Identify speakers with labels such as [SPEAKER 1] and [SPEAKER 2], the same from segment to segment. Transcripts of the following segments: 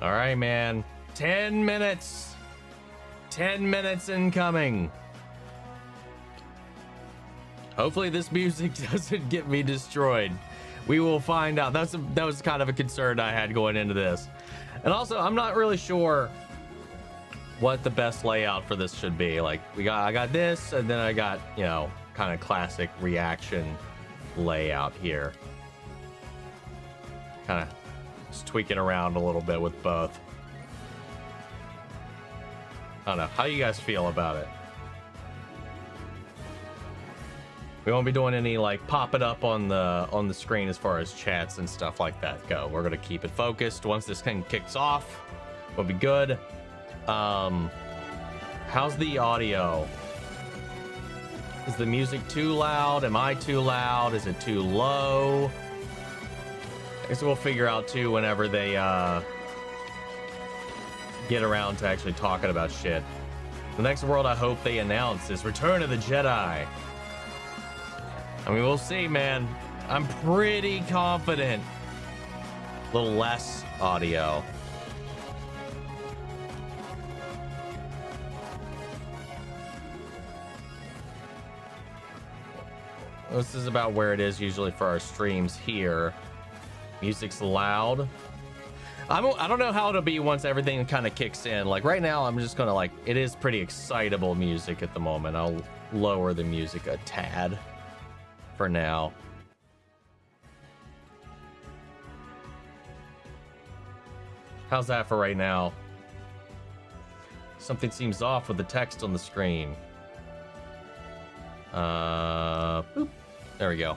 [SPEAKER 1] All right, man. 10 minutes. 10 minutes incoming. Hopefully this music doesn't get me destroyed. We will find out. That was kind of a concern I had going into this. And also, I'm not really sure what the best layout for this should be. Like, I got this, and then I got, you know, kind of classic reaction layout here. Kind of just tweaking around a little bit with both. I don't know. How you guys feel about it? We won't be doing any like pop it up on the screen as far as chats and stuff like that go. We're gonna keep it focused. Once this thing kicks off, we'll be good. How's the audio? Is the music too loud? Am I too loud? Is it too low? I guess we'll figure out too whenever they get around to actually talking about shit. The next world I hope they announce is Return of the Jedi. I mean, we'll see, man. I'm pretty confident. A little less audio. This is about where it is usually for our streams here. Music's loud. I don't know how it'll be once everything kind of kicks in. Like right now, I'm just gonna like, it is pretty excitable music at the moment. I'll lower the music a tad for now. How's that for right now? Something seems off with the text on the screen. Boop. There we go.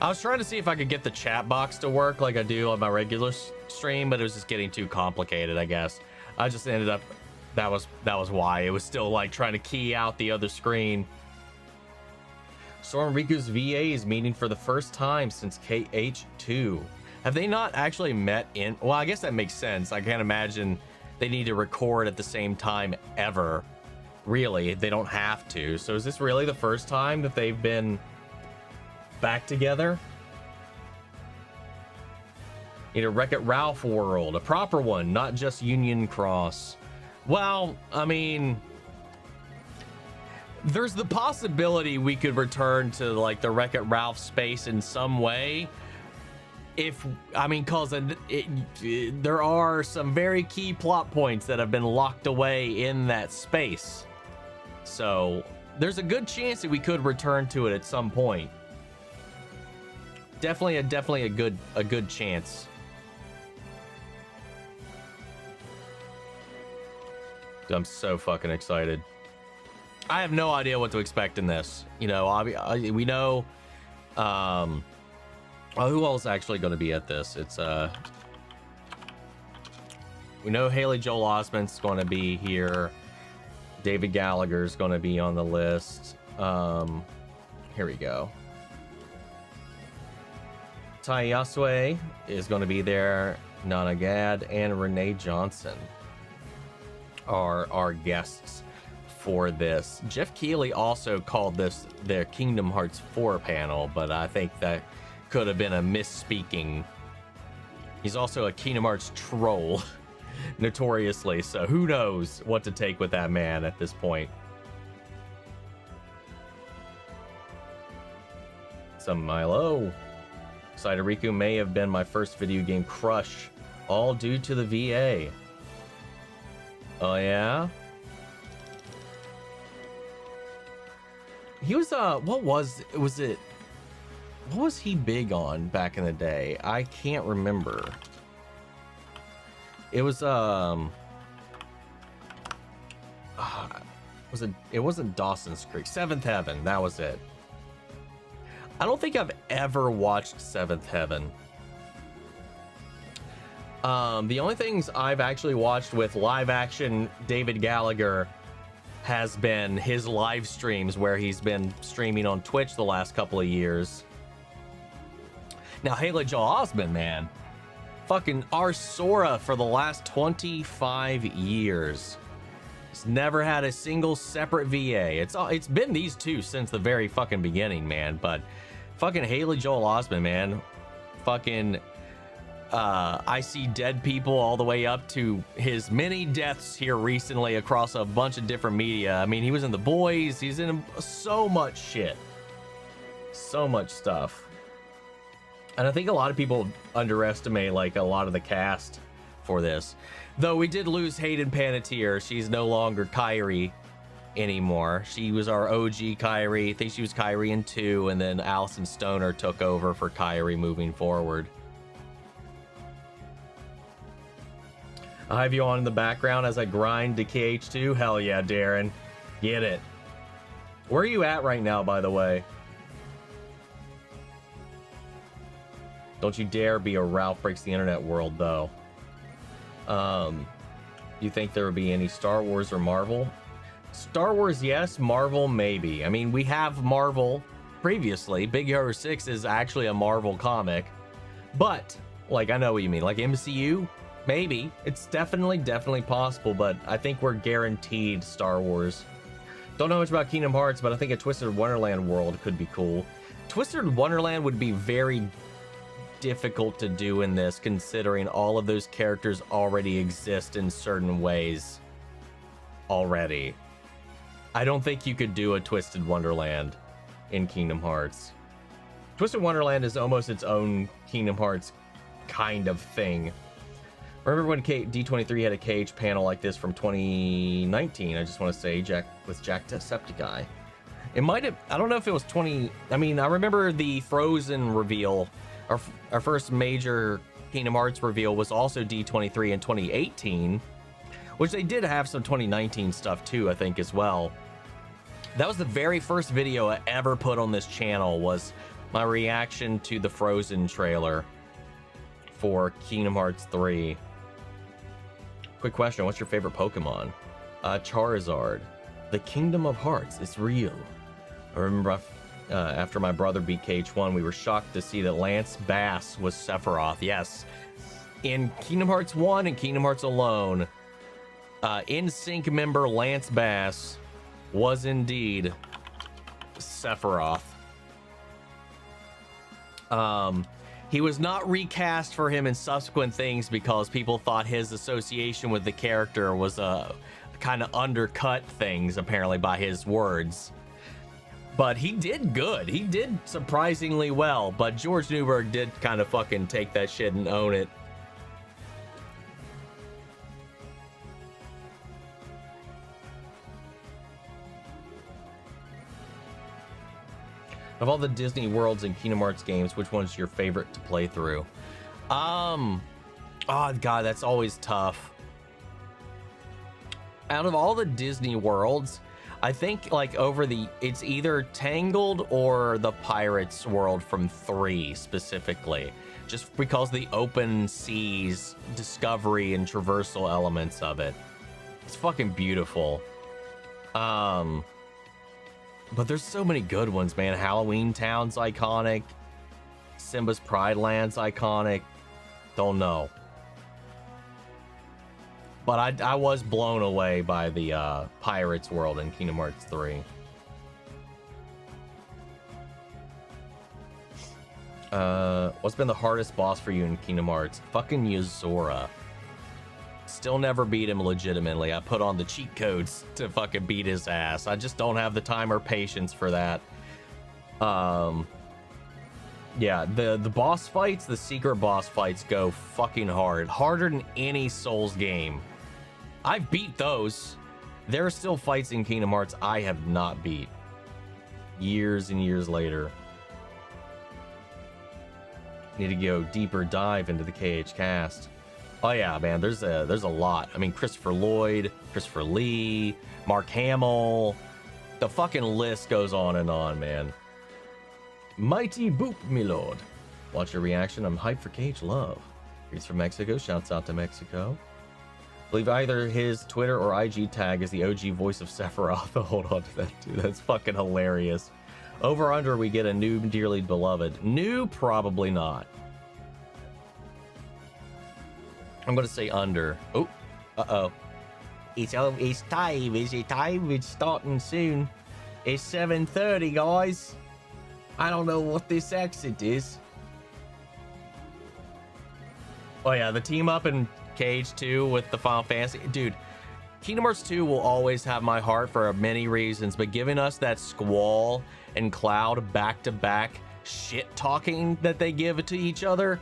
[SPEAKER 1] I was trying to see if I could get the chat box to work like I do on my regular stream, but it was just getting too complicated, I guess. I just ended up, that was why. It was still like trying to key out the other screen. Soren Riku's VA is meeting for the first time since KH2. Have they not actually met in, well, I guess that makes sense. I can't imagine they need to record at the same time ever. Really, they don't have to. So is this really the first time that they've been back together? Need a Wreck-It Ralph world, a proper one, not just Union Cross. Well, I mean, there's the possibility we could return to like the Wreck-It Ralph space in some way. If, I mean, cause there are some very key plot points that have been locked away in that space. So there's a good chance that we could return to it at some point. Definitely a good chance. I'm so fucking excited. I have no idea what to expect in this. You know, we know. Who else is actually going to be at this? It's we know Haley Joel Osment's going to be here. David Gallagher's going to be on the list. Here we go. Tai Yasue is going to be there. Nana Gad and Renee Johnson are our guests for this. Jeff Keighley also called this their Kingdom Hearts 4 panel, but I think that could have been a misspeaking. He's also a Kingdom Hearts troll, notoriously, so who knows what to take with that man at this point. Some Milo. Cytoriku may have been my first video game crush, all due to the VA. Oh yeah? He was what was he big on back in the day? I can't remember. It was it wasn't Dawson's Creek. Seventh Heaven, that was it. I don't think I've ever watched Seventh Heaven. The only things I've actually watched with live action David Gallagher has been his live streams where he's been streaming on Twitch the last couple of years. Now, Haley Joel Osment, man, fucking our Sora for the last 25 years. He's never had a single separate VA. It's been these two since the very fucking beginning, man. But fucking Haley Joel Osment, man, fucking I see dead people all the way up to his many deaths here recently across a bunch of different media. I mean, he was in The Boys. He's in so much shit. So much stuff. And I think a lot of people underestimate like a lot of the cast for this. Though we did lose Hayden Panettiere. She's no longer Kyrie anymore. She was our OG Kyrie. I think she was Kyrie in 2, and then Allison Stoner took over for Kyrie moving forward. I have you on in the background as I grind to KH2. Hell yeah, Darren. Get it. Where are you at right now, by the way? Don't you dare be a Ralph Breaks the Internet world, though. You think there would be any Star Wars or Marvel? Star Wars, yes. Marvel, maybe. I mean, we have Marvel previously. Big Hero 6 is actually a Marvel comic. But, like, I know what you mean. Like, MCU? Maybe. It's definitely possible, but I think we're guaranteed Star Wars. Don't know much about Kingdom Hearts, but I think a Twisted Wonderland world could be cool. Twisted Wonderland would be very difficult to do in this, considering all of those characters already exist in certain ways already. I don't think you could do a Twisted Wonderland in Kingdom Hearts. Twisted Wonderland is almost its own Kingdom Hearts kind of thing. Remember when D23 had a cage panel like this from 2019? I just want to say Jack Decepticeye. It might have, I don't know if it was 20. I mean, I remember the Frozen reveal. Our first major Kingdom Hearts reveal was also D23 in 2018, which they did have some 2019 stuff too, I think, as well. That was the very first video I ever put on this channel, was my reaction to the Frozen trailer for Kingdom Hearts 3. Quick question, what's your favorite Pokemon? Charizard. The Kingdom of Hearts is real. I remember after my brother beat KH1, we were shocked to see that Lance Bass was Sephiroth. Yes, in Kingdom Hearts 1 and Kingdom Hearts alone, NSYNC member Lance Bass was indeed Sephiroth. He was not recast for him in subsequent things because people thought his association with the character was kind of undercut things, apparently, by his words. But he did good. He did surprisingly well. But George Newberg did kind of fucking take that shit and own it. Of all the Disney worlds and Kingdom Hearts games, which one's your favorite to play through? Oh god, that's always tough. Out of all the Disney worlds, I think like it's either Tangled or the Pirates world from 3 specifically, just because the open seas, discovery and traversal elements of it. It's fucking beautiful. But there's so many good ones, man. Halloween Town's iconic. Simba's Pride Land's iconic. Don't know. But I was blown away by the Pirates world in Kingdom Hearts 3. What's been the hardest boss for you in Kingdom Hearts? Fucking Yuzora. Still never beat him legitimately. I put on the cheat codes to fucking beat his ass. I just don't have the time or patience for that. Yeah, the boss fights, the secret boss fights go fucking hard. Harder than any Souls game. I've beat those. There are still fights in Kingdom Hearts I have not beat. Years and years later. Need to go deeper dive into the KH cast. Oh yeah, man, there's a lot. I mean, Christopher Lloyd, Christopher Lee, Mark Hamill. The fucking list goes on and on, man. Mighty Boop, me lord. Watch your reaction. I'm hyped for Cage Love. He's from Mexico. Shouts out to Mexico. Believe either his Twitter or IG tag is the OG voice of Sephiroth. Hold on to that, dude. That's fucking hilarious. Over or under, we get a new dearly beloved. New, probably not. I'm gonna say under. Oh, uh-oh. It's time. Is it time? It's starting soon. It's 7:30, guys. I don't know what this accent is. Oh yeah, the team up in Cage 2 with the Final Fantasy. Dude, Kingdom Hearts 2 will always have my heart for many reasons, but giving us that Squall and Cloud back-to-back shit talking that they give to each other,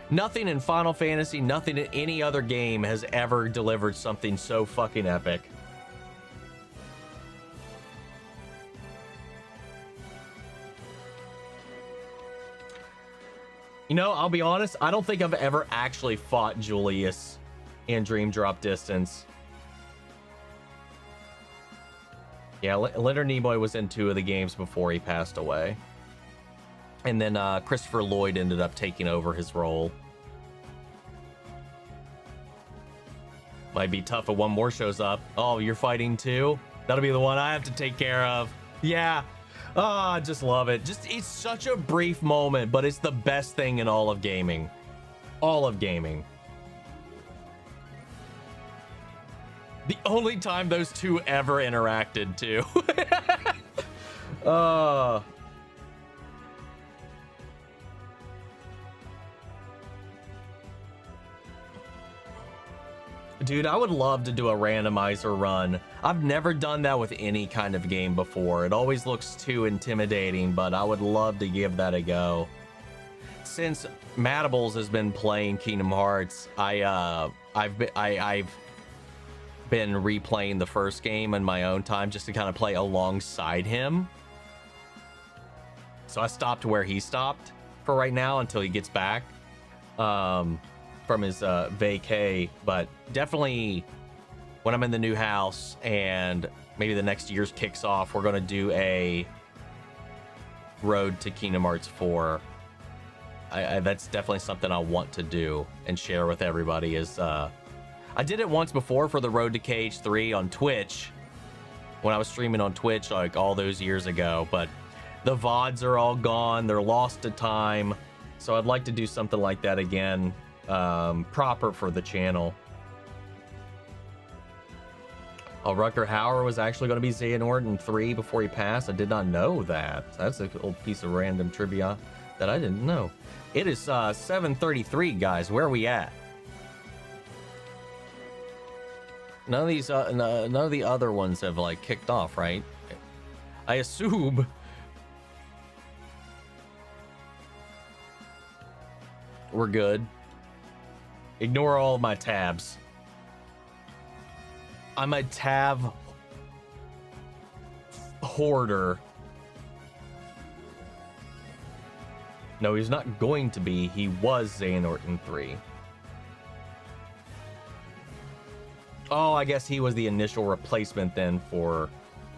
[SPEAKER 1] nothing in Final Fantasy, nothing in any other game has ever delivered something so fucking epic. You know, I'll be honest, I don't think I've ever actually fought Julius in Dream Drop Distance. Yeah, Leonard Nimoy was in 2 of the games before he passed away. And then Christopher Lloyd ended up taking over his role. Might be tough if one more shows up. Oh, you're fighting too? That'll be the one I have to take care of. Yeah. Oh, I just love it. It's such a brief moment, but it's the best thing in all of gaming. All of gaming. The only time those two ever interacted too. Dude, I would love to do a randomizer run. I've never done that with any kind of game before. It always looks too intimidating, but I would love to give that a go. Since Matables has been playing Kingdom Hearts, I've been replaying the first game in my own time just to kind of play alongside him. So I stopped where he stopped for right now until he gets back from his vacay, but definitely when I'm in the new house and maybe the next year's kicks off, we're going to do a road to Kingdom Hearts 4. That's definitely something I want to do and share with everybody. Is I did it once before for the Road to Cage 3 on Twitch when I was streaming on Twitch like all those years ago, but the VODs are all gone. They're lost to time. So I'd like to do something like that again, proper for the channel. Oh, Rutger Hauer was actually going to be Xehanort in 3 before he passed. I did not know that. That's a little piece of random trivia that I didn't know. It is 7:33, guys. Where are we at? None of these, none of the other ones have like kicked off, right? I assume. We're good. Ignore all of my tabs. I'm a tab hoarder. No, he's not going to be. He was Xehanort in 3. Oh, I guess he was the initial replacement then for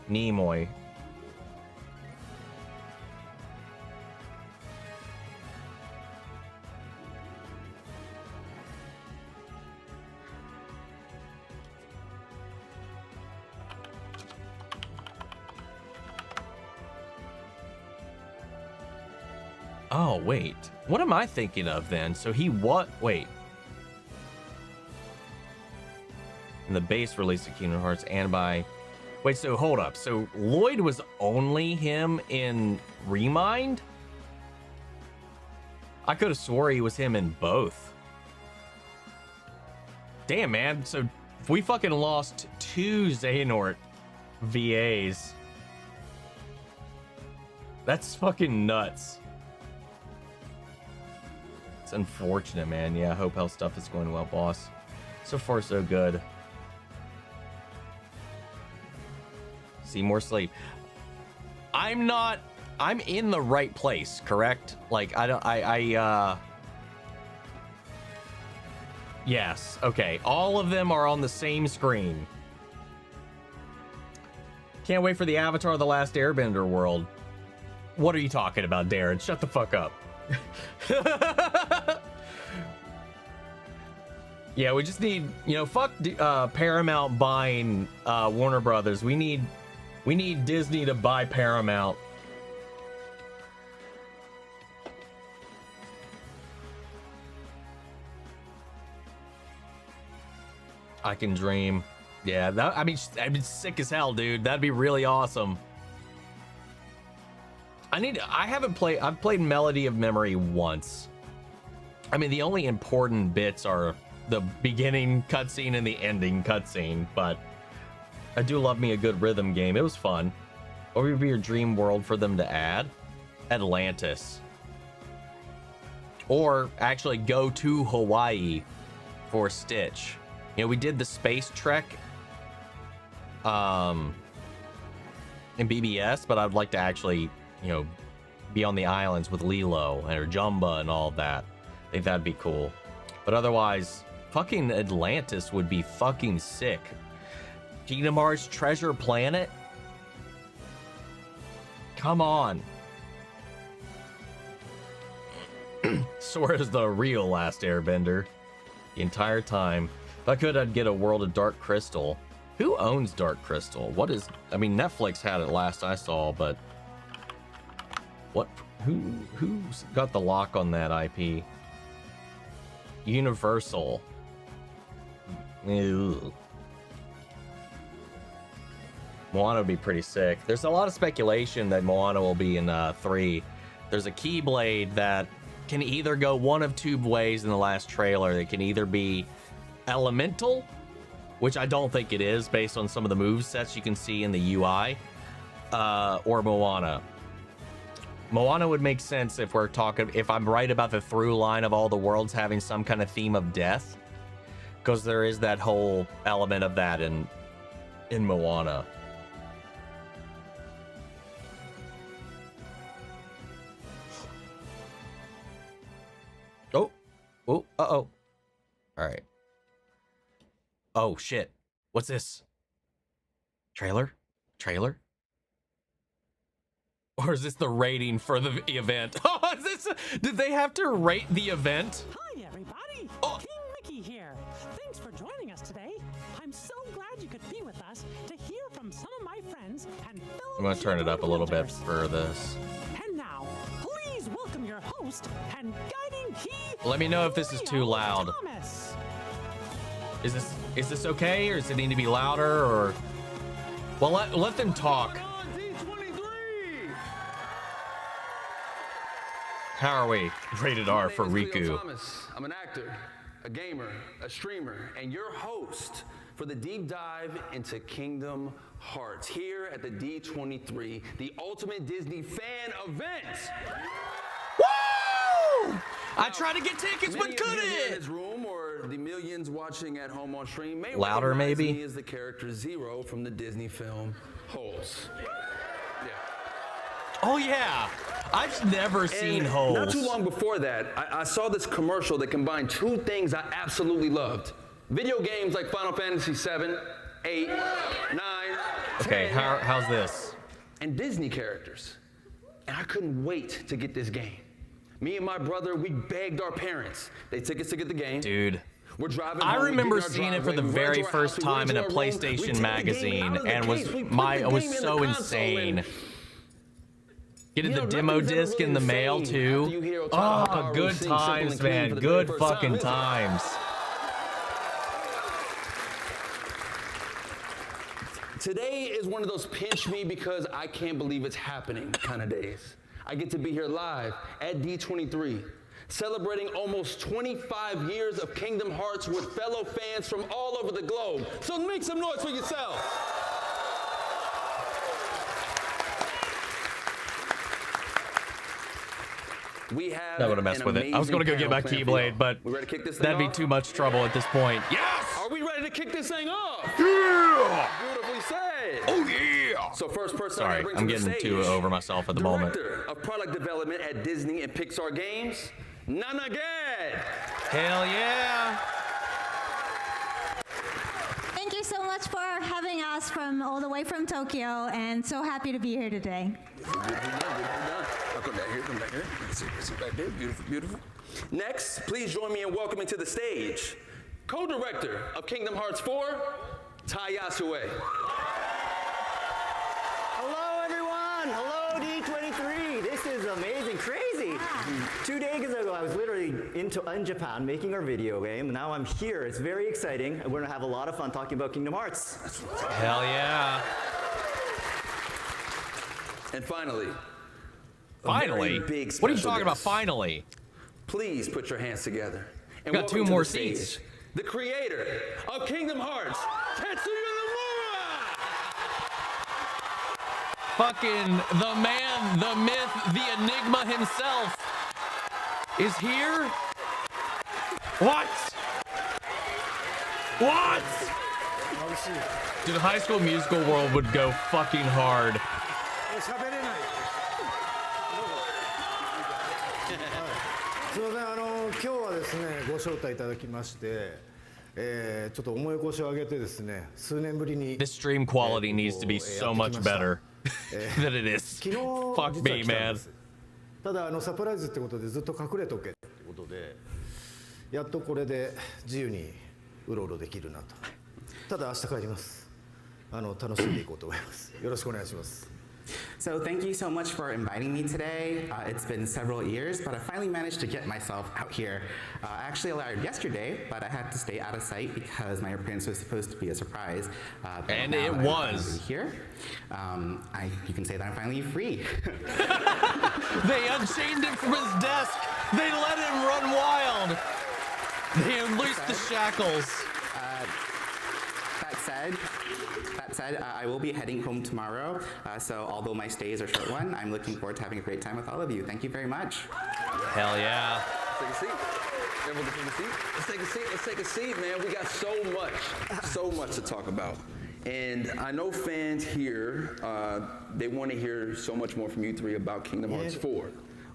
[SPEAKER 1] Nimoy. Oh, wait. What am I thinking of then? So he what? Wait. In the base release of Kingdom Hearts and by... Wait, so hold up. So Lloyd was only him in Remind? I could have swore he was him in both. Damn, man. So we fucking lost 2 Xehanort VAs. That's fucking nuts. It's unfortunate, man. Yeah, I hope health stuff is going well, boss. So far, so good. See more sleep. I'm in the right place, correct? Like, yes, okay. All of them are on the same screen. Can't wait for the Avatar: The Last Airbender world. What are you talking about, Darren? Shut the fuck up. Yeah, we just need, you know, fuck Paramount buying Warner Brothers. We need Disney to buy Paramount. I can dream. Yeah, I mean, sick as hell, dude. That'd be really awesome. I've played Melody of Memory once. I mean, the only important bits are the beginning cutscene and the ending cutscene, but I do love me a good rhythm game. It was fun. What would be your dream world for them to add? Atlantis. Or actually go to Hawaii for Stitch. You know, we did the space trek in BBS, but I'd like to actually, you know, be on the islands with Lilo or Jumba and all that. I think that'd be cool. But otherwise, fucking Atlantis would be fucking sick. Kingdom Hearts Treasure Planet? Come on. Sora's the real Last Airbender. The entire time. If I could, I'd get a World of Dark Crystal. Who owns Dark Crystal? What is... I mean, Netflix had it last I saw, but... What... Who's got the lock on that IP? Universal. Ew. Moana would be pretty sick. There's a lot of speculation that Moana will be in 3. There's a Keyblade that can either go one of two ways in the last trailer. It can either be elemental, which I don't think it is based on some of the move sets you can see in the UI, or Moana. Moana would make sense if we're talking, if I'm right about the through line of all the worlds having some kind of theme of death, because there is that whole element of that in Moana. Oh, uh-oh. All right. Oh, shit. What's this? Trailer? Or is this the rating for the event? Oh, is this... Did they have to rate the event?
[SPEAKER 2] Hi, everybody.
[SPEAKER 1] Oh.
[SPEAKER 2] King Mickey here. Thanks for joining us today. I'm so glad you could be with us to hear from some of my friends and fellow...
[SPEAKER 1] I'm going to turn it up a little bit for this.
[SPEAKER 2] And now, please welcome your host and guiding key...
[SPEAKER 1] Let me know if this is too loud.
[SPEAKER 2] Thomas.
[SPEAKER 1] Is this okay, or does it need to be louder, or... Well, let them talk.
[SPEAKER 3] D23.
[SPEAKER 1] How are we? Rated R for
[SPEAKER 3] My name is Cleo
[SPEAKER 1] Riku.
[SPEAKER 3] Thomas. I'm an actor, a gamer, a streamer, and your host for the deep dive into Kingdom Hearts here at the D23, the ultimate Disney fan event.
[SPEAKER 1] Woo! I tried to get tickets,
[SPEAKER 3] Many
[SPEAKER 1] but
[SPEAKER 3] of you here in
[SPEAKER 1] couldn't.
[SPEAKER 3] this room or the millions watching at home on stream may
[SPEAKER 1] Louder,
[SPEAKER 3] recognize
[SPEAKER 1] maybe?
[SPEAKER 3] me as the character Zero from the Disney film Holes. Yeah.
[SPEAKER 1] Oh yeah, I've never seen
[SPEAKER 3] And
[SPEAKER 1] Holes.
[SPEAKER 3] Not too long before that, I saw this commercial that combined two things I absolutely loved. Video games like Final Fantasy 7, 8, 9,
[SPEAKER 1] Okay,
[SPEAKER 3] 10,
[SPEAKER 1] how's this?
[SPEAKER 3] and Disney characters. And I couldn't wait to get this game. Me and my brother, we begged our parents. They took us to get the game.
[SPEAKER 1] Dude,
[SPEAKER 3] We're driving
[SPEAKER 1] I
[SPEAKER 3] home, we
[SPEAKER 1] remember
[SPEAKER 3] get in our
[SPEAKER 1] seeing it for the
[SPEAKER 3] driveway, we run
[SPEAKER 1] very
[SPEAKER 3] to our
[SPEAKER 1] first
[SPEAKER 3] house, we run
[SPEAKER 1] time in
[SPEAKER 3] to
[SPEAKER 1] a
[SPEAKER 3] our room, we
[SPEAKER 1] PlayStation
[SPEAKER 3] take the game
[SPEAKER 1] magazine,
[SPEAKER 3] out of the
[SPEAKER 1] and
[SPEAKER 3] case, we put the
[SPEAKER 1] it was
[SPEAKER 3] game in the
[SPEAKER 1] so
[SPEAKER 3] console,
[SPEAKER 1] insane.
[SPEAKER 3] and
[SPEAKER 1] Getting
[SPEAKER 3] You
[SPEAKER 1] the
[SPEAKER 3] know,
[SPEAKER 1] demo
[SPEAKER 3] nothing's ever
[SPEAKER 1] disc
[SPEAKER 3] really
[SPEAKER 1] in the mail
[SPEAKER 3] insane after you
[SPEAKER 1] too.
[SPEAKER 3] hear Otaku
[SPEAKER 1] Oh,
[SPEAKER 3] Haru
[SPEAKER 1] good
[SPEAKER 3] sing Simple
[SPEAKER 1] times,
[SPEAKER 3] and Clean
[SPEAKER 1] man.
[SPEAKER 3] for the
[SPEAKER 1] Good
[SPEAKER 3] very first
[SPEAKER 1] fucking
[SPEAKER 3] time, isn't it?
[SPEAKER 1] times.
[SPEAKER 3] Today is one of those pinch me because I can't believe it's happening kind of days. I get to be here live at D23, celebrating almost 25 years of Kingdom Hearts with fellow fans from all over the globe. So make some noise for yourself. We have
[SPEAKER 1] Not gonna mess
[SPEAKER 3] an
[SPEAKER 1] with it. I was gonna go get my
[SPEAKER 3] amazing panel
[SPEAKER 1] Keyblade,
[SPEAKER 3] planned for
[SPEAKER 1] but
[SPEAKER 3] y'all. We ready to kick this thing
[SPEAKER 1] that'd be
[SPEAKER 3] off?
[SPEAKER 1] too much trouble at this point. Yes!
[SPEAKER 3] Are we ready to kick this thing off?
[SPEAKER 1] Yeah!
[SPEAKER 3] Beautifully said.
[SPEAKER 1] Oh yeah!
[SPEAKER 3] So first person
[SPEAKER 1] Sorry,
[SPEAKER 3] I bring
[SPEAKER 1] I'm
[SPEAKER 3] to the
[SPEAKER 1] getting
[SPEAKER 3] stage,
[SPEAKER 1] too over myself at the moment.
[SPEAKER 3] Director of Product Development at Disney and Pixar Games, Nana Gad.
[SPEAKER 1] Hell yeah!
[SPEAKER 4] Thank you so much for having us from all the way from Tokyo, and so happy to be here today.
[SPEAKER 3] I'll come back here. Sit back there. Beautiful, beautiful. Next, please join me in welcoming to the stage, co-director of Kingdom Hearts 4, Tai Yasue.
[SPEAKER 5] Hello, everyone. Hello, D23. This is amazing, crazy. 2 days ago, I was literally in Japan making our video game. Now I'm here. It's very exciting. We're gonna have a lot of fun talking about Kingdom Hearts.
[SPEAKER 1] Hell yeah!
[SPEAKER 3] And finally,
[SPEAKER 1] Finally?
[SPEAKER 3] very big
[SPEAKER 1] What are you
[SPEAKER 3] special
[SPEAKER 1] talking about?
[SPEAKER 3] guest.
[SPEAKER 1] Finally?
[SPEAKER 3] please put your hands together. And
[SPEAKER 1] Got
[SPEAKER 3] welcome
[SPEAKER 1] two
[SPEAKER 3] to
[SPEAKER 1] more
[SPEAKER 3] the stage,
[SPEAKER 1] seats.
[SPEAKER 3] the creator of Kingdom Hearts, Tetsuya Nomura!
[SPEAKER 1] Fucking the man, the myth, the enigma himself is here. What? What? Dude, High School Musical world would go fucking hard.
[SPEAKER 6] 喋れない。すみません、今日はですね、ご招待いただきまして、ちょっと重い腰を上げてですね、数年ぶりに。
[SPEAKER 1] This stream quality needs to be so much better than it is.
[SPEAKER 6] 昨日実は
[SPEAKER 1] Fuck
[SPEAKER 6] 来
[SPEAKER 1] me,
[SPEAKER 6] たん
[SPEAKER 1] man.
[SPEAKER 6] です。ただサプライズってことでずっと隠れとけってことで、やっとこれで自由にうろうろできるなと。ただ明日帰ります。楽しんでいこうと思います。よろしくお願いします。
[SPEAKER 7] So thank you so much for inviting me today. It's been several years, but I finally managed to get myself out here. I actually arrived yesterday, but I had to stay out of sight because my appearance was supposed to be a surprise. But
[SPEAKER 1] And
[SPEAKER 7] now
[SPEAKER 1] it
[SPEAKER 7] that I'm
[SPEAKER 1] was.
[SPEAKER 7] finally here. You can say that I'm finally free.
[SPEAKER 1] They unchained him from his desk. They let him run wild. They unleashed the shackles.
[SPEAKER 7] That said, I will be heading home tomorrow. So although my stay is a short one, I'm looking forward to having a great time with all of you. Thank you very much.
[SPEAKER 1] Hell yeah.
[SPEAKER 3] Let's take a seat. Everyone take a seat. Let's take a seat. Let's take a seat, man. We got so much to talk about. And I know fans here, they want to hear so much more from you three about Kingdom Hearts 4.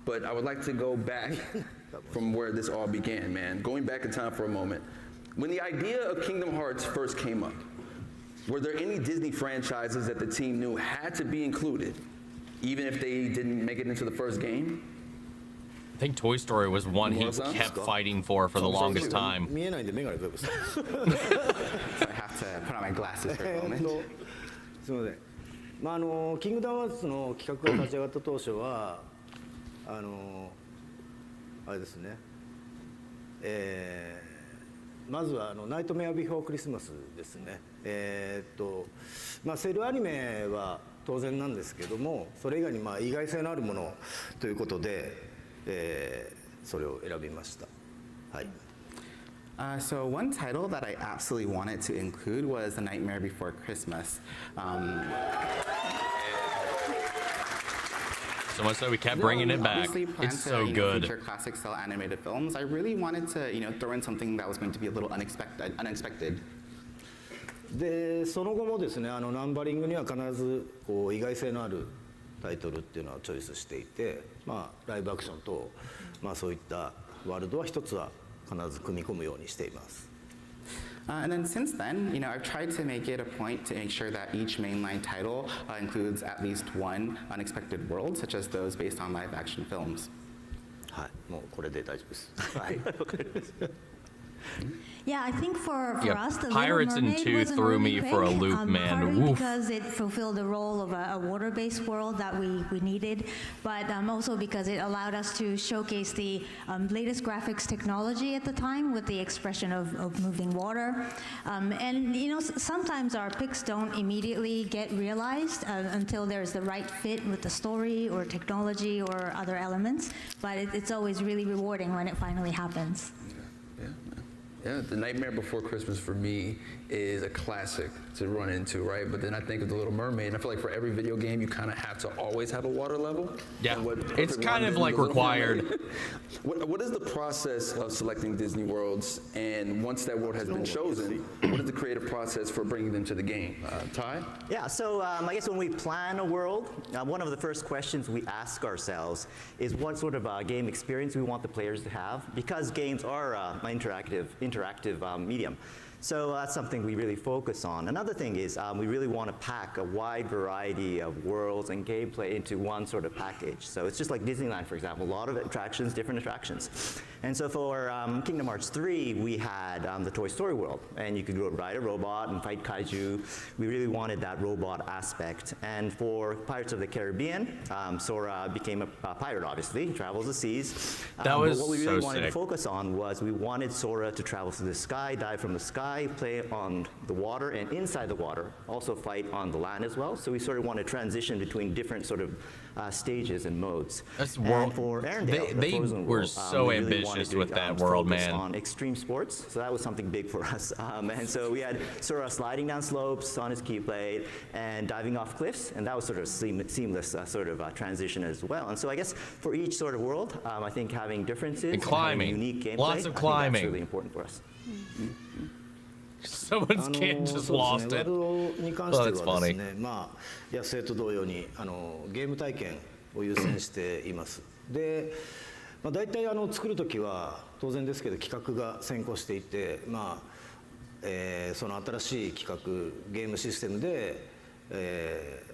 [SPEAKER 3] But I would like to go back from where this all began, man. Going back in time for a moment. When the idea of Kingdom Hearts first came up, were there any Disney franchises that the team knew had to be included, even if they didn't make it into the first game?
[SPEAKER 1] I think Toy Story was one he kept fighting for the longest time.
[SPEAKER 6] 見えないんで眼鏡どうですか。
[SPEAKER 7] So I have to put on my glasses for a moment.
[SPEAKER 6] すみません。キングダムハーツの企画が立ち上がった当初はあれですね。まずはナイトメアビフォークリスマスですね。セルアニメは当然なんですけども、それ以外に意外性のあるものということで、それを選びました。はい。
[SPEAKER 7] So one title that I absolutely wanted to include was The Nightmare Before Christmas.
[SPEAKER 1] So much so we kept bringing it back.
[SPEAKER 7] Obviously planned
[SPEAKER 1] It's
[SPEAKER 7] to,
[SPEAKER 1] so good.
[SPEAKER 7] feature classic style animated films. I really wanted to, throw in something that was going to be a little unexpected.
[SPEAKER 6] でその後もですねナンバリングには必ず意外性のあるタイトルっていうのをチョイスしていて、ライブアクションと、そういったワールドは一つは必ず組み込むようにしています。
[SPEAKER 7] And then since then, I've tried to make it a point to make sure that each mainline title includes at least one unexpected world, such as those based on live action films.
[SPEAKER 6] はい、もうこれで大丈夫です。はい。
[SPEAKER 4] Yeah, I think for
[SPEAKER 1] Yeah,
[SPEAKER 4] us, the
[SPEAKER 1] Pirates
[SPEAKER 4] Little
[SPEAKER 1] in
[SPEAKER 4] Mermaid
[SPEAKER 1] 2
[SPEAKER 4] was an
[SPEAKER 1] threw
[SPEAKER 4] early
[SPEAKER 1] me for a
[SPEAKER 4] pick,
[SPEAKER 1] loop, man.
[SPEAKER 4] Partly
[SPEAKER 1] Woof.
[SPEAKER 4] because it fulfilled the role of a water-based world that we needed, but also because it allowed us to showcase the latest graphics technology at the time with the expression of moving water. And sometimes our picks don't immediately get realized until there's the right fit with the story or technology or other elements, but it's always really rewarding when it finally happens.
[SPEAKER 3] Yeah, The Nightmare Before Christmas for me is a classic to run into, right? But then I think of The Little Mermaid, and I feel like for every video game, you kind of have to always have a water level.
[SPEAKER 1] Yeah,
[SPEAKER 3] And what
[SPEAKER 1] it's
[SPEAKER 3] Perfect
[SPEAKER 1] kind
[SPEAKER 3] World
[SPEAKER 1] of
[SPEAKER 3] is
[SPEAKER 1] like
[SPEAKER 3] The Little
[SPEAKER 1] required.
[SPEAKER 3] Mermaid. What is the process of selecting Disney worlds? And once that world has been chosen, what is the creative process for bringing them to the game? Ty?
[SPEAKER 5] Yeah, so I guess when we plan a world, one of the first questions we ask ourselves is what sort of game experience we want the players to have, because games are an interactive medium. So that's something we really focus on. Another thing is we really want to pack a wide variety of worlds and gameplay into one sort of package. So it's just like Disneyland, for example, a lot of attractions, different attractions. And so for Kingdom Hearts 3, we had the Toy Story world, and you could go ride a robot and fight kaiju. We really wanted that robot aspect. And for Pirates of the Caribbean, Sora became a pirate, obviously. He travels the seas.
[SPEAKER 1] That was
[SPEAKER 5] but what we really
[SPEAKER 1] so
[SPEAKER 5] wanted
[SPEAKER 1] sick.
[SPEAKER 5] to focus on was we wanted Sora to travel through the sky, dive from the sky, sky, play on the water, and inside the water, also fight on the land as well. So we sort of want to transition between different sort of stages and modes.
[SPEAKER 1] That's
[SPEAKER 5] and
[SPEAKER 1] world.
[SPEAKER 5] for Arendelle,
[SPEAKER 1] They
[SPEAKER 5] the Frozen
[SPEAKER 1] were
[SPEAKER 5] world,
[SPEAKER 1] so
[SPEAKER 5] we really wanted
[SPEAKER 1] ambitious
[SPEAKER 5] to,
[SPEAKER 1] with that world,
[SPEAKER 5] focus
[SPEAKER 1] man.
[SPEAKER 5] on extreme sports, so that was something big for us. And so we had sort of sliding down slopes on his keyblade and diving off cliffs, and that was sort of seamless sort of transition as well. And so I guess for each sort of world, I think having differences
[SPEAKER 1] And climbing.
[SPEAKER 5] having unique gameplay,
[SPEAKER 1] Lots of
[SPEAKER 5] I think
[SPEAKER 1] climbing.
[SPEAKER 5] that's really important for us.
[SPEAKER 1] Someone's kid just
[SPEAKER 6] そう
[SPEAKER 1] lost
[SPEAKER 6] ですね、
[SPEAKER 1] it.
[SPEAKER 6] ワールドに関
[SPEAKER 1] Well,
[SPEAKER 6] し
[SPEAKER 1] that's
[SPEAKER 6] てはです
[SPEAKER 1] funny.
[SPEAKER 6] ね、まあ野生と同様にゲーム体験を優先しています。で、まあ、大体作る時は当然ですけど企画が先行していて、まあその新しい企画ゲームシステムで。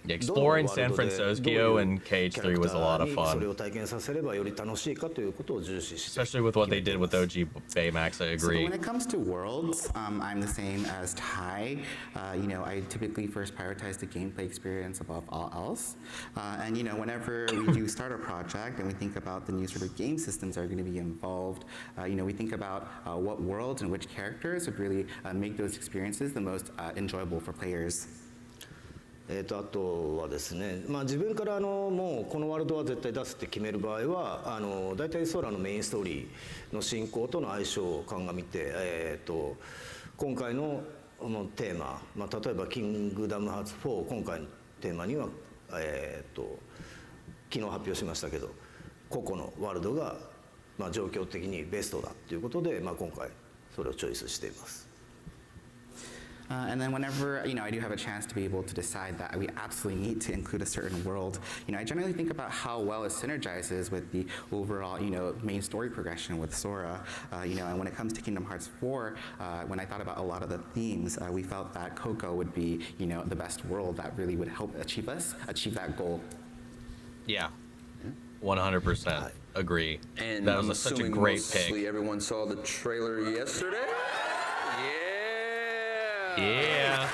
[SPEAKER 1] Exploring San Francisco and KH3 was a lot of
[SPEAKER 6] それ
[SPEAKER 1] fun,
[SPEAKER 6] を体験させればより楽しいかということを重視して
[SPEAKER 1] especially with what they did with OG Baymax. I
[SPEAKER 7] So
[SPEAKER 1] agree.
[SPEAKER 7] when it comes to worlds, I'm the same as Ty. I typically first prioritize the gameplay experience above all else. And whenever we do start a project and we think about the new sort of game systems that are going to be involved, we think about what worlds and which characters would really make those experiences the most enjoyable for players.
[SPEAKER 6] あとはですね、まあ、自分からもうこのワールドは絶対出すって決める場合は大体ソーラのメインストーリーの進行との相性を鑑みて、今回のテーマ、まあ、例えば「キングダムハーツ4」今回のテーマには、昨日発表しましたけど個々のワールドが、まあ、状況的にベストだということで、まあ、今回それをチョイスしています。
[SPEAKER 7] And then whenever I do have a chance to be able to decide that we absolutely need to include a certain world, I generally think about how well it synergizes with the overall main story progression with Sora. And when it comes to Kingdom Hearts 4, when I thought about a lot of the themes, we felt that Coco would be the best world that really would help achieve that goal.
[SPEAKER 1] Yeah, 100% agree.
[SPEAKER 3] And
[SPEAKER 1] That
[SPEAKER 3] I'm
[SPEAKER 1] was such a
[SPEAKER 3] assuming
[SPEAKER 1] great
[SPEAKER 3] mostly
[SPEAKER 1] pick.
[SPEAKER 3] everyone saw the trailer yesterday.
[SPEAKER 1] Yeah.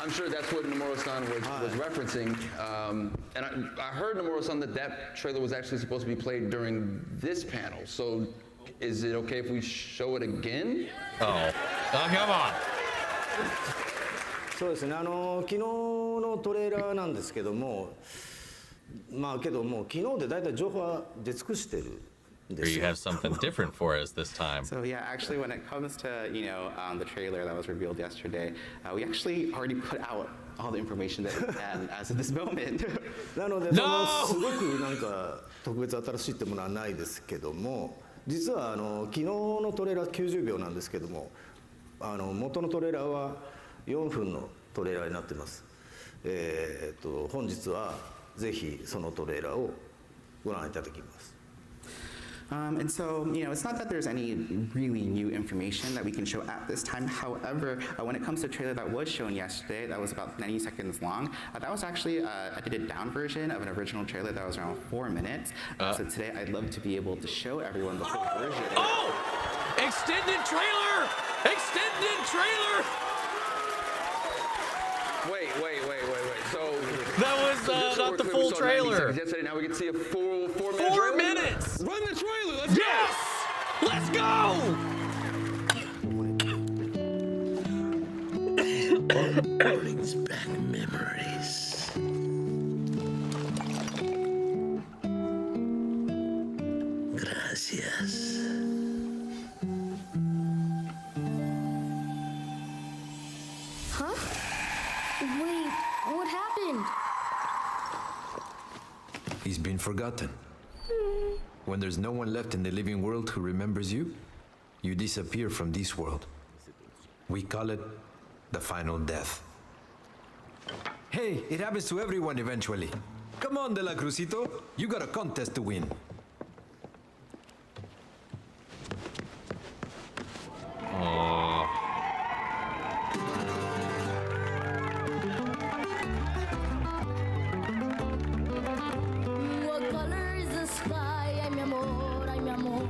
[SPEAKER 3] I'm sure that's what Nomura-san was referencing. And I heard Nomura-san that trailer was actually supposed to be played during this panel. So is it okay if we show it again?
[SPEAKER 1] Oh, come on.
[SPEAKER 6] そうですね、昨日のトレーラーなんですけども、まあけどもう昨日でだいたい情報は出尽くしてるんで
[SPEAKER 1] Or
[SPEAKER 6] す
[SPEAKER 1] you
[SPEAKER 6] よ。
[SPEAKER 1] have something different for us this time.
[SPEAKER 7] So yeah, actually, when it comes to the trailer that was revealed yesterday, we actually already put out all the information that we can as of this moment.
[SPEAKER 6] なので、すごくなんか特別新しいってものはないですけども、実は昨日のトレーラー90秒なんですけども、元のトレーラーは4分のトレーラーになってます。本日はぜひそのトレーラーをご覧いただきます。
[SPEAKER 7] And so, it's not that there's any really new information that we can show at this time. However, when it comes to a trailer that was shown yesterday, that was about 90 seconds long, that was actually a edited down version of an original trailer that was around 4 minutes. So today, I'd love to be able to show everyone the full version.
[SPEAKER 1] Oh! Extended trailer! Extended trailer!
[SPEAKER 3] Wait. So
[SPEAKER 1] That was not the full trailer.
[SPEAKER 3] Yesterday, now we can see a full 4-minute
[SPEAKER 1] 4
[SPEAKER 3] trailer?
[SPEAKER 1] minutes!
[SPEAKER 3] Run the trailer. Let's
[SPEAKER 1] Yes! Let's go!
[SPEAKER 8] Brings back memories. Gracias.
[SPEAKER 9] Huh? Wait, what happened?
[SPEAKER 10] He's been forgotten. When there's no one left in the living world who remembers you, you disappear from this world. We call it the final death. Hey, it happens to everyone eventually. Come on, De La Cruzito. You got a contest to win.
[SPEAKER 9] What color is the sky? Ay, mi amor, ay, mi amor.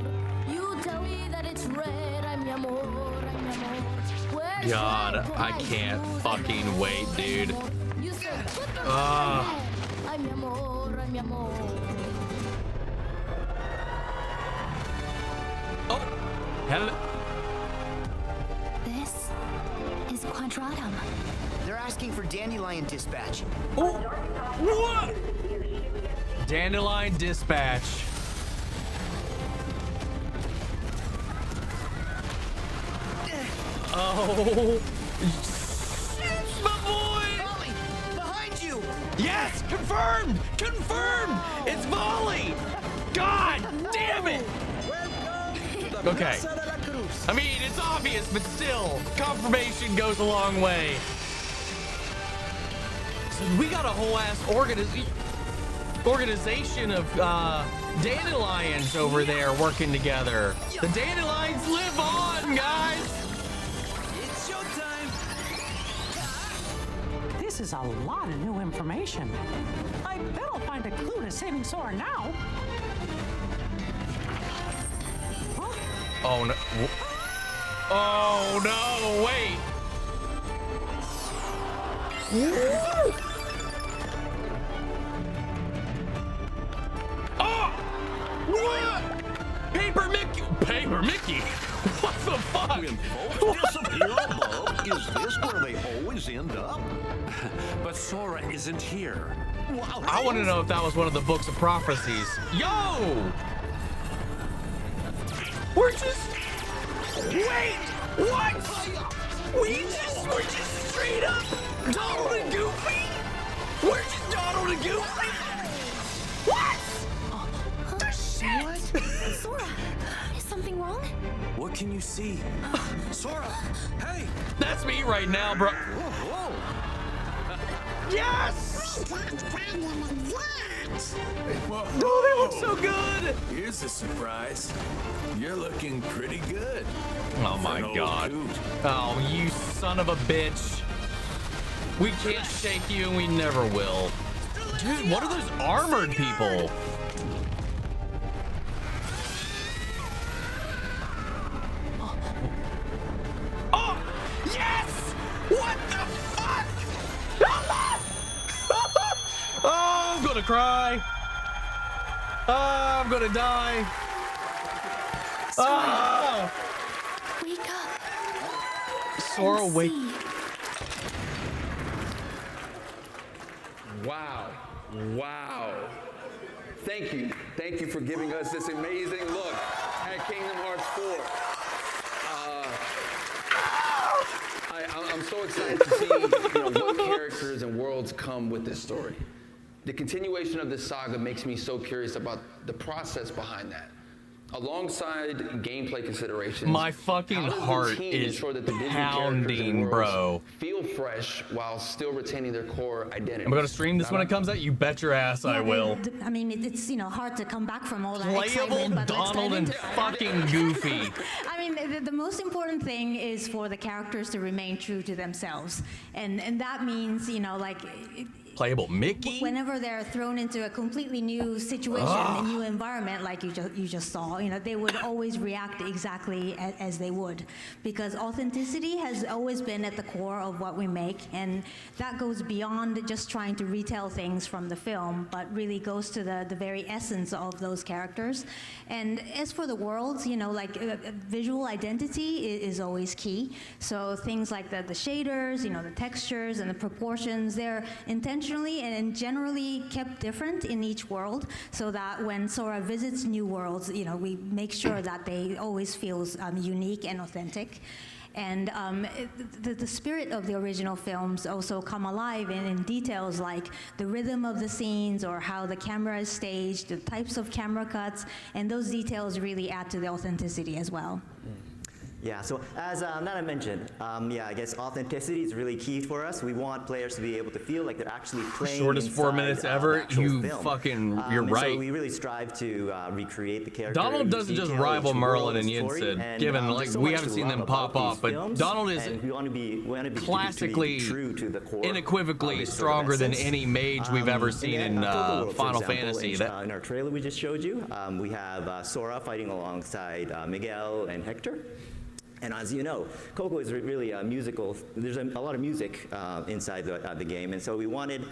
[SPEAKER 9] You tell me that it's red. Ay, mi amor, ay, mi amor. Where's
[SPEAKER 1] God,
[SPEAKER 9] red?
[SPEAKER 1] I
[SPEAKER 9] Ay,
[SPEAKER 1] can't
[SPEAKER 9] blues,
[SPEAKER 1] fucking
[SPEAKER 9] ay,
[SPEAKER 1] wait,
[SPEAKER 9] amor,
[SPEAKER 1] dude.
[SPEAKER 9] You said put the red in red. Ay, mi amor, ay, mi amor.
[SPEAKER 1] Oh! Hello.
[SPEAKER 9] This
[SPEAKER 11] Quadratum. They're asking for Dandelion Dispatch.
[SPEAKER 1] Oh, what? Dandelion Dispatch. Oh, it's my boy!
[SPEAKER 11] Volley, behind you!
[SPEAKER 1] Yes, confirmed! Confirmed! It's volley! God damn it! Okay. I mean, it's obvious, but still, confirmation goes a long way. So we got a whole ass organization of dandelions over there working together. The dandelions live on, guys!
[SPEAKER 11] It's showtime!
[SPEAKER 2] This is a lot of new information. I bet I'll find a clue to saving Sora now. Huh?
[SPEAKER 1] Oh no. Oh no, wait. Oh! What? Paper Mickey! Paper Mickey? What the fuck?
[SPEAKER 12] When folks disappear above, is this where they always end up?
[SPEAKER 13] But Sora isn't here.
[SPEAKER 12] Wow.
[SPEAKER 1] I want to know if that was one of the books of prophecies. Yo! We're just... Wait! What? We're just straight up Donald and Goofy? We're just Donald and Goofy? What? The shit?
[SPEAKER 9] Sora, is something wrong?
[SPEAKER 13] What can you see? Sora, hey!
[SPEAKER 1] That's me right now, bro.
[SPEAKER 13] Whoa,
[SPEAKER 1] Yes!
[SPEAKER 13] whoa.
[SPEAKER 1] Oh, they look so good!
[SPEAKER 13] Here's a surprise. You're looking pretty good.
[SPEAKER 1] Oh my
[SPEAKER 13] For an old
[SPEAKER 1] god.
[SPEAKER 13] coot.
[SPEAKER 1] Oh, you son of a bitch. We can't shake you and we never will. Dude, what are those armored people? Oh, yes! What the fuck? Oh, I'm gonna cry. I'm gonna die. Oh!
[SPEAKER 9] Wake up.
[SPEAKER 1] Sora,
[SPEAKER 9] and
[SPEAKER 1] wake.
[SPEAKER 9] see.
[SPEAKER 3] Wow. Wow. Thank you. Thank you for giving us this amazing look at Kingdom Hearts 4. I'm so excited to see what characters and worlds come with this story. The continuation of this saga makes me so curious about the process behind that. Alongside gameplay considerations,
[SPEAKER 1] My fucking
[SPEAKER 3] how does the
[SPEAKER 1] heart
[SPEAKER 3] team
[SPEAKER 1] is
[SPEAKER 3] ensure that the Disney
[SPEAKER 1] pounding,
[SPEAKER 3] characters and worlds
[SPEAKER 1] bro.
[SPEAKER 3] feel fresh while still retaining their core identity?
[SPEAKER 1] I'm gonna stream this when it comes out. You bet your ass I will.
[SPEAKER 4] I mean, it's hard to come back from all that
[SPEAKER 1] Playable
[SPEAKER 4] excitement, but let's
[SPEAKER 1] Donald
[SPEAKER 4] dive
[SPEAKER 1] and
[SPEAKER 4] into it.
[SPEAKER 1] fucking Goofy.
[SPEAKER 4] I mean, the most important thing is for the characters to remain true to themselves, and that means
[SPEAKER 1] Playable Mickey.
[SPEAKER 4] whenever they're thrown into a completely new situation, a new environment, like you just saw, they would always react exactly as they would, because authenticity has always been at the core of what we make, and that goes beyond just trying to retell things from the film, but really goes to the very essence of those characters. And as for the worlds, visual identity is always key. So things like the shaders, the textures and the proportions, they're intentionally and generally kept different in each world, so that when Sora visits new worlds, we make sure that they always feels unique and authentic. And the spirit of the original films also come alive in details like the rhythm of the scenes or how the camera is staged, the types of camera cuts, and those details really add to the authenticity as well.
[SPEAKER 5] Yeah, so as Nana mentioned, I guess authenticity is really key for us. We want players to be able to feel like they're actually playing
[SPEAKER 1] Shortest 4
[SPEAKER 5] inside,
[SPEAKER 1] minutes
[SPEAKER 5] the
[SPEAKER 1] ever.
[SPEAKER 5] actual
[SPEAKER 1] You
[SPEAKER 5] film.
[SPEAKER 1] fucking, you're
[SPEAKER 5] And
[SPEAKER 1] right.
[SPEAKER 5] So we really strive to recreate the character.
[SPEAKER 1] Donald
[SPEAKER 5] each
[SPEAKER 1] doesn't just
[SPEAKER 5] detail,
[SPEAKER 1] rival
[SPEAKER 5] each
[SPEAKER 1] Merlin
[SPEAKER 5] world
[SPEAKER 1] and
[SPEAKER 5] story,
[SPEAKER 1] Yinsid,
[SPEAKER 5] and,
[SPEAKER 1] given
[SPEAKER 5] there's
[SPEAKER 1] like
[SPEAKER 5] so
[SPEAKER 1] we
[SPEAKER 5] much
[SPEAKER 1] haven't
[SPEAKER 5] to
[SPEAKER 1] seen
[SPEAKER 5] love
[SPEAKER 1] them
[SPEAKER 5] about
[SPEAKER 1] pop off,
[SPEAKER 5] these
[SPEAKER 1] but
[SPEAKER 5] films,
[SPEAKER 1] Donald is
[SPEAKER 5] and we want to be
[SPEAKER 1] classically
[SPEAKER 5] true to the core,
[SPEAKER 1] unequivocally
[SPEAKER 5] of
[SPEAKER 1] stronger than
[SPEAKER 5] essence.
[SPEAKER 1] any mage we've ever seen in
[SPEAKER 5] Total World, for
[SPEAKER 1] Final
[SPEAKER 5] example,
[SPEAKER 1] Fantasy.
[SPEAKER 5] in our trailer we just showed you, we have Sora fighting alongside Miguel and Hector. And as you know, Coco is really a musical. There's a lot of music inside the game, and so we wanted,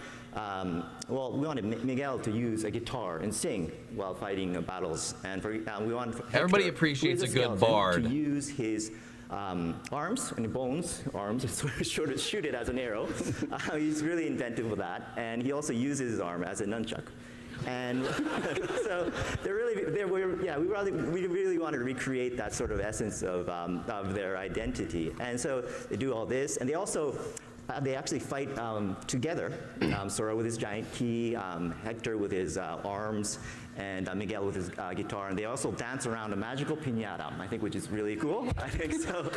[SPEAKER 5] Miguel to use a guitar and sing while fighting battles, and we wanted
[SPEAKER 1] Everybody
[SPEAKER 5] Hector,
[SPEAKER 1] appreciates
[SPEAKER 5] who is
[SPEAKER 1] a good
[SPEAKER 5] skeleton,
[SPEAKER 1] bard.
[SPEAKER 5] to use his arms and bones, arms, and sort of shoot it as an arrow. He's really inventive with that. And he also uses his arm as a nunchuck. And so we really wanted to recreate that sort of essence of their identity. And so they do all this, and they also they actually fight together. Sora with his giant key, Hector with his arms, and Miguel with his guitar, and they also dance around a magical piñata, I think, which is really cool. I think so.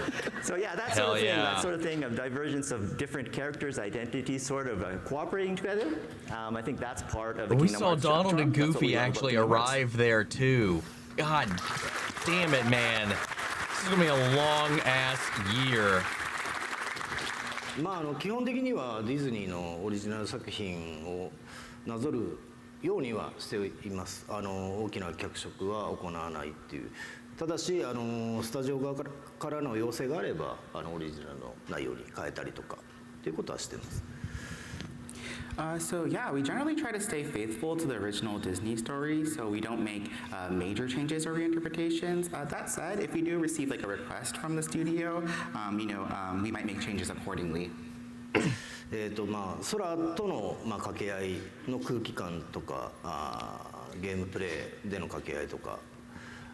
[SPEAKER 5] So yeah, that sort of thing, that sort of thing of divergence of different characters' identities, sort of cooperating together. I think that's part of the Kingdom Hearts.
[SPEAKER 1] We saw Donald and
[SPEAKER 5] charm.
[SPEAKER 1] Goofy actually arrive there too. God damn it, man! This is gonna be a long ass year.
[SPEAKER 6] まあ基本的にはディズニーのオリジナル作品をなぞるようにはしています。大きな脚色は行わないっていう。ただしスタジオ側からの要請があればオリジナルの内容に変えたりとかっていうことはしてます。
[SPEAKER 7] So yeah, we generally try to stay faithful to the original Disney story, so we don't make major changes or reinterpretations. That said, if we do receive like a request from the studio, we might make changes accordingly.
[SPEAKER 6] まあ空との掛け合いの空気感とかゲームプレイでの掛け合いとか、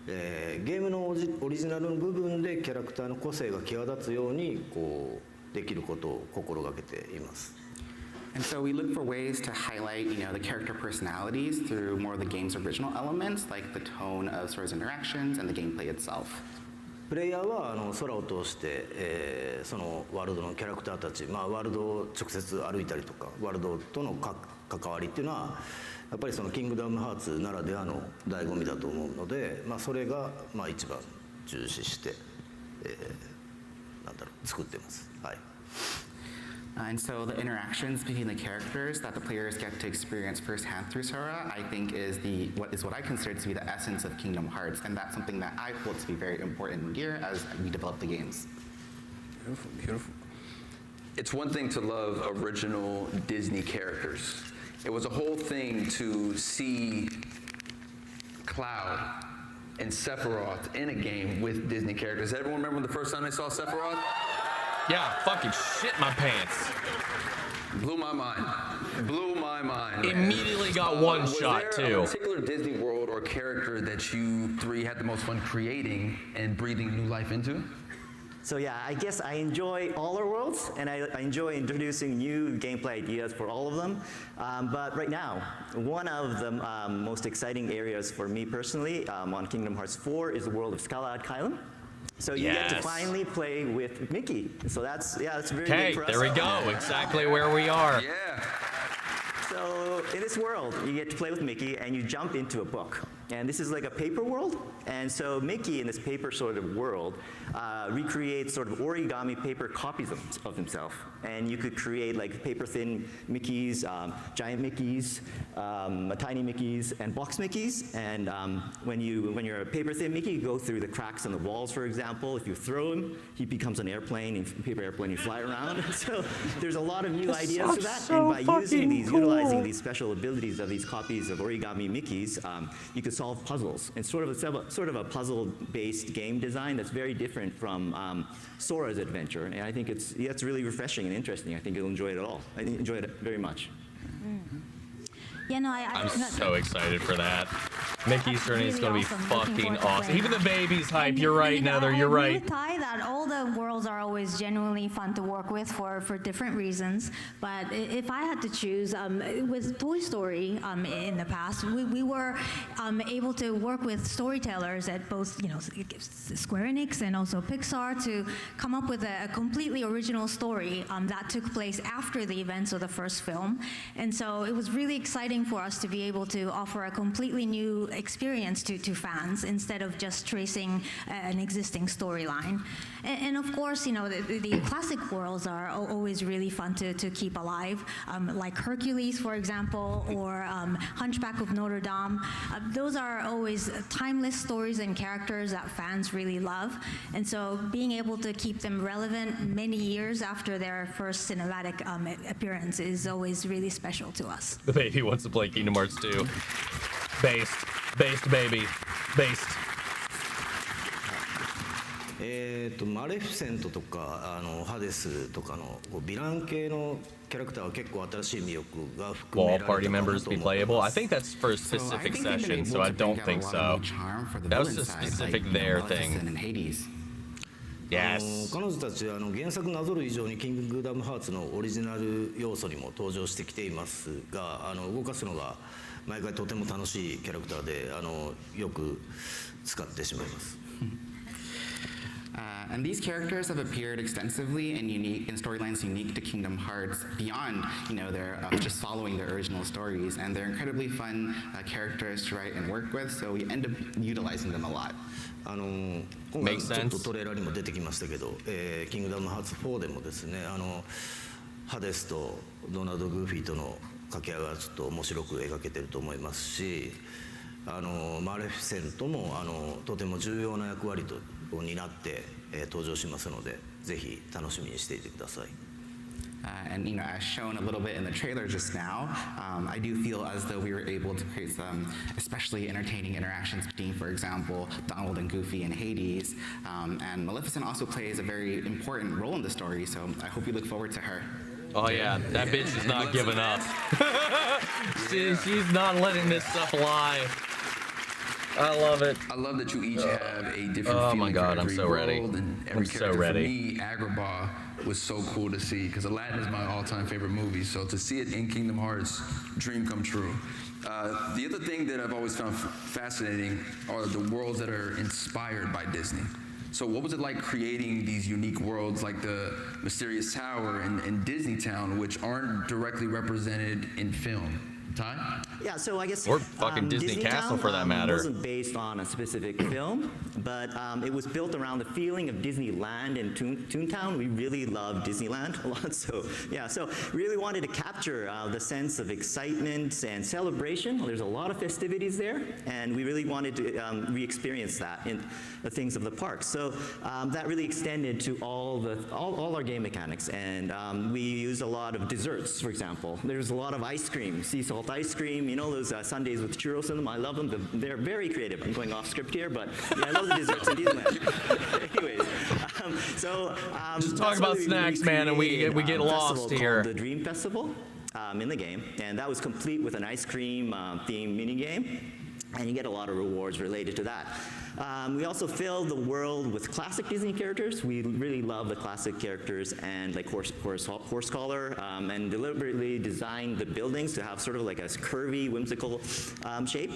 [SPEAKER 6] ゲームのオリジナルの部分でキャラクターの個性が際立つようにこうできることを心がけています。
[SPEAKER 7] And so we look for ways to highlight, the character personalities through more of the game's original elements, like the tone of Sora's interactions and the gameplay itself.
[SPEAKER 6] プレイヤーは空を通して、そのワールドのキャラクターたち、ワールドを直接歩いたりとかワールドとの関わりっていうのはやっぱりそのキングダムハーツならではの醍醐味だと思うので、それが一番重視して、作ってます。はい。
[SPEAKER 7] And so the interactions between the characters that the players get to experience firsthand through Sora, I think is what I consider to be the essence of Kingdom Hearts, and that's something that I hold to be very important here as we develop the games.
[SPEAKER 3] Beautiful, beautiful. It's one thing to love original Disney characters. It was a whole thing to see Cloud and Sephiroth in a game with Disney characters. Everyone remember the first time they saw Sephiroth?
[SPEAKER 1] Yeah, fucking shit my pants.
[SPEAKER 3] Blew my mind. Blew my mind.
[SPEAKER 1] Immediately got one shot
[SPEAKER 3] was there
[SPEAKER 1] too.
[SPEAKER 3] A particular Disney world or character that you three had the most fun creating and breathing new life into?
[SPEAKER 5] So yeah, I guess I enjoy all our worlds, and I enjoy introducing new gameplay ideas for all of them. But right now, one of the most exciting areas for me personally on Kingdom Hearts 4 is the world of Skull Island. So you get to finally play with Mickey. So that's very big for us.
[SPEAKER 1] Okay, there we go. Exactly where we are.
[SPEAKER 3] Yeah.
[SPEAKER 5] So in this world, you get to play with Mickey, and you jump into a book. And this is like a paper world. And so Mickey, in this paper sort of world, recreates sort of origami paper copies of himself. And you could create like paper-thin Mickeys, giant Mickeys, tiny Mickeys, and box Mickeys. And when you're a paper-thin Mickey, you go through the cracks on the walls, for example. If you throw him, he becomes an airplane, a paper airplane, you fly around. So there's a lot of new ideas for that.
[SPEAKER 1] So
[SPEAKER 5] and by utilizing these special abilities of these copies of origami Mickeys, you could solve puzzles. It's sort of a puzzle-based game design that's very different from Sora's adventure. And I think it's really refreshing and interesting. I think you'll enjoy it all. I enjoyed it very much.
[SPEAKER 4] Yeah, no,
[SPEAKER 1] I'm so excited for that. Mickey's journey is going to be fucking awesome. Even the baby's hype. You're right, Nether. You're right.
[SPEAKER 4] I agree with Ty that all the worlds are always genuinely fun to work with for different reasons. But if I had to choose, with Toy Story in the past, we were able to work with storytellers at both, Square Enix and also Pixar to come up with a completely original story that took place after the events of the first film. And so it was really exciting for us to be able to offer a completely new experience to fans instead of just tracing an existing storyline. And of course, the classic worlds are always really fun to keep alive, like Hercules, for example, or Hunchback of Notre Dame. Those are always timeless stories and characters that fans really love. And so being able to keep them relevant many years after their first cinematic appearance is always really special to us.
[SPEAKER 1] The baby wants to play Kingdom Hearts 2. Based, baby, based.
[SPEAKER 6] マレフィセントとかハデスとかのこうヴィラン系のキャラクターは結構新しい魅力が含め
[SPEAKER 1] Will
[SPEAKER 6] ら
[SPEAKER 1] all
[SPEAKER 6] れた
[SPEAKER 1] party
[SPEAKER 6] かな
[SPEAKER 1] members
[SPEAKER 6] と
[SPEAKER 1] be
[SPEAKER 6] 思い
[SPEAKER 1] playable?
[SPEAKER 6] ま
[SPEAKER 1] I
[SPEAKER 6] す。
[SPEAKER 1] think that's for a specific session, so I don't think so. That was a specific there thing. Yes.
[SPEAKER 6] 彼女たちは原作なぞる以上にキングダムハーツのオリジナル要素にも登場してきていますが、動かすのが毎回とても楽しいキャラクターでよく使ってしまいます。
[SPEAKER 7] And these characters have appeared extensively in storylines unique to Kingdom Hearts beyond, their just following the original stories, and they're incredibly fun characters to write and work with. So we end up utilizing them a lot. 今回ちょっとトレーラーにも出てきましたけど、キングダムハーツ4でもですね、ハデスとドナルド・グーフィーとの掛け合いがちょっと面白く描けてると思いますし、マレフィセントもとても重要な役割を担って、登場しますので、ぜひ楽しみにしていてください。And as shown a little bit in the trailer just now, I do feel as though we were able to create some especially entertaining interactions between, for example, Donald and Goofy and Hades. And Maleficent also plays a very important role in the story, so I hope you look forward to her.
[SPEAKER 1] Oh yeah, that bitch is not giving up. She's not letting this stuff lie. I love it.
[SPEAKER 14] I love that you each have a different
[SPEAKER 1] oh
[SPEAKER 14] feeling
[SPEAKER 1] my God,
[SPEAKER 14] for every
[SPEAKER 1] I'm so ready.
[SPEAKER 14] world and every
[SPEAKER 1] I'm so
[SPEAKER 14] character.
[SPEAKER 1] ready.
[SPEAKER 14] For me, Agrabah was so cool to see because Aladdin is my all-time favorite movie. So to see it in Kingdom Hearts, dream come true. The other thing that I've always found fascinating are the worlds that are inspired by Disney. So what was it like creating these unique worlds like the Mysterious Tower and Disney Town, which aren't directly represented in film? Ty?
[SPEAKER 5] Yeah, so I guess
[SPEAKER 1] or fucking Disney Castle
[SPEAKER 5] Town,
[SPEAKER 1] for that matter.
[SPEAKER 5] Wasn't based on a specific film, but it was built around the feeling of Disneyland and Toontown. We really love Disneyland a lot, so yeah, so really wanted to capture the sense of excitement and celebration. There's a lot of festivities there, and we really wanted to re-experience that in the things of the park. So that really extended to all our game mechanics, and we used a lot of desserts, for example. There's a lot of ice cream, sea salt ice cream, those sundaes with churros in them. I love them. They're very creative. I'm going off script here, but yeah, I love the desserts in Disneyland. Anyways,
[SPEAKER 1] just talk about snacks, man, and we get lost here.
[SPEAKER 5] The Dream Festival in the game, and that was complete with an ice cream themed mini game, and you get a lot of rewards related to that. We also filled the world with classic Disney characters. We really love the classic characters and like Horsecollar, and deliberately designed the buildings to have sort of like a curvy, whimsical shape.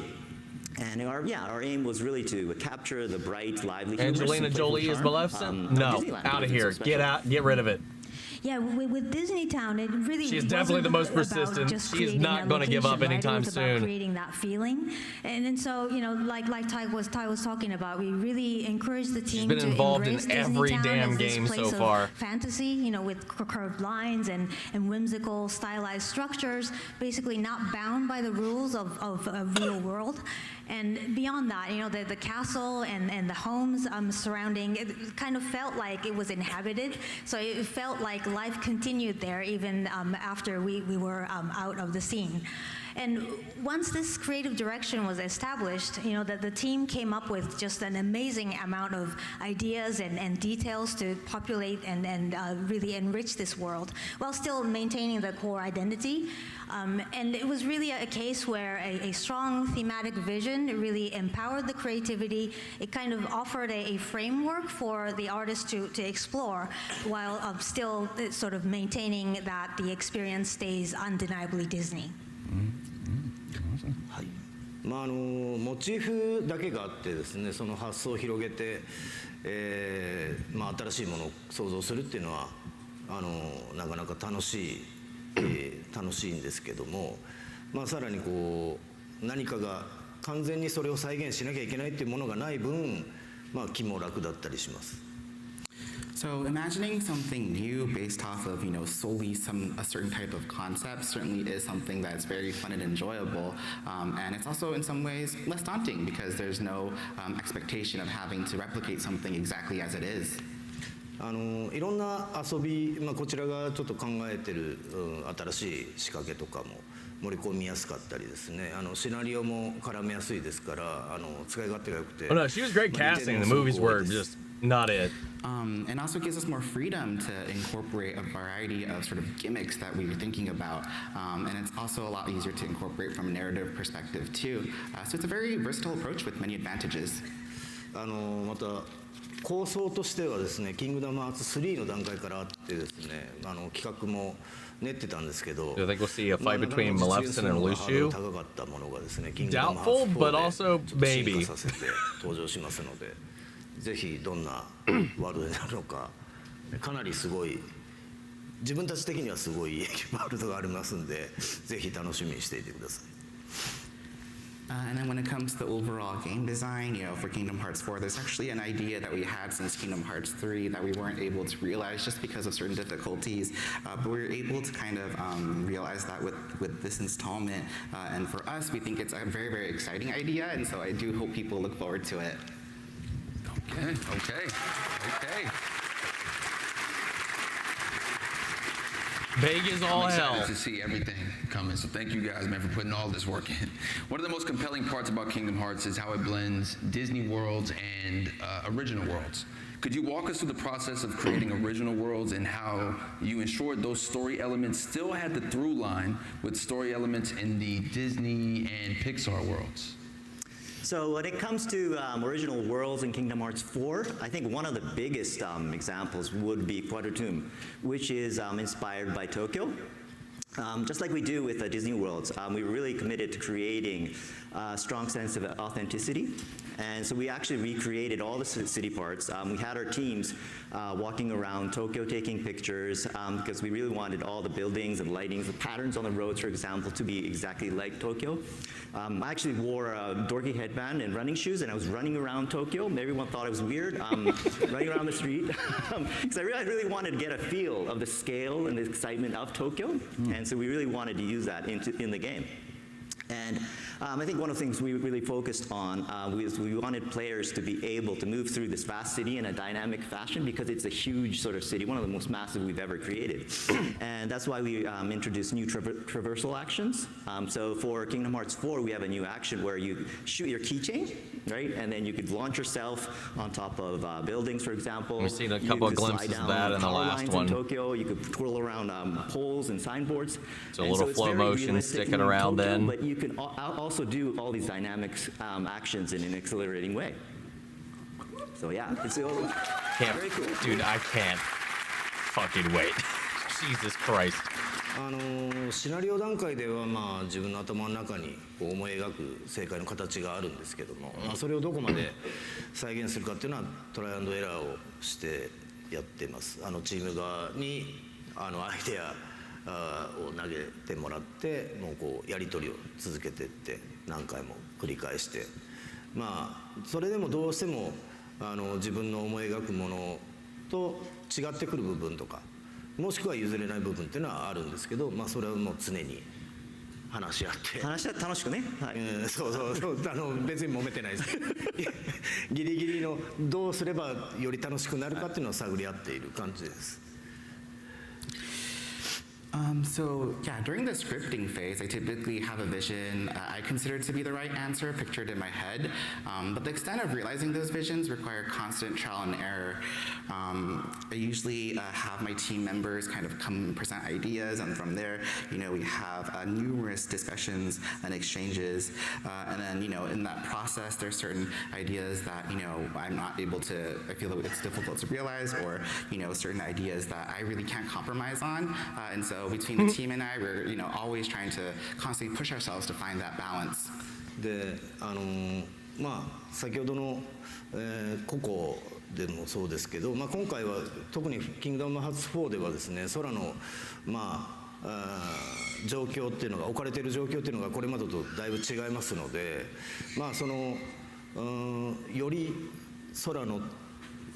[SPEAKER 5] And our aim was really to capture the bright, lively.
[SPEAKER 1] Angelina Jolie is Maleficent? No, out of here. Get out. Get rid of it.
[SPEAKER 4] Yeah, with Disney Town, it really
[SPEAKER 1] she's definitely the most persistent. She's not going to give up anytime soon.
[SPEAKER 4] About creating that feeling, and so like Ty was talking about, we really encourage the team.
[SPEAKER 1] She's been involved
[SPEAKER 4] to
[SPEAKER 1] in every damn game so far.
[SPEAKER 4] Fantasy, with curved lines and whimsical, stylized structures, basically not bound by the rules of a real world. And beyond that, the castle and the homes surrounding it kind of felt like it was inhabited. So it felt like life continued there even after we were out of the scene. And once this creative direction was established, the team came up with just an amazing amount of ideas and details to populate and really enrich this world while still maintaining the core identity. And it was really a case where a strong thematic vision really empowered the creativity. It kind of offered a framework for the artist to explore while still sort of maintaining that the experience stays undeniably Disney.
[SPEAKER 6] モチーフだけがあってですね、その発想を広げて、新しいものを想像するっていうのはなかなか楽しいんですけども、さらに何かが完全にそれを再現しなきゃいけないっていうものがない分、気も楽だったりします。
[SPEAKER 7] So imagining something new based off of, solely a certain type of concept certainly is something that's very fun and enjoyable. And it's also in some ways less daunting because there's no expectation of having to replicate something exactly as it is.
[SPEAKER 6] いろんな遊び、こちらがちょっと考えてる、新しい仕掛けとかも盛り込みやすかったりですね、シナリオも絡めやすいですから、使い勝手が良くて。
[SPEAKER 1] Oh no, she was great casting. The movies were just Not it.
[SPEAKER 7] And also gives us more freedom to incorporate a variety of sort of gimmicks that we were thinking about. And it's also a lot easier to incorporate from a narrative perspective too. So it's a very versatile approach with many advantages.
[SPEAKER 6] また構想としてはですね、キングダムハーツ3の段階からあってですね、企画も練ってたんですけど、
[SPEAKER 1] Do you think we'll see a fight between Maleficent and Lucio?
[SPEAKER 6] 高かったものがですね、キングダムハーツ
[SPEAKER 1] Doubtful,
[SPEAKER 6] 4
[SPEAKER 1] but
[SPEAKER 6] で
[SPEAKER 1] also
[SPEAKER 6] 進
[SPEAKER 1] maybe.
[SPEAKER 6] 化させて登場しますので、ぜひどんなワールドになるのか、かなりすごい自分たち的にはすごいワールドがありますんで、ぜひ楽しみにしていてください。
[SPEAKER 7] And then when it comes to the overall game design, for Kingdom Hearts 4, there's actually an idea that we had since Kingdom Hearts 3 that we weren't able to realize just because of certain difficulties. But we were able to kind of realize that with this installment. And for us, we think it's a very, very exciting idea. And so I do hope people look forward to it.
[SPEAKER 14] Okay.
[SPEAKER 1] Big is all
[SPEAKER 14] I'm excited
[SPEAKER 1] hell.
[SPEAKER 14] to see everything coming. So thank you guys, man, for putting all this work in. One of the most compelling parts about Kingdom Hearts is how it blends Disney worlds and original worlds. Could you walk us through the process of creating original worlds and how you ensured those story elements still had the through line with story elements in the Disney and Pixar worlds?
[SPEAKER 5] So when it comes to original worlds in Kingdom Hearts 4, I think one of the biggest examples would be Quadrotomb, which is inspired by Tokyo. Just like we do with Disney Worlds, we were really committed to creating a strong sense of authenticity. And so we actually recreated all the city parts. We had our teams walking around Tokyo taking pictures because we really wanted all the buildings and lightings, the patterns on the roads, for example, to be exactly like Tokyo. I actually wore a dorky headband and running shoes, and I was running around Tokyo. Everyone thought I was weird, running around the street, because I really wanted to get a feel of the scale and the excitement of Tokyo, and so we really wanted to use that in the game. And I think one of the things we really focused on was we wanted players to be able to move through this vast city in a dynamic fashion because it's a huge sort of city, one of the most massive we've ever created. And that's why we introduced new traversal actions. So for Kingdom Hearts 4, we have a new action where you shoot your keychain, right? And then you could launch yourself on top of buildings, for example.
[SPEAKER 1] We've seen a couple of glimpses of that in the last one.
[SPEAKER 5] In Tokyo, you could twirl around poles and signboards.
[SPEAKER 1] It's a little flow motion sticking around
[SPEAKER 5] Tokyo,
[SPEAKER 1] then.
[SPEAKER 5] But you can also do all these dynamic actions in an accelerating way. So yeah, it's very cool.
[SPEAKER 1] Dude, I can't fucking wait. Jesus Christ.
[SPEAKER 6] シナリオ段階では自分の頭の中に思い描く正解の形があるんですけども、それをどこまで再現するかっていうのはトライアンドエラーをしてやってます。チーム側にアイデアを投げてもらってもうこうやり取りを続けていって何回も繰り返してそれでもどうしても自分の思い描くものと違ってくる部分とかもしくは譲れない部分っていうのはあるんですけどそれはもう常に話し合って楽しくね、はいそう別に揉めてないですギリギリのどうすればより楽しくなるかっていうのを探り合っている感じです。
[SPEAKER 7] So yeah, during the scripting phase, I typically have a vision I consider to be the right answer pictured in my head, but the extent of realizing those visions require constant trial and error. I usually have my team members kind of come and present ideas, and from there, we have numerous discussions and exchanges, and then, in that process, there's certain ideas that, I'm not able to, I feel that it's difficult to realize, or, certain ideas that I really can't compromise on, and so between the team and I, we're always trying to constantly push ourselves to find that balance.
[SPEAKER 6] で先ほどのココでもそうですけど、今回は特にキングダムハーツ4ではですね空の状況っていうのが置かれている状況っていうのがこれまでとだいぶ違いますので、そのより空の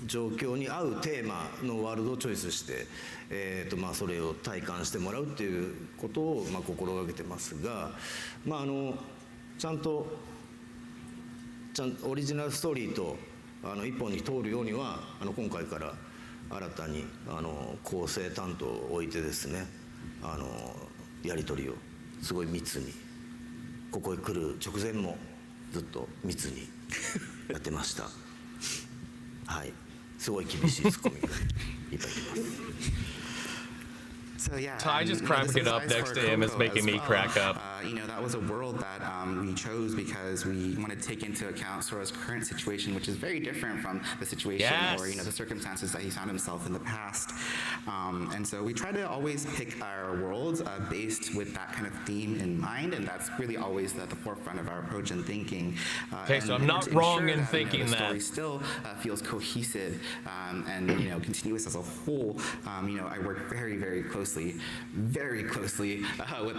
[SPEAKER 6] 状況に合うテーマのワールドをチョイスして、それを体感してもらうっていうことを心がけてますが、ちゃんとオリジナルストーリーと一本に通るようには今回から新たに構成担当を置いてですねやり取りをすごい密にここへ来る直前もずっと密にやってました。はい。すごい厳しいツッコミをいただきます。
[SPEAKER 7] So yeah,
[SPEAKER 1] Ty just
[SPEAKER 7] this
[SPEAKER 1] cracking
[SPEAKER 7] is
[SPEAKER 1] up
[SPEAKER 7] advice
[SPEAKER 1] next
[SPEAKER 7] for
[SPEAKER 1] to him is
[SPEAKER 7] Coco
[SPEAKER 1] making
[SPEAKER 7] as
[SPEAKER 1] me
[SPEAKER 7] well.
[SPEAKER 1] crack up.
[SPEAKER 7] That was a world that we chose because we wanted to take into account Sora's current situation, which is very different from the situation or the circumstances that he found himself in the past. And so we try to always pick our worlds based with that kind of theme in mind, and that's really always at the forefront of our approach and thinking.
[SPEAKER 1] Okay, so I'm not wrong in thinking
[SPEAKER 7] the
[SPEAKER 1] that.
[SPEAKER 7] story still feels cohesive and continuous as a whole. I work very, very closely with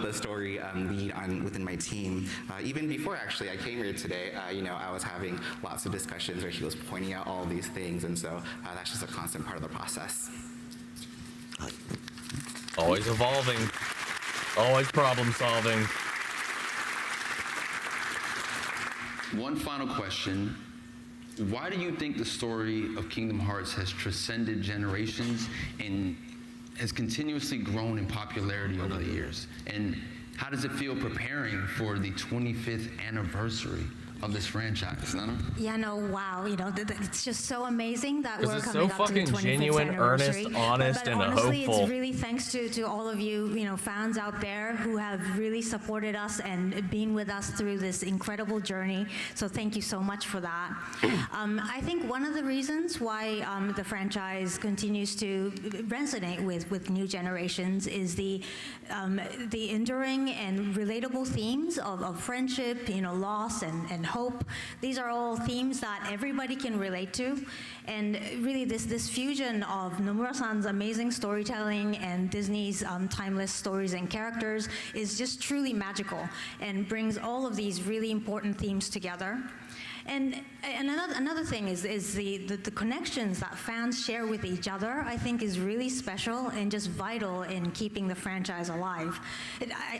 [SPEAKER 7] the story lead within my team. Even before actually I came here today, I was having lots of discussions where he was pointing out all these things, and so that's just a constant part of the process.
[SPEAKER 1] Always evolving, always problem solving.
[SPEAKER 14] One final question. Why do you think the story of Kingdom Hearts has transcended generations and has continuously grown in popularity over the years? And how does it feel preparing for the 25th anniversary of this franchise, Nana?
[SPEAKER 4] Yeah, no, wow. It's just so amazing that we're
[SPEAKER 1] It's
[SPEAKER 4] coming
[SPEAKER 1] so
[SPEAKER 4] up to the
[SPEAKER 1] fucking
[SPEAKER 4] 25th
[SPEAKER 1] genuine,
[SPEAKER 4] anniversary.
[SPEAKER 1] earnest, honest,
[SPEAKER 4] but
[SPEAKER 1] and
[SPEAKER 4] honestly,
[SPEAKER 1] hopeful.
[SPEAKER 4] it's really thanks to all of you, fans out there who have really supported us and been with us through this incredible journey. So thank you so much for that. I think one of the reasons why the franchise continues to resonate with new generations is the enduring and relatable themes of friendship, loss and hope. These are all themes that everybody can relate to, and really this fusion of Nomura-san's amazing storytelling and Disney's timeless stories and characters is just truly magical and brings all of these really important themes together. And another thing is the connections that fans share with each other, I think, is really special and just vital in keeping the franchise alive.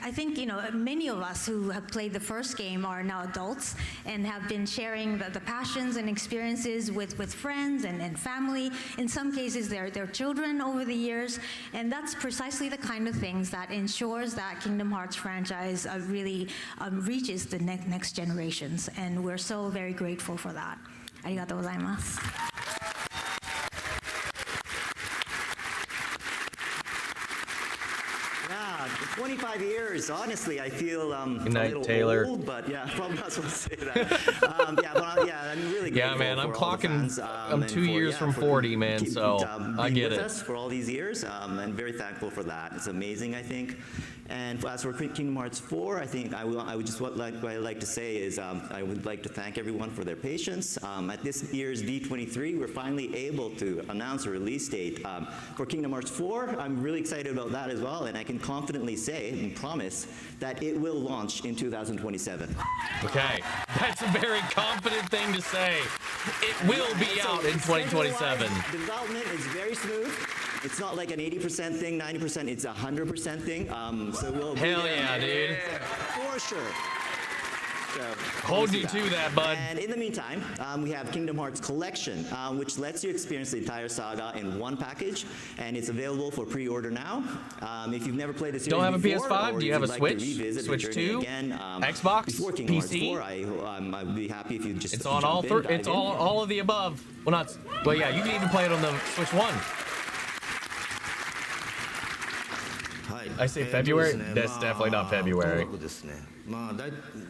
[SPEAKER 4] I think, many of us who have played the first game are now adults and have been sharing the passions and experiences with friends and family. In some cases, their children over the years. And that's precisely the kind of things that ensures that Kingdom Hearts franchise really reaches the next generations. And we're so very grateful for that. ありがとうございます。
[SPEAKER 5] Yeah, 25 years. Honestly, I feel
[SPEAKER 1] Good night,
[SPEAKER 5] a little
[SPEAKER 1] Taylor.
[SPEAKER 5] old, but yeah, probably not supposed to say that. I'm really grateful.
[SPEAKER 1] Yeah, man, I'm
[SPEAKER 5] for all the
[SPEAKER 1] clocking.
[SPEAKER 5] fans,
[SPEAKER 1] I'm
[SPEAKER 5] and
[SPEAKER 1] 2 years from 40, man. So I
[SPEAKER 5] being
[SPEAKER 1] get
[SPEAKER 5] with
[SPEAKER 1] it.
[SPEAKER 5] us for all these years, and very thankful for that. It's amazing, I think. And as for Kingdom Hearts 4, I think what I'd like to say is I would like to thank everyone for their patience. At this year's D23, we're finally able to announce a release date for Kingdom Hearts 4. I'm really excited about that as well, and I can confidently say and promise that it will launch in 2027.
[SPEAKER 1] Okay, that's a very confident thing to say. It will be out in 2027.
[SPEAKER 5] Development is very smooth. It's not like an 80% thing, 90%, it's a 100% thing. So we'll
[SPEAKER 1] Hell yeah, dude.
[SPEAKER 5] For sure. So,
[SPEAKER 1] Hold you to that, bud.
[SPEAKER 5] And in the meantime, we have Kingdom Hearts Collection, which lets you experience the entire saga in one package, and it's available for pre-order now. If you've never played the series
[SPEAKER 1] Don't have a
[SPEAKER 5] before,
[SPEAKER 1] PS5?
[SPEAKER 5] or
[SPEAKER 1] Do you
[SPEAKER 5] if
[SPEAKER 1] have a
[SPEAKER 5] you'd like to
[SPEAKER 1] Switch?
[SPEAKER 5] revisit the
[SPEAKER 1] Switch
[SPEAKER 5] journey
[SPEAKER 1] 2?
[SPEAKER 5] again,
[SPEAKER 1] Xbox?
[SPEAKER 5] before Kingdom
[SPEAKER 1] PC?
[SPEAKER 5] Hearts 4, I'd be happy if you just
[SPEAKER 1] It's on
[SPEAKER 5] jump
[SPEAKER 1] all.
[SPEAKER 5] in, dive
[SPEAKER 1] It's
[SPEAKER 5] in.
[SPEAKER 1] all of the above. Well, not. Well, yeah, you can even play it on the Switch 1. I say February. That's definitely not February.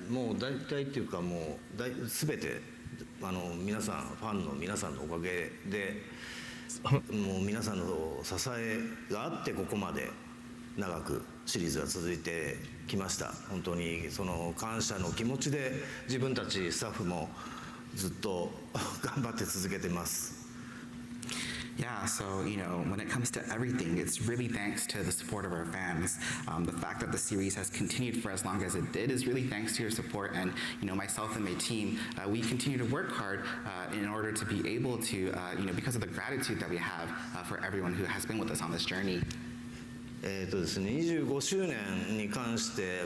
[SPEAKER 6] もう大体っていうかもう全て皆さんファンの皆さんのおかげでもう皆さんの支えがあってここまで長くシリーズが続いてきました。本当にその感謝の気持ちで自分たちスタッフもずっと頑張って続けてます。
[SPEAKER 7] Yeah, so, when it comes to everything, it's really thanks to the support of our fans. The fact that the series has continued for as long as it did is really thanks to your support. And, myself and my team, we continue to work hard in order to be able to, because of the gratitude that we have for everyone who has been with us on this journey.
[SPEAKER 6] ですね、25周年に関して、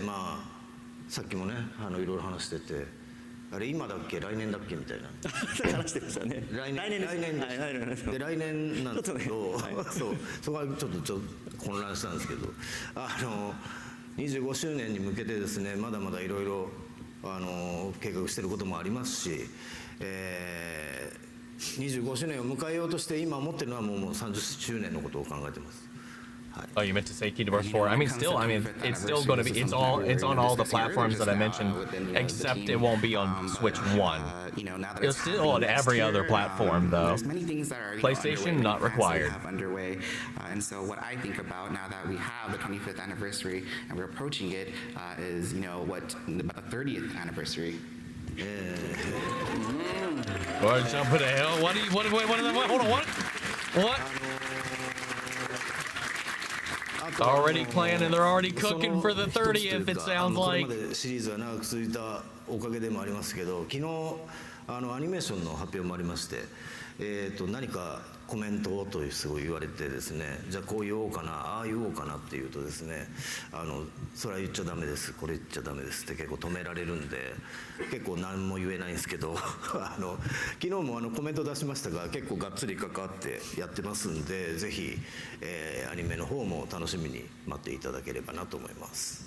[SPEAKER 6] さっきもね、いろいろ話してて。あれ今だっけ来年だっけみたいな
[SPEAKER 5] 話してましたね。
[SPEAKER 6] 来年で来年なんですけど、そこはちょっと混乱したんですけど、25周年に向けてですね、まだまだいろいろ計画していることもありますし、25周年を迎えようとして今思ってるのはもう30周年のことを考えてます。
[SPEAKER 1] Oh, you meant to say Kingdom Hearts 4? I mean, still, it's still going to be, it's on all the platforms that I mentioned, except it won't be on Switch 1. It's still on every other platform, though. PlayStation, not required.
[SPEAKER 7] And so what I think about now that we have the 25th anniversary and we're approaching it is, about the 30th anniversary.
[SPEAKER 1] What the hell? What? Hold on, what? Already planning, they're already cooking for the 30th, it sounds like.
[SPEAKER 6] ここまでシリーズが長く続いたおかげでもありますけど、昨日アニメーションの発表もありまして、何かコメントをとすごい言われてですね、じゃあこう言おうかな、ああ言おうかなっていうとですね、それは言っちゃダメです、これ言っちゃダメですって結構止められるんで、結構何も言えないんですけど、昨日もコメント出しましたが、結構がっつり関わってやってますんで、ぜひ、アニメの方も楽しみに待っていただければなと思います。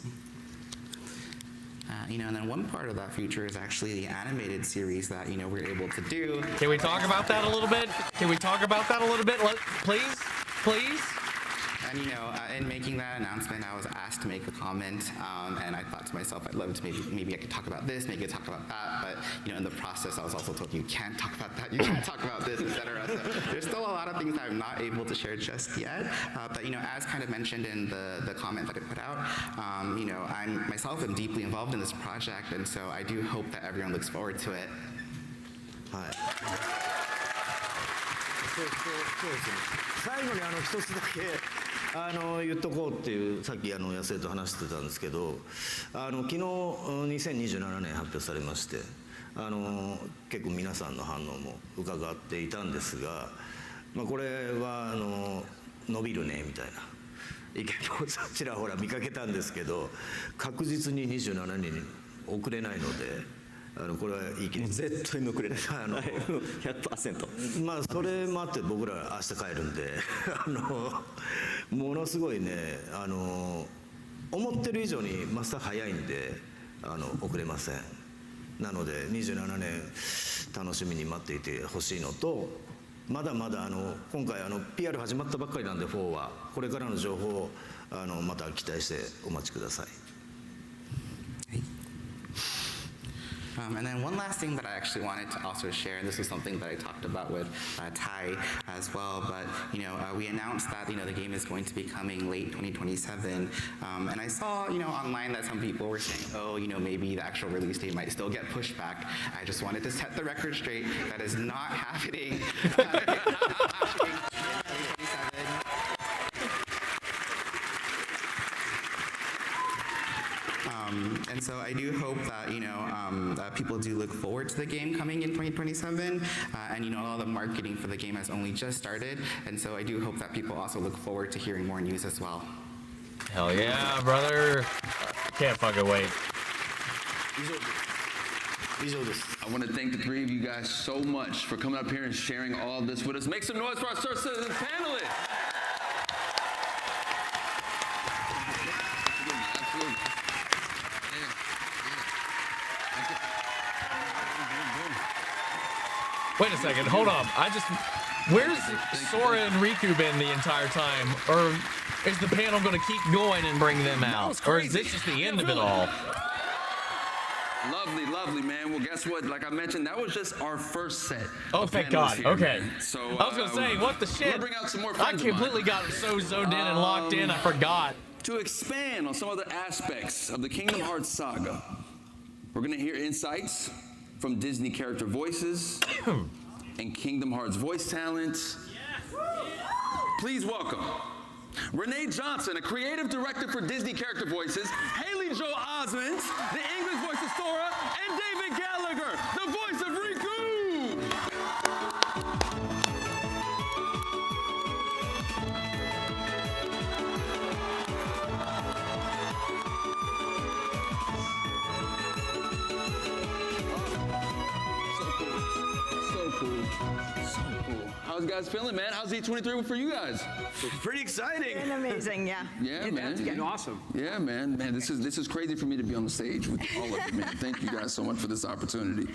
[SPEAKER 7] And then one part of that future is actually the animated series that, we're able to do.
[SPEAKER 1] Can we talk about that a little bit? Please?
[SPEAKER 7] And, in making that announcement, I was asked to make a comment, and I thought to myself, I'd love to maybe I could talk about this, maybe I could talk about that, but, in the process, I was also told, you can't talk about that, you can't talk about this, etc. So there's still a lot of things that I'm not able to share just yet, but, as kind of mentioned in the comment that I put out, I'm myself am deeply involved in this project, and so I do hope that everyone looks forward to it.
[SPEAKER 6] はい。そうですね。最後に一つだけ言っとこうっていうさっき野生と話してたんですけど、昨日2027年発表されまして、結構皆さんの反応も伺っていたんですが、これは伸びるねみたいな意見もちらほら見かけたんですけど、確実に27年に遅れないので。これはいい気です。
[SPEAKER 5] 絶対に遅れない。100%。
[SPEAKER 6] まあそれもあって僕ら明日帰るんでものすごいね思ってる以上にマスター早いんで遅れません。なので27年楽しみに待っていてほしいのと、まだまだ今回PR 始まったばっかりなんで4はこれからの情報をまた期待してお待ちください。
[SPEAKER 7] And then one last thing that I actually wanted to also share, and this is something that I talked about with Ty as well, but we announced that the game is going to be coming late 2027, and I saw online that some people were saying, oh maybe the actual release date might still get pushed back. I just wanted to set the record straight. That is not happening. And so I do hope that that people do look forward to the game coming in 2027, and all the marketing for the game has only just started, and so I do hope that people also look forward to hearing more news as well.
[SPEAKER 1] Hell yeah, brother! Can't fucking wait.
[SPEAKER 14] I want to thank the three of you guys so much for coming up here and sharing all of this with us. Make some noise for our citizens panelists.
[SPEAKER 1] Wait a second, hold on. Where's Sora and Riku been the entire time? Or is the panel going to keep going and bring them out? Or is this just the end of it all?
[SPEAKER 14] Lovely, man. Well, guess what? Like I mentioned, that was just our first set.
[SPEAKER 1] Oh, thank God.
[SPEAKER 14] Here,
[SPEAKER 1] okay.
[SPEAKER 14] Man. So
[SPEAKER 1] I was going to say, what the shit?
[SPEAKER 14] Bring out some more
[SPEAKER 1] I completely got so zoned in and locked in, I forgot.
[SPEAKER 14] To expand on some other aspects of the Kingdom Hearts saga, we're going to hear insights from Disney character voices and Kingdom Hearts voice talent. Please welcome Renee Johnson, a creative director for Disney character voices, Haley Joel Osment, the English voice of Sora, and David Gallagher, the voice of Riku. you guys feeling, man? How's D23 for you guys?
[SPEAKER 3] Pretty exciting.
[SPEAKER 15] Been amazing, yeah.
[SPEAKER 14] Yeah, man.
[SPEAKER 15] It's been
[SPEAKER 3] awesome.
[SPEAKER 14] Yeah, man. This is crazy for me to be on the stage with all of you, man. Thank you guys so much for this opportunity.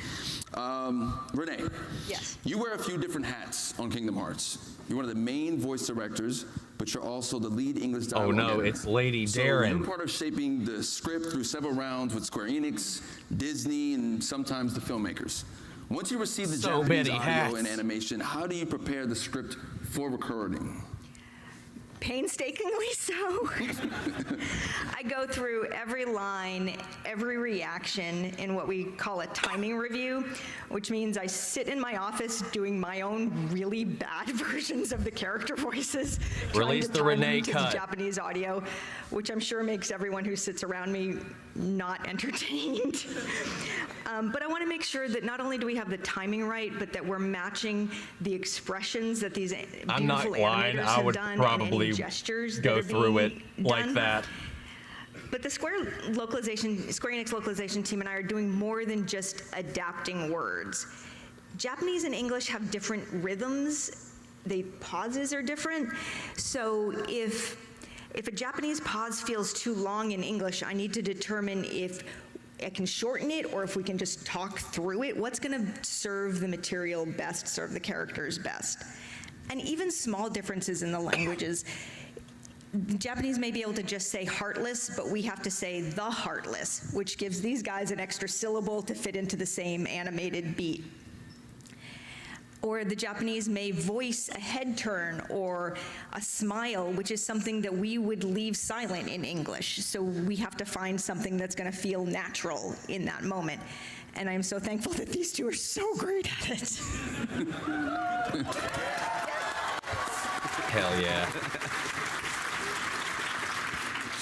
[SPEAKER 14] Renee.
[SPEAKER 15] Yes.
[SPEAKER 14] You wear a few different hats on Kingdom Hearts. You're one of the main voice directors, but you're also the lead English dialogue.
[SPEAKER 1] Oh no,
[SPEAKER 14] editor.
[SPEAKER 1] it's Lady
[SPEAKER 14] So
[SPEAKER 1] Darren.
[SPEAKER 14] you're part of shaping the script through several rounds with Square Enix, Disney, and sometimes the filmmakers. Once you receive the
[SPEAKER 1] So
[SPEAKER 14] Japanese
[SPEAKER 1] many
[SPEAKER 14] audio
[SPEAKER 1] hats.
[SPEAKER 14] and animation, how do you prepare the script for recording?
[SPEAKER 15] Painstakingly so. I go through every line, every reaction in what we call a timing review, which means I sit in my office doing my own really bad versions of the character voices,
[SPEAKER 1] Release
[SPEAKER 15] trying to
[SPEAKER 1] the
[SPEAKER 15] time
[SPEAKER 1] Renee
[SPEAKER 15] them to
[SPEAKER 1] cut.
[SPEAKER 15] the Japanese audio, which I'm sure makes everyone who sits around me not entertained. But I want to make sure that not only do we have the timing right, but that we're matching the expressions that these
[SPEAKER 1] I'm not
[SPEAKER 15] beautiful
[SPEAKER 1] lying.
[SPEAKER 15] animators
[SPEAKER 1] I
[SPEAKER 15] have
[SPEAKER 1] would
[SPEAKER 15] done
[SPEAKER 1] probably
[SPEAKER 15] and any gestures that
[SPEAKER 1] go
[SPEAKER 15] are
[SPEAKER 1] through it
[SPEAKER 15] being
[SPEAKER 1] like
[SPEAKER 15] done.
[SPEAKER 1] that.
[SPEAKER 15] But the Square Enix localization team and I are doing more than just adapting words. Japanese and English have different rhythms. The pauses are different. So if a Japanese pause feels too long in English, I need to determine if I can shorten it or if we can just talk through it. What's going to serve the material best, serve the characters best? And even small differences in the languages. The Japanese may be able to just say heartless, but we have to say the heartless, which gives these guys an extra syllable to fit into the same animated beat. Or the Japanese may voice a head turn or a smile, which is something that we would leave silent in English. So we have to find something that's going to feel natural in that moment. And I'm so thankful that these two are so great at it.
[SPEAKER 1] Hell yeah.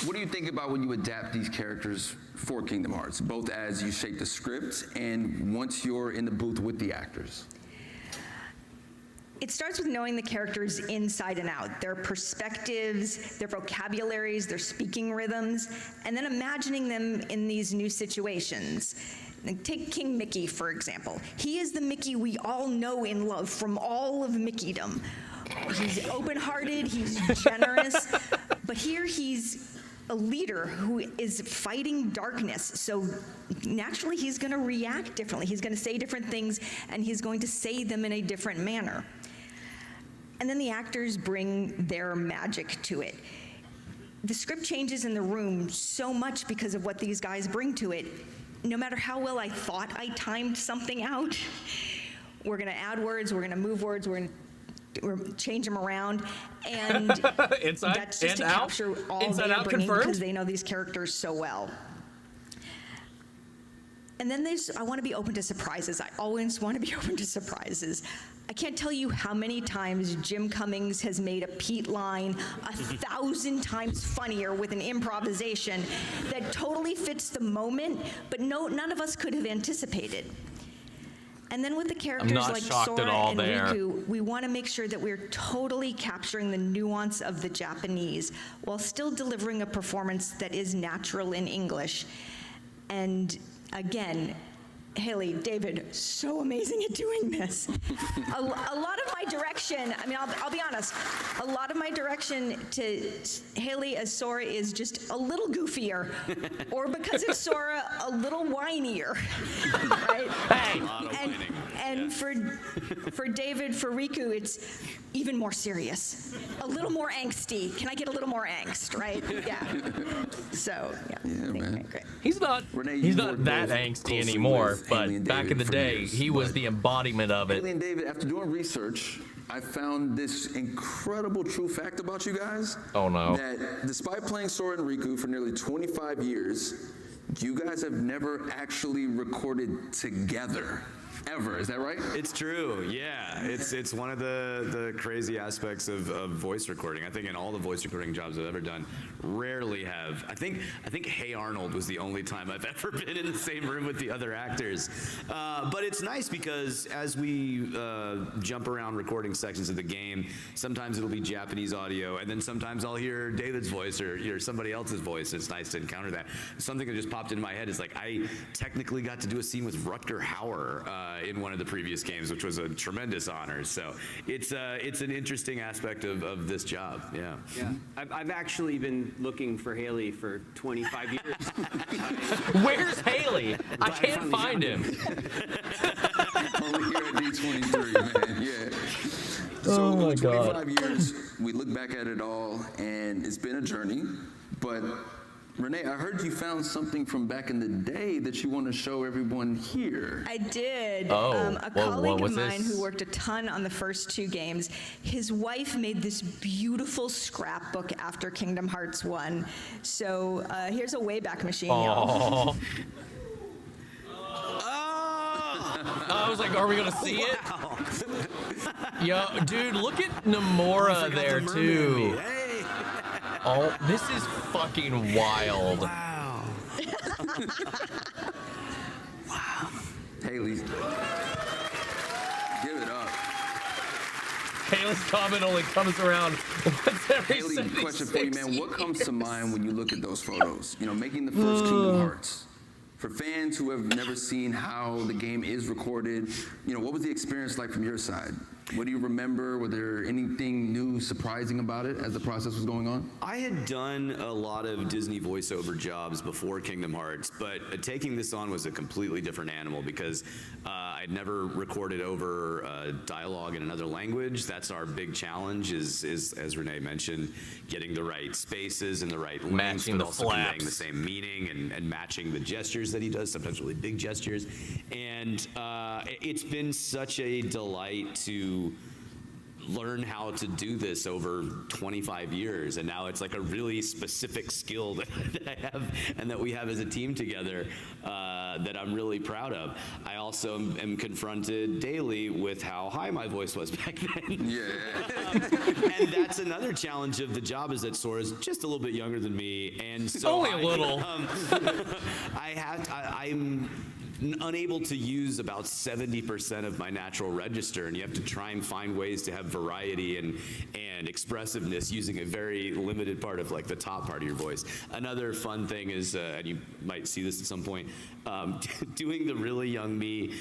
[SPEAKER 14] What do you think about when you adapt these characters for Kingdom Hearts, both as you shape the script and once you're in the booth with the actors?
[SPEAKER 15] It starts with knowing the characters inside and out, their perspectives, their vocabularies, their speaking rhythms, and then imagining them in these new situations. Take King Mickey, for example. He is the Mickey we all know and love from all of Mickeydom. He's open-hearted, he's generous, but here he's a leader who is fighting darkness, so naturally he's going to react differently. He's going to say different things, and he's going to say them in a different manner. And then the actors bring their magic to it. The script changes in the room so much because of what these guys bring to it. No matter how well I thought I timed something out, we're going to add words, we're going to move words, we're going to change them around, and
[SPEAKER 1] Inside
[SPEAKER 15] that's just
[SPEAKER 1] and
[SPEAKER 15] to
[SPEAKER 1] out?
[SPEAKER 15] capture all
[SPEAKER 1] Inside
[SPEAKER 15] they're
[SPEAKER 1] out
[SPEAKER 15] bringing
[SPEAKER 1] confirmed?
[SPEAKER 15] because they know these characters so well. And then I want to be open to surprises. I always want to be open to surprises. I can't tell you how many times Jim Cummings has made a Pete line 1,000 times funnier with an improvisation that totally fits the moment, but none of us could have anticipated. And then with the characters
[SPEAKER 1] not
[SPEAKER 15] like
[SPEAKER 1] shocked at
[SPEAKER 15] Sora
[SPEAKER 1] all
[SPEAKER 15] and
[SPEAKER 1] there.
[SPEAKER 15] Riku, we want to make sure that we're totally capturing the nuance of the Japanese while still delivering a performance that is natural in English. And again, Haley, David, so amazing at doing this. A lot of my direction, I mean, I'll be honest, a lot of my direction to Haley as Sora is just a little goofier, or because it's Sora, a little whinier, right?
[SPEAKER 1] Hey!
[SPEAKER 15] And for David, for Riku, it's even more serious, a little more angsty. Can I get a little more angst, right? Yeah. So, yeah.
[SPEAKER 14] Man.
[SPEAKER 15] Great.
[SPEAKER 1] He's not
[SPEAKER 14] Renee,
[SPEAKER 1] he's
[SPEAKER 14] you've
[SPEAKER 1] not
[SPEAKER 14] worked
[SPEAKER 1] that
[SPEAKER 14] both
[SPEAKER 1] angsty
[SPEAKER 14] closely
[SPEAKER 1] anymore,
[SPEAKER 14] with
[SPEAKER 1] but
[SPEAKER 14] Haley and
[SPEAKER 1] back in
[SPEAKER 14] David
[SPEAKER 1] the
[SPEAKER 14] for
[SPEAKER 1] day,
[SPEAKER 14] years,
[SPEAKER 1] he was
[SPEAKER 14] but
[SPEAKER 1] the embodiment of it.
[SPEAKER 14] Haley and David, after doing research, I found this incredible true fact about you guys.
[SPEAKER 1] Oh no.
[SPEAKER 14] That despite playing Sora and Riku for nearly 25 years, you guys have never actually recorded together. Ever, is that right?
[SPEAKER 16] It's true, yeah. It's one of the crazy aspects of voice recording. I think in all the voice recording jobs I've ever done, rarely have. I think Hey Arnold was the only time I've ever been in the same room with the other actors. But it's nice because as we jump around recording sections of the game, sometimes it'll be Japanese audio, and then sometimes I'll hear David's voice or hear somebody else's voice. It's nice to encounter that. Something that just popped into my head is like I technically got to do a scene with Rutger Hauer in one of the previous games, which was a tremendous honor. So it's an interesting aspect of this job. Yeah.
[SPEAKER 17] Yeah. I've actually been looking for Haley for 25 years.
[SPEAKER 1] Where's Haley? I can't find him.
[SPEAKER 14] Only here at D23, man. Yeah. So
[SPEAKER 1] Oh my
[SPEAKER 14] in
[SPEAKER 1] God.
[SPEAKER 14] 25 years, we look back at it all, and it's been a journey. But Renee, I heard you found something from back in the day that you want to show everyone here.
[SPEAKER 15] I did.
[SPEAKER 1] Oh,
[SPEAKER 15] A
[SPEAKER 1] well,
[SPEAKER 15] colleague
[SPEAKER 1] what was
[SPEAKER 15] of mine
[SPEAKER 1] this?
[SPEAKER 15] who worked a ton on the first 2 games, his wife made this beautiful scrapbook after Kingdom Hearts 1. So here's a Wayback Machine, y'all.
[SPEAKER 1] Aw. I was like, are we gonna see it? Yo, dude, look at Nomura there too. Oh, this is fucking wild.
[SPEAKER 16] Wow.
[SPEAKER 14] Haley, give it up.
[SPEAKER 1] Haley's comment only comes around once every
[SPEAKER 14] Haley,
[SPEAKER 1] 76
[SPEAKER 14] question for you, man. What comes to
[SPEAKER 1] years.
[SPEAKER 14] mind when you look at those photos? You know, making the first Kingdom Hearts. For fans who have never seen how the game is recorded, you know, what was the experience like from your side? What do you remember? Were there anything new, surprising about it as the process was going on?
[SPEAKER 16] I had done a lot of Disney voiceover jobs before Kingdom Hearts, but taking this on was a completely different animal because I'd never recorded over dialogue in another language. That's our big challenge is as Renee mentioned, getting the right spaces and the right lengths,
[SPEAKER 1] Matching
[SPEAKER 16] but
[SPEAKER 1] the
[SPEAKER 16] also conveying
[SPEAKER 1] flaps.
[SPEAKER 16] the same meaning and matching the gestures that he does, sometimes really big gestures. And it's been such a delight to learn how to do this over 25 years, and now it's like a really specific skill that I have and that we have as a team together that I'm really proud of. I also am confronted daily with how high my voice was back then.
[SPEAKER 14] Yeah.
[SPEAKER 16] And that's another challenge of the job, is that Sora's just a little bit younger than me, and so
[SPEAKER 1] Only a little.
[SPEAKER 16] I'm unable to use about 70% of my natural register, and you have to try and find ways to have variety and expressiveness using a very limited part of like the top part of your voice. Another fun thing is, and you might see this at some point, doing the really young me,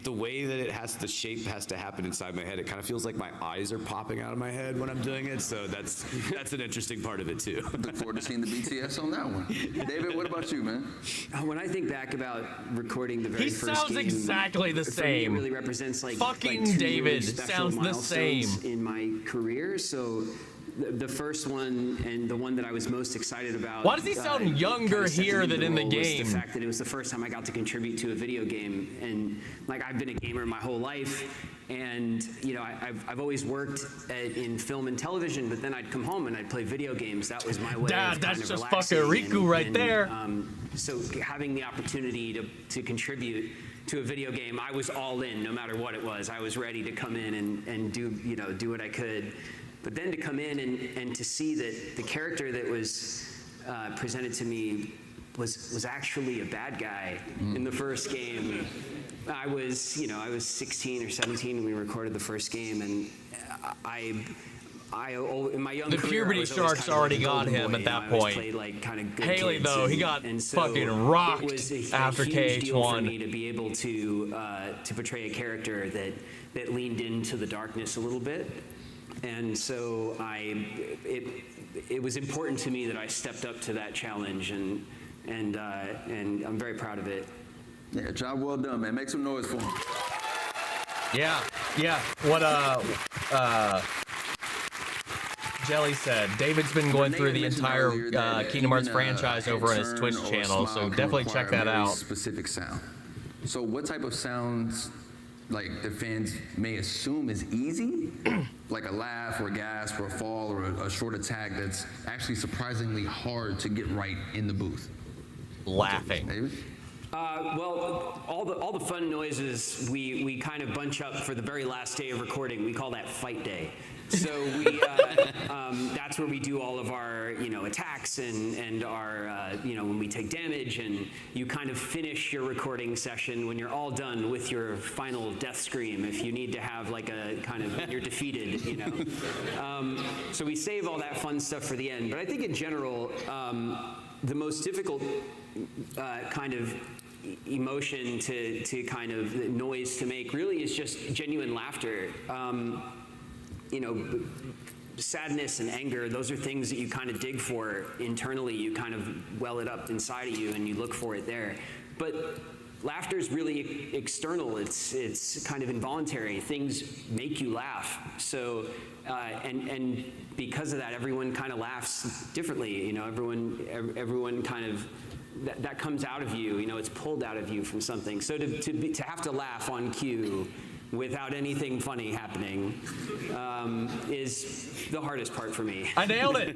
[SPEAKER 16] the way that the shape has to happen inside my head, it kind of feels like my eyes are popping out of my head when I'm doing it, so that's an interesting part of it too.
[SPEAKER 14] Look forward to seeing the BTS on that one. David, what about you, man?
[SPEAKER 17] When I think back about recording the very
[SPEAKER 1] He
[SPEAKER 17] first
[SPEAKER 1] sounds
[SPEAKER 17] game,
[SPEAKER 1] exactly the
[SPEAKER 17] for me, it
[SPEAKER 1] same.
[SPEAKER 17] really represents like
[SPEAKER 1] Fucking
[SPEAKER 17] 2
[SPEAKER 1] David
[SPEAKER 17] really special
[SPEAKER 1] sounds the
[SPEAKER 17] milestones
[SPEAKER 1] same.
[SPEAKER 17] in my career. So the first one and the one that I was most excited about.
[SPEAKER 1] Why does he sound younger
[SPEAKER 17] kinda set
[SPEAKER 1] here
[SPEAKER 17] me
[SPEAKER 1] than
[SPEAKER 17] the
[SPEAKER 1] in the
[SPEAKER 17] role was
[SPEAKER 1] game?
[SPEAKER 17] The fact that it was the first time I got to contribute to a video game, and like I've been a gamer my whole life, and you know I've always worked in film and television, but then I'd come home and I'd play video games. That was my way.
[SPEAKER 1] Dad,
[SPEAKER 17] of
[SPEAKER 1] that's
[SPEAKER 17] kind of
[SPEAKER 1] just
[SPEAKER 17] relaxing
[SPEAKER 1] fucking Riku right there.
[SPEAKER 17] So having the opportunity to contribute to a video game, I was all in, no matter what it was. I was ready to come in and do what I could. But then to come in and to see that the character that was presented to me was actually a bad guy in the first game. I was 16 or 17 when we recorded the first game, and in my young
[SPEAKER 1] The
[SPEAKER 17] career,
[SPEAKER 1] puberty
[SPEAKER 17] I was always
[SPEAKER 1] sharks
[SPEAKER 17] kind of
[SPEAKER 1] already
[SPEAKER 17] like a
[SPEAKER 1] got
[SPEAKER 17] golden
[SPEAKER 1] him
[SPEAKER 17] boy,
[SPEAKER 1] at
[SPEAKER 17] you know,
[SPEAKER 1] that
[SPEAKER 17] I always
[SPEAKER 1] point.
[SPEAKER 17] played like kind of good
[SPEAKER 1] Haley,
[SPEAKER 17] kids,
[SPEAKER 1] though, he got
[SPEAKER 17] and so
[SPEAKER 1] fucking rocked
[SPEAKER 17] it was
[SPEAKER 1] after
[SPEAKER 17] a huge deal for
[SPEAKER 1] KH1.
[SPEAKER 17] me to be able to portray a character that leaned into the darkness a little bit, and so it was important to me that I stepped up to that challenge, and I'm very proud of it.
[SPEAKER 14] Yeah, job well done, man. Make some noise for him.
[SPEAKER 1] Yeah. What Jelly said, David's been going through the entire Kingdom Hearts franchise over on his Twitch channel, so definitely check that out.
[SPEAKER 14] Specific sound. So what type of sounds, like, the fans may assume is easy, like a laugh or a gasp or a fall or a short attack, that's actually surprisingly hard to get right in the booth?
[SPEAKER 1] Laughing.
[SPEAKER 14] David?
[SPEAKER 17] Well, all the fun noises we kind of bunch up for the very last day of recording. We call that fight day. So that's where we do all of our attacks and our when we take damage, and you kind of finish your recording session when you're all done with your final death scream. If you need to have like a kind of when you're defeated, So we save all that fun stuff for the end. But I think in general, the most difficult kind of emotion to kind of noise to make really is just genuine laughter. You know, sadness and anger, those are things that you kind of dig for internally. You kind of well it up inside of you and you look for it there. But laughter is really external. It's kind of involuntary. Things make you laugh. So, and because of that, everyone kind of laughs differently. You know, everyone kind of, that comes out of you. You know, it's pulled out of you from something. So to have to laugh on cue without anything funny happening is the hardest part for me.
[SPEAKER 1] I nailed it.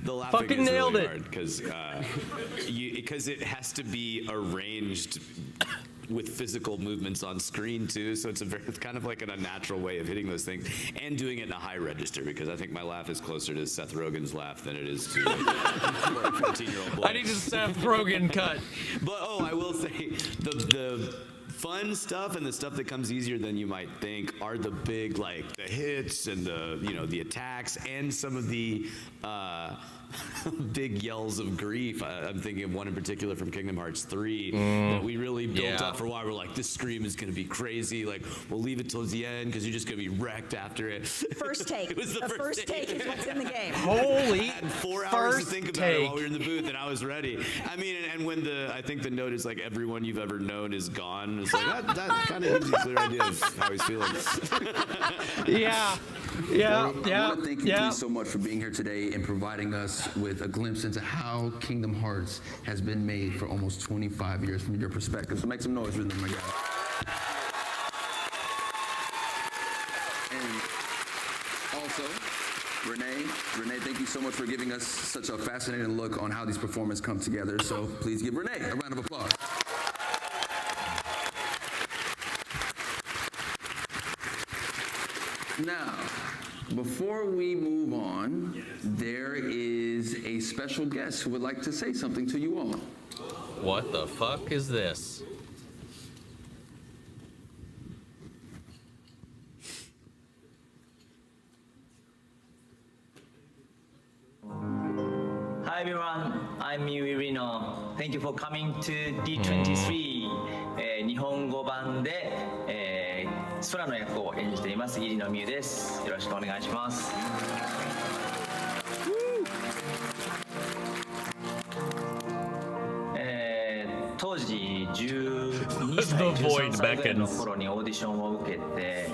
[SPEAKER 16] The laughing
[SPEAKER 1] Fucking
[SPEAKER 16] is
[SPEAKER 1] nailed
[SPEAKER 16] really
[SPEAKER 1] it.
[SPEAKER 16] hard because it has to be arranged with physical movements on screen too, so it's kind of like an unnatural way of hitting those things and doing it in a high register, because I think my laugh is closer to Seth Rogen's laugh than it is to like 14-year-old boy.
[SPEAKER 1] I need a Seth Rogen cut.
[SPEAKER 16] But I will say the fun stuff and the stuff that comes easier than you might think are the big, like the hits and the attacks and some of the big yells of grief. I'm thinking of one in particular from Kingdom Hearts 3 that we really built up for a while. We're like, this scream is going to be crazy. Like, we'll leave it till the end because you're just going to be wrecked after it.
[SPEAKER 15] First take.
[SPEAKER 16] It was the
[SPEAKER 15] first take is what's in the game.
[SPEAKER 1] Holy
[SPEAKER 16] I had 4 hours to think about it while we were in the booth, and I was ready. I mean, and when I think the note is like, everyone you've ever known is gone. It's like, that kind of gives you a clear idea of how he's feeling.
[SPEAKER 1] Yeah.
[SPEAKER 14] I want to thank you please so much for being here today and providing us with a glimpse into how Kingdom Hearts has been made for almost 25 years from your perspective. So make some noise for them, my guy. And also, Renee, thank you so much for giving us such a fascinating look on how these performances come together. So please give Renee a round of applause. Now, before we move on, there is a special guest who would like to say something to you all.
[SPEAKER 1] What the fuck is this?
[SPEAKER 18] Hi everyone, I'm Yuirino. Thank you for coming to D23、日本語版で、空の役を演じています入野美優です。よろしくお願いします。当時12歳、13歳ぐらいの頃にオーディションを受けて、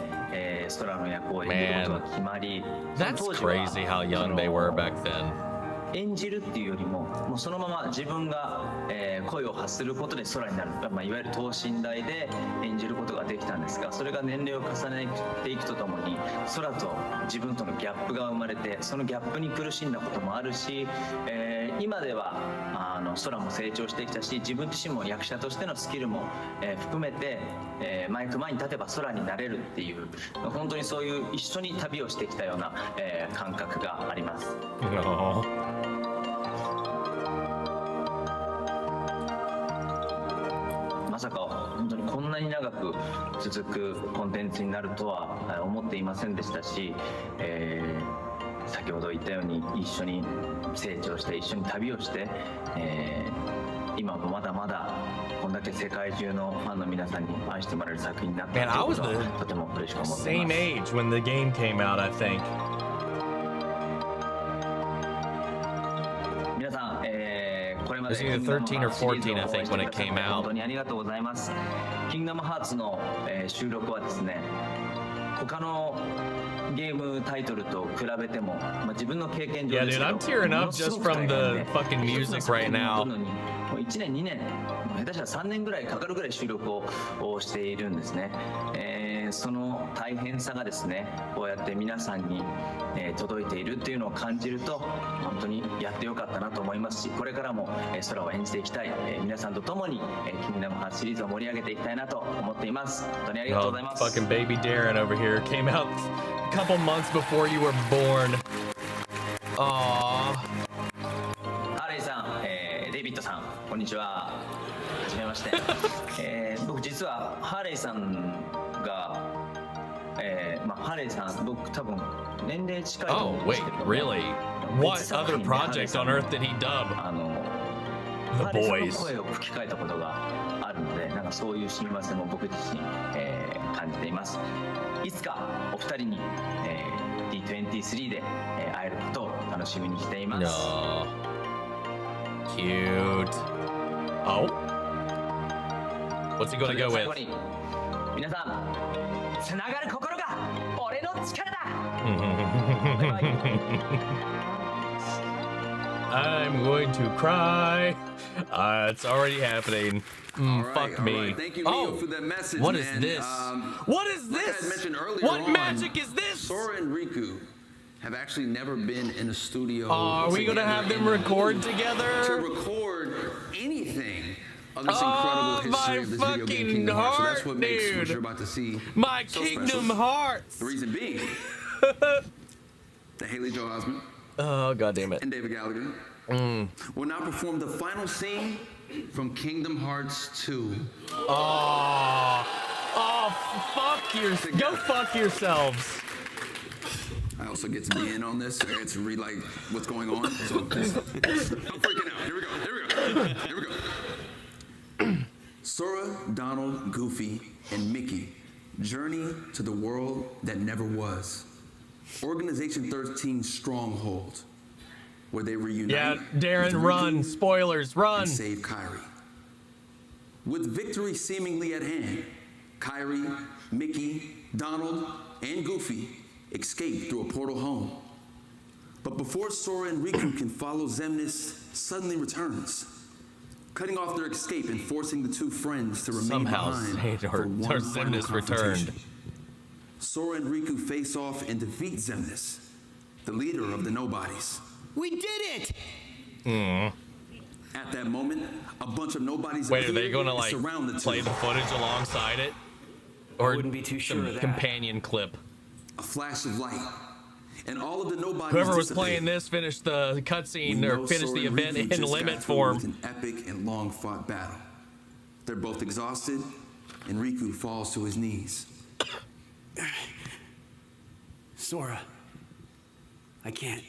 [SPEAKER 18] 空の役を演じることが決まり、
[SPEAKER 1] That's crazy how young they were back then.
[SPEAKER 18] 演じるっていうよりも、もうそのまま自分が、声を発することで空になる、いわゆる等身大で演じることができたんですが、それが年齢を重ねていくとともに空と自分とのギャップが生まれて、そのギャップに苦しんだこともあるし、今では空も成長してきたし、自分自身も役者としてのスキルも、含めて、マイク前に立てば空になれるっていう、本当にそういう一緒に旅をしてきたような、感覚があります。まさか本当にこんなに長く続くコンテンツになるとは思っていませんでしたし、先ほど言ったように一緒に成長して一緒に旅をして、今もまだまだこんだけ世界中のファンの皆さんに愛してもらえる作品になったということはとても嬉しく思っています。
[SPEAKER 1] Same age when the game came out, I think.
[SPEAKER 18] 皆さん、これまで
[SPEAKER 1] It was either 13 or 14, I think, when it came out.
[SPEAKER 18] 本当にありがとうございます。キングダムハーツの、収録はですね、他のゲームタイトルと比べても、自分の経験上
[SPEAKER 1] Yeah,
[SPEAKER 18] です
[SPEAKER 1] dude,
[SPEAKER 18] けど、
[SPEAKER 1] I'm tearing up just from the fucking music right now.
[SPEAKER 18] 1年2年下手したら3年ぐらいかかるぐらい収録をしているんですね。その大変さがですね、こうやって皆さんに、届いているっていうのを感じると本当にやってよかったなと思いますし、これからも、空を演じていきたい、皆さんと共に、キングダムハーツシリーズを盛り上げていきたいなと思っています。本当にありがとうございます。
[SPEAKER 1] Fucking baby Darren over here came out a couple months before you were born. Aww.
[SPEAKER 18] ハーレイさん、デイビッドさん、こんにちは。はじめまして。僕実はハーレイさんが、ハーレイさん、僕多分年齢近いと思うんですけど。
[SPEAKER 1] Oh wait, really? What other project on earth did he dub? The
[SPEAKER 18] パレスの
[SPEAKER 1] boys.
[SPEAKER 18] 声を吹き替えたことがあるので、なんかそういう親和性も僕自身、感じています。いつかお二人に、D23 で、会えることを楽しみにしています。
[SPEAKER 1] No. Cute. Oh? What's he gonna go
[SPEAKER 18] 最後
[SPEAKER 1] with?
[SPEAKER 18] に皆さん、つながる心が俺の力だ。バイバイ。
[SPEAKER 1] I'm going to cry. It's already happening. Fuck me.
[SPEAKER 14] All right. Thank you, Leo, for that message,
[SPEAKER 1] what
[SPEAKER 14] man.
[SPEAKER 1] is this? What is
[SPEAKER 14] Like
[SPEAKER 1] this?
[SPEAKER 14] I mentioned earlier
[SPEAKER 1] What
[SPEAKER 14] on,
[SPEAKER 1] magic is this?
[SPEAKER 14] Sora and Riku have actually never been in a studio.
[SPEAKER 1] Are we gonna have them record
[SPEAKER 14] to
[SPEAKER 1] together?
[SPEAKER 14] record anything of this incredible history of this video game, Kingdom Hearts. So that's what makes what you're about to see
[SPEAKER 1] My
[SPEAKER 14] so
[SPEAKER 1] Kingdom
[SPEAKER 14] special.
[SPEAKER 1] Hearts.
[SPEAKER 14] The reason being that Haley Joel Osment
[SPEAKER 1] Oh, God damn it.
[SPEAKER 14] and David Gallagher will now perform the final scene from Kingdom Hearts 2.
[SPEAKER 1] Oh, go fuck yourselves.
[SPEAKER 14] I also get to be in on this. I get to read like what's going on. So I'm freaking out. Here we go. Sora, Donald, Goofy, and Mickey journey to the world that never was. Organization 13 Stronghold, where they reunite.
[SPEAKER 1] Yeah, Darren,
[SPEAKER 14] with
[SPEAKER 1] run.
[SPEAKER 14] Riku
[SPEAKER 1] Spoilers, run.
[SPEAKER 14] and save Kairi. With victory seemingly at hand, Kairi, Mickey, Donald, and Goofy escape through a portal home. But before Sora and Riku can follow, Xemnas suddenly returns, cutting off their escape and forcing the two friends to remain
[SPEAKER 1] Somehow
[SPEAKER 14] behind for one final
[SPEAKER 1] Xemnas
[SPEAKER 14] confrontation.
[SPEAKER 1] returned.
[SPEAKER 14] Sora and Riku face off and defeat Xemnas, the leader of the Nobodies.
[SPEAKER 11] We did it!
[SPEAKER 14] At that moment, a bunch of nobodies
[SPEAKER 1] Wait, are
[SPEAKER 14] appear
[SPEAKER 1] they going to
[SPEAKER 14] and
[SPEAKER 1] like
[SPEAKER 14] surround the two.
[SPEAKER 1] play the footage alongside it? Or
[SPEAKER 17] wouldn't be too sure
[SPEAKER 1] some
[SPEAKER 17] of that.
[SPEAKER 1] companion clip?
[SPEAKER 14] A flash of light, and all of the nobodies
[SPEAKER 1] Whoever was
[SPEAKER 14] dissipate.
[SPEAKER 1] playing this finished the
[SPEAKER 14] We
[SPEAKER 1] cutscene
[SPEAKER 14] know
[SPEAKER 1] or finished
[SPEAKER 14] Sora
[SPEAKER 1] the
[SPEAKER 14] and
[SPEAKER 1] event
[SPEAKER 14] Riku
[SPEAKER 1] in
[SPEAKER 14] just
[SPEAKER 1] limit
[SPEAKER 14] got through
[SPEAKER 1] form.
[SPEAKER 14] with an epic and long-fought battle. They're both exhausted, and Riku falls to his knees.
[SPEAKER 11] Sora, I can't.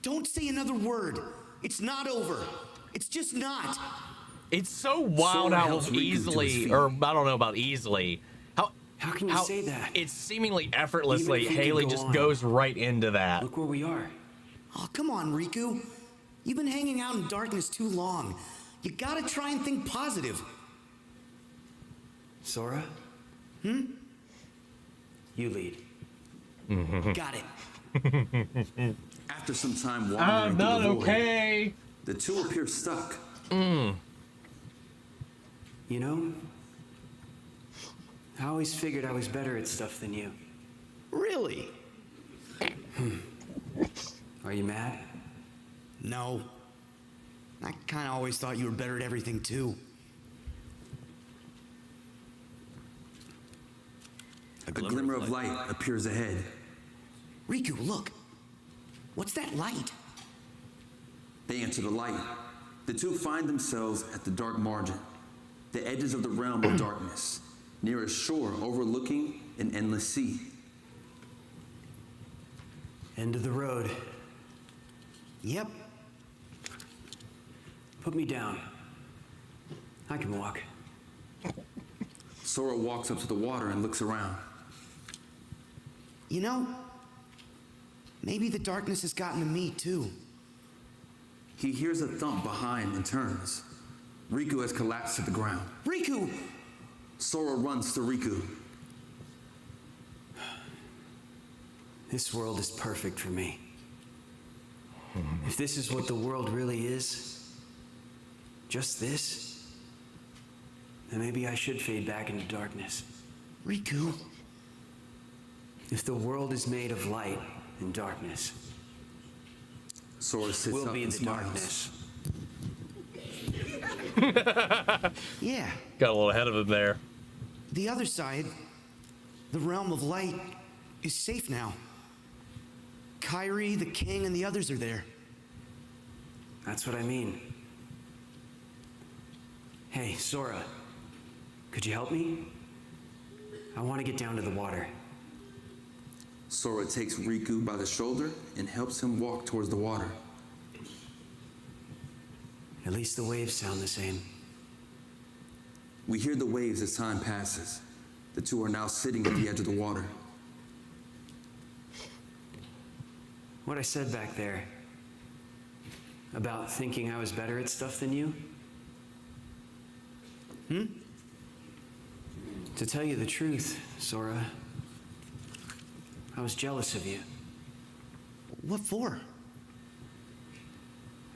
[SPEAKER 11] Don't say another word. It's not over. It's just not.
[SPEAKER 1] It's so wild
[SPEAKER 14] Sora
[SPEAKER 1] how
[SPEAKER 14] helps Riku to his
[SPEAKER 1] easily,
[SPEAKER 14] feet.
[SPEAKER 1] or I don't know about easily,
[SPEAKER 17] How can you say that?
[SPEAKER 1] It's seemingly effortlessly.
[SPEAKER 17] Even if you
[SPEAKER 1] Haley
[SPEAKER 17] could go
[SPEAKER 1] just
[SPEAKER 17] on.
[SPEAKER 1] goes right into that.
[SPEAKER 17] Look where we are.
[SPEAKER 11] Oh, come on, Riku. You've been hanging out in darkness too long. You gotta try and think positive.
[SPEAKER 17] Sora?
[SPEAKER 11] Hmm?
[SPEAKER 17] You lead.
[SPEAKER 11] Got it.
[SPEAKER 14] After some time
[SPEAKER 1] I'm
[SPEAKER 14] wandering
[SPEAKER 1] not
[SPEAKER 14] through the void,
[SPEAKER 1] okay.
[SPEAKER 14] the two appear stuck.
[SPEAKER 17] You know, I always figured I was better at stuff than you.
[SPEAKER 11] Really?
[SPEAKER 17] Are you mad?
[SPEAKER 11] No. I kinda always thought you were better at everything, too.
[SPEAKER 14] A glimmer of light appears ahead.
[SPEAKER 11] Riku, look. What's that light?
[SPEAKER 14] They enter the light. The two find themselves at the dark margin, the edges of the realm of darkness, near a shore overlooking an endless sea.
[SPEAKER 17] End of the road.
[SPEAKER 11] Yep.
[SPEAKER 17] Put me down. I can walk.
[SPEAKER 14] Sora walks up to the water and looks around.
[SPEAKER 11] You know, maybe the darkness has gotten to me, too.
[SPEAKER 14] He hears a thump behind and turns. Riku has collapsed to the ground.
[SPEAKER 11] Riku!
[SPEAKER 14] Sora runs to Riku.
[SPEAKER 17] This world is perfect for me. If this is what the world really is, just this, then maybe I should fade back into darkness.
[SPEAKER 11] Riku.
[SPEAKER 17] If the world is made of light and darkness,
[SPEAKER 14] Sora sits
[SPEAKER 17] we'll
[SPEAKER 14] up
[SPEAKER 17] be
[SPEAKER 14] and
[SPEAKER 17] the
[SPEAKER 14] smiles.
[SPEAKER 17] darkness.
[SPEAKER 11] Yeah.
[SPEAKER 1] Got a little ahead of him there.
[SPEAKER 11] The other side, the realm of light, is safe now. Kairi, the king, and the others are there.
[SPEAKER 17] That's what I mean. Hey, Sora, could you help me? I want to get down to the water.
[SPEAKER 14] Sora takes Riku by the shoulder and helps him walk towards the water.
[SPEAKER 17] At least the waves sound the same.
[SPEAKER 14] We hear the waves as time passes. The two are now sitting at the edge of the water.
[SPEAKER 17] What I said back there about thinking I was better at stuff than you? To tell you the truth, Sora, I was jealous of you.
[SPEAKER 11] What for?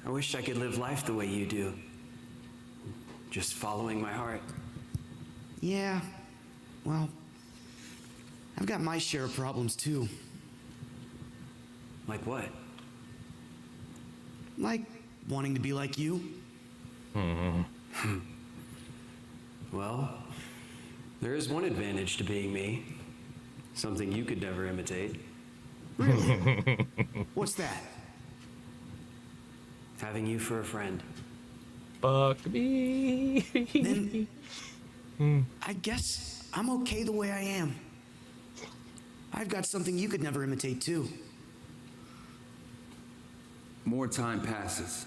[SPEAKER 17] I wished I could live life the way you do. Just following my heart.
[SPEAKER 11] Yeah, well, I've got my share of problems too.
[SPEAKER 17] Like what?
[SPEAKER 11] Like wanting to be like you.
[SPEAKER 17] Well, there is one advantage to being me. Something you could never imitate.
[SPEAKER 11] Really? What's that?
[SPEAKER 17] Having you for a friend.
[SPEAKER 1] Fuck me.
[SPEAKER 11] Then I guess I'm okay the way I am. I've got something you could never imitate too.
[SPEAKER 14] More time passes.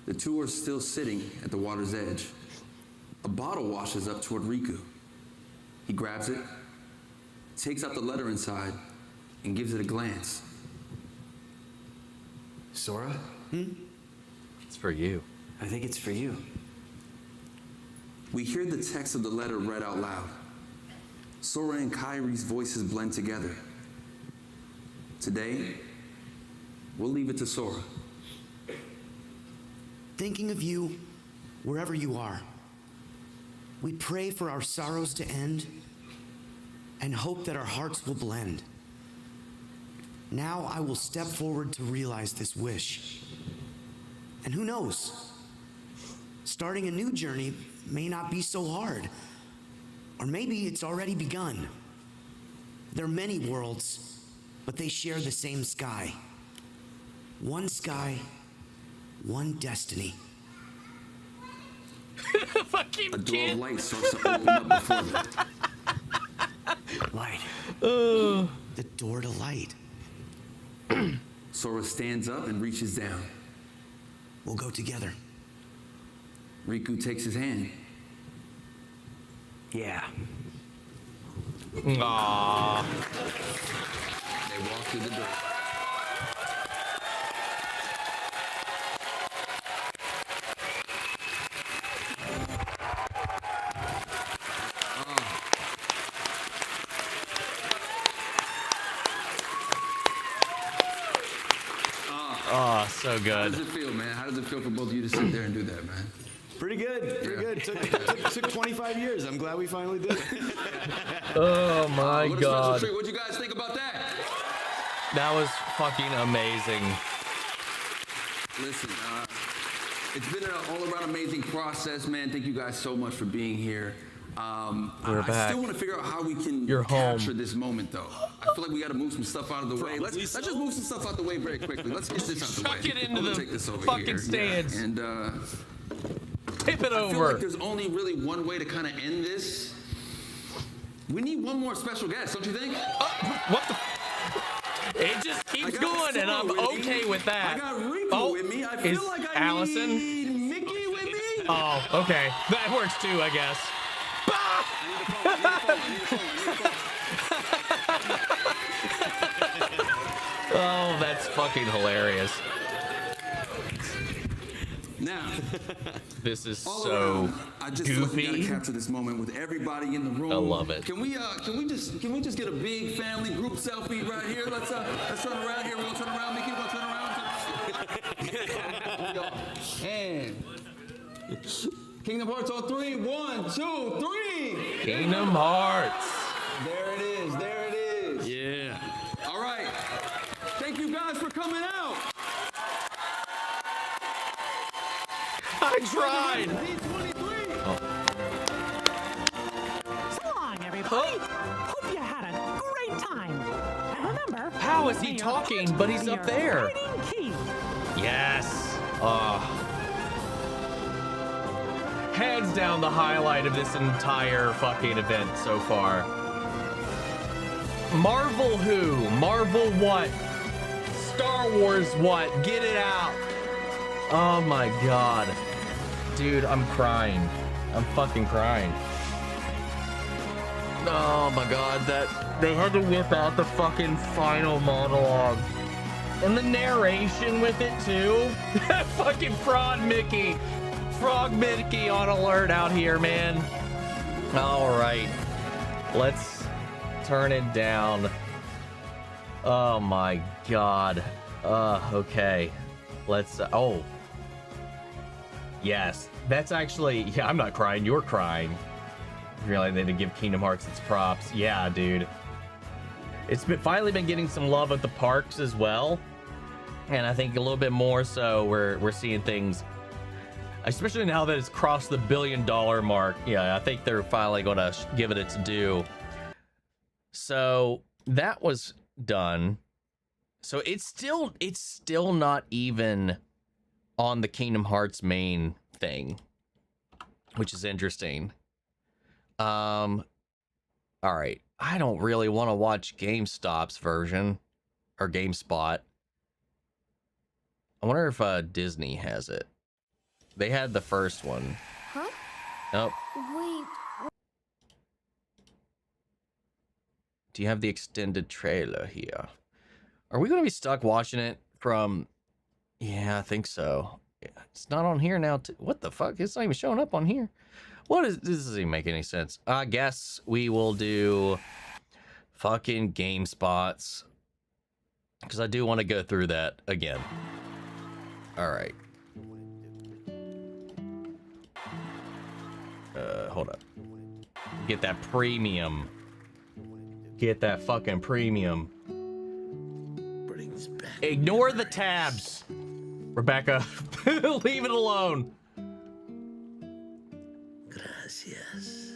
[SPEAKER 14] The two are still sitting at the water's edge. A bottle washes up toward Riku. He grabs it, takes out the letter inside, and gives it a glance.
[SPEAKER 17] Sora?
[SPEAKER 1] It's for you.
[SPEAKER 17] I think it's for you.
[SPEAKER 14] We hear the text of the letter read out loud. Sora and Kairi's voices blend together. Today, we'll leave it to Sora.
[SPEAKER 11] Thinking of you wherever you are. We pray for our sorrows to end and hope that our hearts will blend. Now I will step forward to realize this wish. And who knows? Starting a new journey may not be so hard. Or maybe it's already begun. There are many worlds, but they share the same sky. One sky, one destiny.
[SPEAKER 14] A door of light starts to open up before them.
[SPEAKER 11] Light. The door to light.
[SPEAKER 14] Sora stands up and reaches down.
[SPEAKER 11] We'll go together.
[SPEAKER 14] Riku takes his hand.
[SPEAKER 17] Yeah.
[SPEAKER 1] Aww.
[SPEAKER 14] They walk through the door.
[SPEAKER 1] Oh, so
[SPEAKER 14] How
[SPEAKER 1] good.
[SPEAKER 14] does it feel, man? How does it feel for both of you to sit there and do that, man?
[SPEAKER 6] Pretty good, pretty good. Took 25 years. I'm glad we finally did it.
[SPEAKER 1] Oh my
[SPEAKER 14] What a
[SPEAKER 1] god.
[SPEAKER 14] special treat. What'd you guys think about that?
[SPEAKER 1] That was fucking amazing.
[SPEAKER 14] Listen, it's been an all-around amazing process, man. Thank you guys so much for being here.
[SPEAKER 1] We're
[SPEAKER 14] I
[SPEAKER 1] back.
[SPEAKER 14] still want to figure out how we can
[SPEAKER 1] You're
[SPEAKER 14] capture
[SPEAKER 1] home.
[SPEAKER 14] this moment, though. I feel like we got to move some stuff out of the way. Let's just move some stuff out the way very quickly. Let's get this out the way.
[SPEAKER 1] Chuck it into
[SPEAKER 14] I'm gonna
[SPEAKER 1] the
[SPEAKER 14] take this over
[SPEAKER 1] fucking
[SPEAKER 14] here.
[SPEAKER 1] stands.
[SPEAKER 14] And
[SPEAKER 1] Tip it
[SPEAKER 14] I feel
[SPEAKER 1] over.
[SPEAKER 14] like there's only really one way to kind of end this. We need one more special guest, don't you think?
[SPEAKER 1] What the? It just keeps going, and I'm okay with that.
[SPEAKER 14] I got Riku with me. I feel
[SPEAKER 1] is
[SPEAKER 14] like I
[SPEAKER 1] Allison?
[SPEAKER 14] need Mickey with me.
[SPEAKER 1] Oh, okay. That works too, I guess. Oh, that's fucking hilarious.
[SPEAKER 14] Now,
[SPEAKER 1] this is
[SPEAKER 14] all
[SPEAKER 1] so
[SPEAKER 14] around, I just feel like we
[SPEAKER 1] goofy.
[SPEAKER 14] gotta capture this moment with everybody in the room.
[SPEAKER 1] I love it.
[SPEAKER 14] Can we just get a big family group selfie right here? Let's turn around here. We're gonna turn around, Mickey. We're gonna turn around. And Kingdom Hearts on 3. 1, 2, 3.
[SPEAKER 1] Kingdom Hearts.
[SPEAKER 14] There it is. There it is.
[SPEAKER 1] Yeah.
[SPEAKER 14] All right. Thank you guys for coming out.
[SPEAKER 1] I tried.
[SPEAKER 2] So long, everybody. Hope you had a great time. And remember,
[SPEAKER 1] How is he
[SPEAKER 2] may your
[SPEAKER 1] talking,
[SPEAKER 2] heart
[SPEAKER 1] but he's
[SPEAKER 2] be
[SPEAKER 1] up
[SPEAKER 2] your
[SPEAKER 1] there?
[SPEAKER 2] guiding key.
[SPEAKER 1] Yes. Hands down the highlight of this entire fucking event so far. Marvel who? Marvel what? Star Wars what? Get it out. Oh my god. Dude, I'm crying. I'm fucking crying. Oh my god, that they had to whip out the fucking final monologue. And the narration with it too. That fucking Frog Mickey on alert out here, man. All right, let's turn it down. Oh my god. Okay. Let's, oh. Yes, that's actually, yeah, I'm not crying, you're crying. Really, they did give Kingdom Hearts its props. Yeah, dude. It's finally been getting some love at the parks as well. And I think a little bit more so we're seeing things, especially now that it's crossed the $1 billion mark. Yeah, I think they're finally going to give it its due. So that was done. So it's still not even on the Kingdom Hearts main thing, which is interesting. All right. I don't really want to watch GameStop's version or GameSpot. I wonder if Disney has it. They had the first one.
[SPEAKER 9] Huh?
[SPEAKER 1] Nope.
[SPEAKER 9] Wait.
[SPEAKER 1] Do you have the extended trailer here? Are we going to be stuck watching it from... Yeah, I think so. Yeah, it's not on here now. What the fuck? It's not even showing up on here. What is... This doesn't even make any sense. I guess we will do fucking GameSpots, because I do want to go through that again. All right. Hold up. Get that premium. Get that fucking premium. Ignore the tabs, Rebecca. Leave it alone.
[SPEAKER 8] Gracias.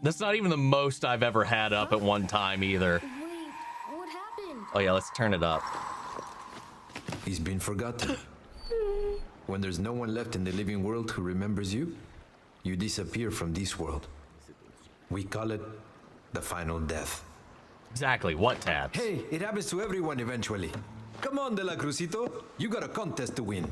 [SPEAKER 1] That's not even the most I've ever had up at one time either.
[SPEAKER 9] Wait, what happened?
[SPEAKER 1] Oh yeah, let's turn it up.
[SPEAKER 10] He's been forgotten. When there's no one left in the living world who remembers you, you disappear from this world. We call it the final death.
[SPEAKER 1] Exactly, what tabs?
[SPEAKER 10] Hey, it happens to everyone eventually. Come on, De La Cruzito. You got a contest to win.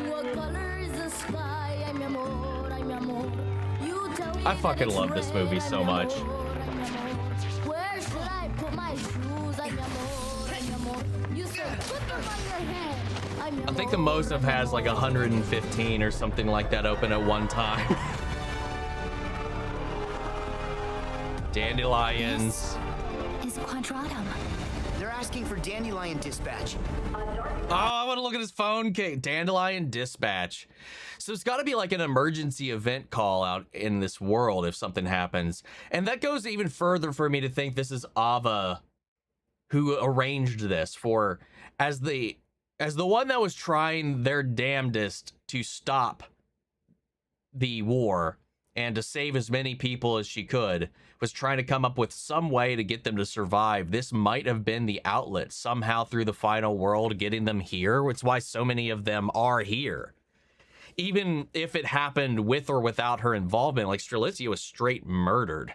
[SPEAKER 9] What color is the sky? Ay, mi amor, ay, mi amor. You tell me
[SPEAKER 1] I fucking
[SPEAKER 9] that it's
[SPEAKER 1] love this movie
[SPEAKER 9] red,
[SPEAKER 1] so
[SPEAKER 9] ay, mi
[SPEAKER 1] much.
[SPEAKER 9] amor, ay, mi amor. Where should I put my shoes? Ay, mi amor, ay, mi amor. You said put them on your head. Ay, mi
[SPEAKER 1] I think the
[SPEAKER 9] amor,
[SPEAKER 1] most of has like 115 or something like that open at one time. Dandelions.
[SPEAKER 19] Is Quadratum. They're asking for Dandelion Dispatch.
[SPEAKER 1] Oh, I want to look at his phone. Dandelion Dispatch. So it's got to be like an emergency event call out in this world if something happens. And that goes even further for me to think this is Ava who arranged this for as the one that was trying their damnedest to stop the war and to save as many people as she could, was trying to come up with some way to get them to survive. This might have been the outlet somehow through the final world, getting them here. It's why so many of them are here. Even if it happened with or without her involvement, like Strelitzia was straight murdered.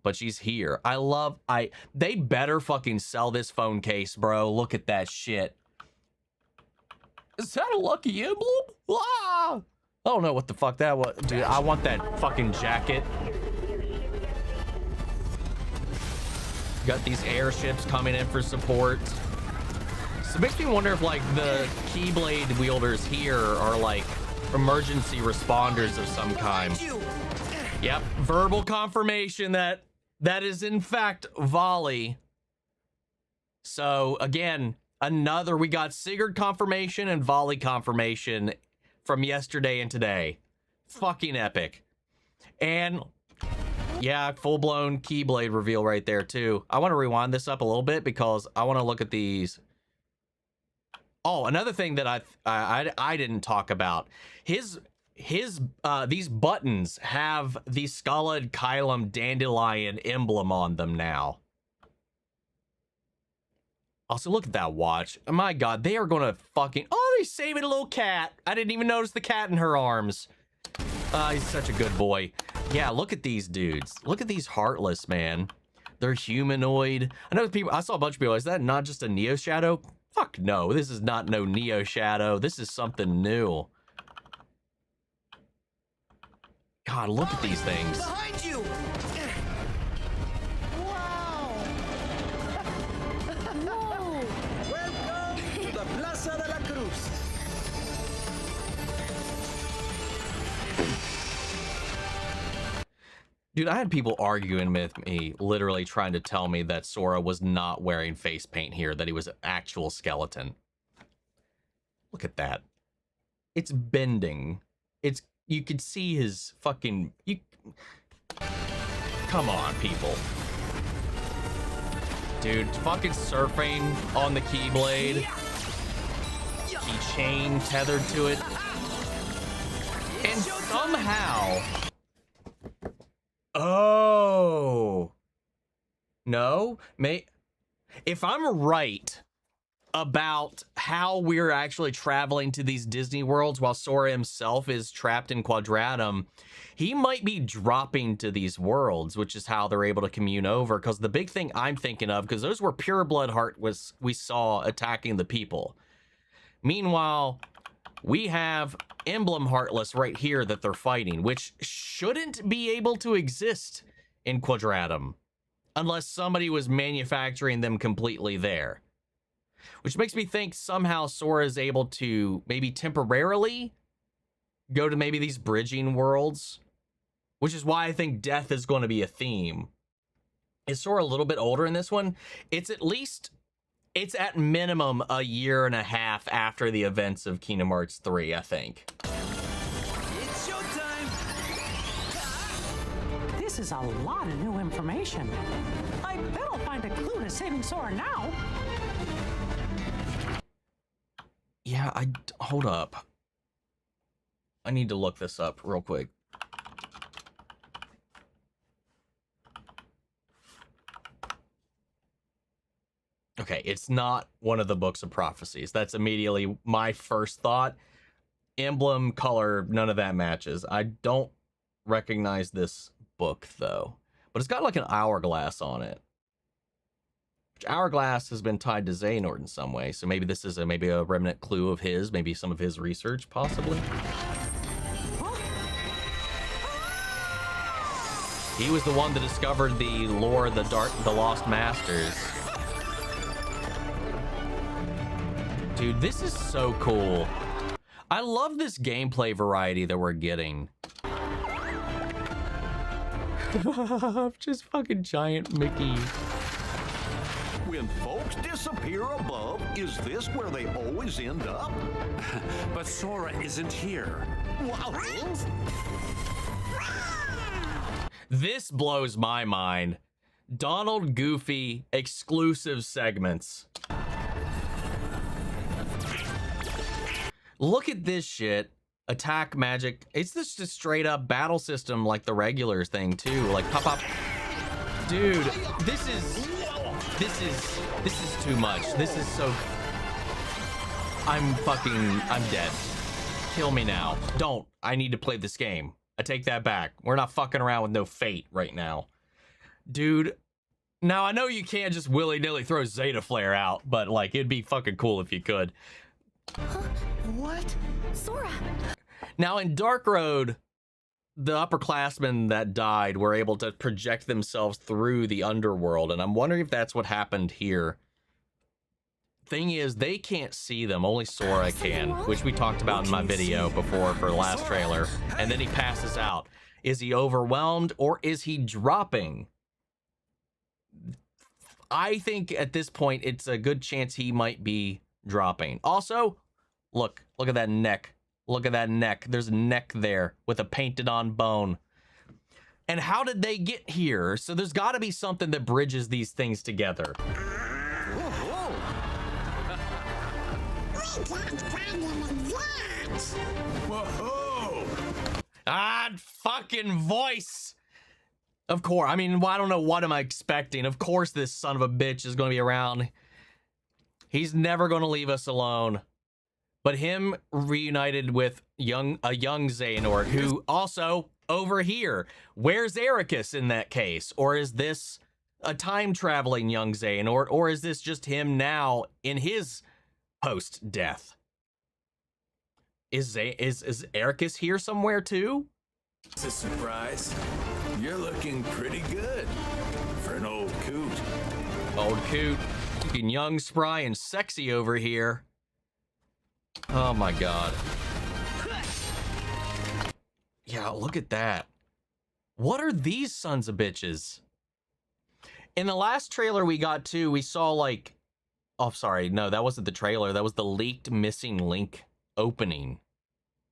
[SPEAKER 1] But she's here. They better fucking sell this phone case, bro. Look at that shit. Is that a lucky emblem? Ah! I don't know what the fuck that was. Dude, I want that fucking jacket. Got these airships coming in for support. So it makes me wonder if like the Keyblade wielders here are like emergency responders of some kind. Yep, verbal confirmation that is in fact Volley. So again, we got Sigurd confirmation and Volley confirmation from yesterday and today. Fucking epic. And yeah, full-blown Keyblade reveal right there too. I want to rewind this up a little bit because I want to look at these. Oh, another thing that I didn't talk about. These buttons have the Skulled Kylum Dandelion emblem on them now. Also, look at that watch. Oh my God, they are gonna fucking... Oh, they're saving a little cat. I didn't even notice the cat in her arms. He's such a good boy. Yeah, look at these dudes. Look at these Heartless, man. They're humanoid. I know people... I saw a bunch of people. Is that not just a Neo Shadow? Fuck no. This is not no Neo Shadow. This is something new. God, look at these things.
[SPEAKER 19] Behind you! Wow!
[SPEAKER 9] Whoa!
[SPEAKER 19] Welcome to the Plaza de la Cruz.
[SPEAKER 1] Dude, I had people arguing with me, literally trying to tell me that Sora was not wearing face paint here, that he was an actual skeleton. Look at that. It's bending. It's... You could see his fucking... Come on, people. Dude, fucking surfing on the Keyblade. Keychain tethered to it. And somehow... Oh. No? If I'm right about how we're actually traveling to these Disney worlds while Sora himself is trapped in Quadratum, he might be dropping to these worlds, which is how they're able to commune over. Because the big thing I'm thinking of, because those were Pure Blood Heart we saw attacking the people. Meanwhile, we have Emblem Heartless right here that they're fighting, which shouldn't be able to exist in Quadratum unless somebody was manufacturing them completely there. Which makes me think somehow Sora is able to maybe temporarily go to maybe these bridging worlds, which is why I think death is going to be a theme. Is Sora a little bit older in this one? It's at minimum a year and a half after the events of Kingdom Hearts 3, I think.
[SPEAKER 19] It's showtime!
[SPEAKER 2] This is a lot of new information. I bet I'll find a clue to saving Sora now.
[SPEAKER 1] Yeah, hold up. I need to look this up real quick. Okay, it's not one of the books of prophecies. That's immediately my first thought. Emblem, color, none of that matches. I don't recognize this book, though. But it's got like an hourglass on it. Which hourglass has been tied to Xehanort in some way. So maybe this is maybe a remnant clue of his. Maybe some of his research, possibly. He was the one that discovered the lore of the Lost Masters. Dude, this is so cool. I love this gameplay variety that we're getting. Just fucking giant Mickey.
[SPEAKER 12] When folks disappear above, is this where they always end up?
[SPEAKER 13] But Sora isn't here.
[SPEAKER 12] What?
[SPEAKER 1] This blows my mind. Donald Goofy exclusive segments. Look at this shit. Attack magic. It's just a straight up battle system like the regulars thing too. Like pop up. Dude, this is too much. This is so... I'm dead. Kill me now. Don't. I need to play this game. I take that back. We're not fucking around with no fate right now. Dude, now I know you can't just willy-nilly throw Zeta Flare out, but like, it'd be fucking cool if you could.
[SPEAKER 9] Huh? What? Sora!
[SPEAKER 1] Now in Dark Road, the upperclassmen that died were able to project themselves through the underworld, and I'm wondering if that's what happened here. Thing is, they can't see them, only Sora can, which we talked about in my video before for the last trailer, and then he passes out. Is he overwhelmed, or is he dropping? I think at this point, it's a good chance he might be dropping. Also, look at that neck. Look at that neck. There's a neck there with a painted on bone. And how did they get here? So there's got to be something that bridges these things together.
[SPEAKER 13] Whoa!
[SPEAKER 1] Fucking voice. Of course. I mean, I don't know what am I expecting. Of course this son of a bitch is going to be around. He's never going to leave us alone. But him reunited with a young Xehanort, who also over here. Where's Ericus in that case? Or is this a time-traveling young Xehanort? Or is this just him now in his post-death? Is Ericus here somewhere too?
[SPEAKER 13] It's a surprise. You're looking pretty good for an old coot.
[SPEAKER 1] Old coot. Looking young, spry, and sexy over here. Oh my god. Yeah, look at that. What are these sons of bitches? In the last trailer we got to, we saw like... Oh, sorry. No, that wasn't the trailer. That was the leaked Missing Link opening,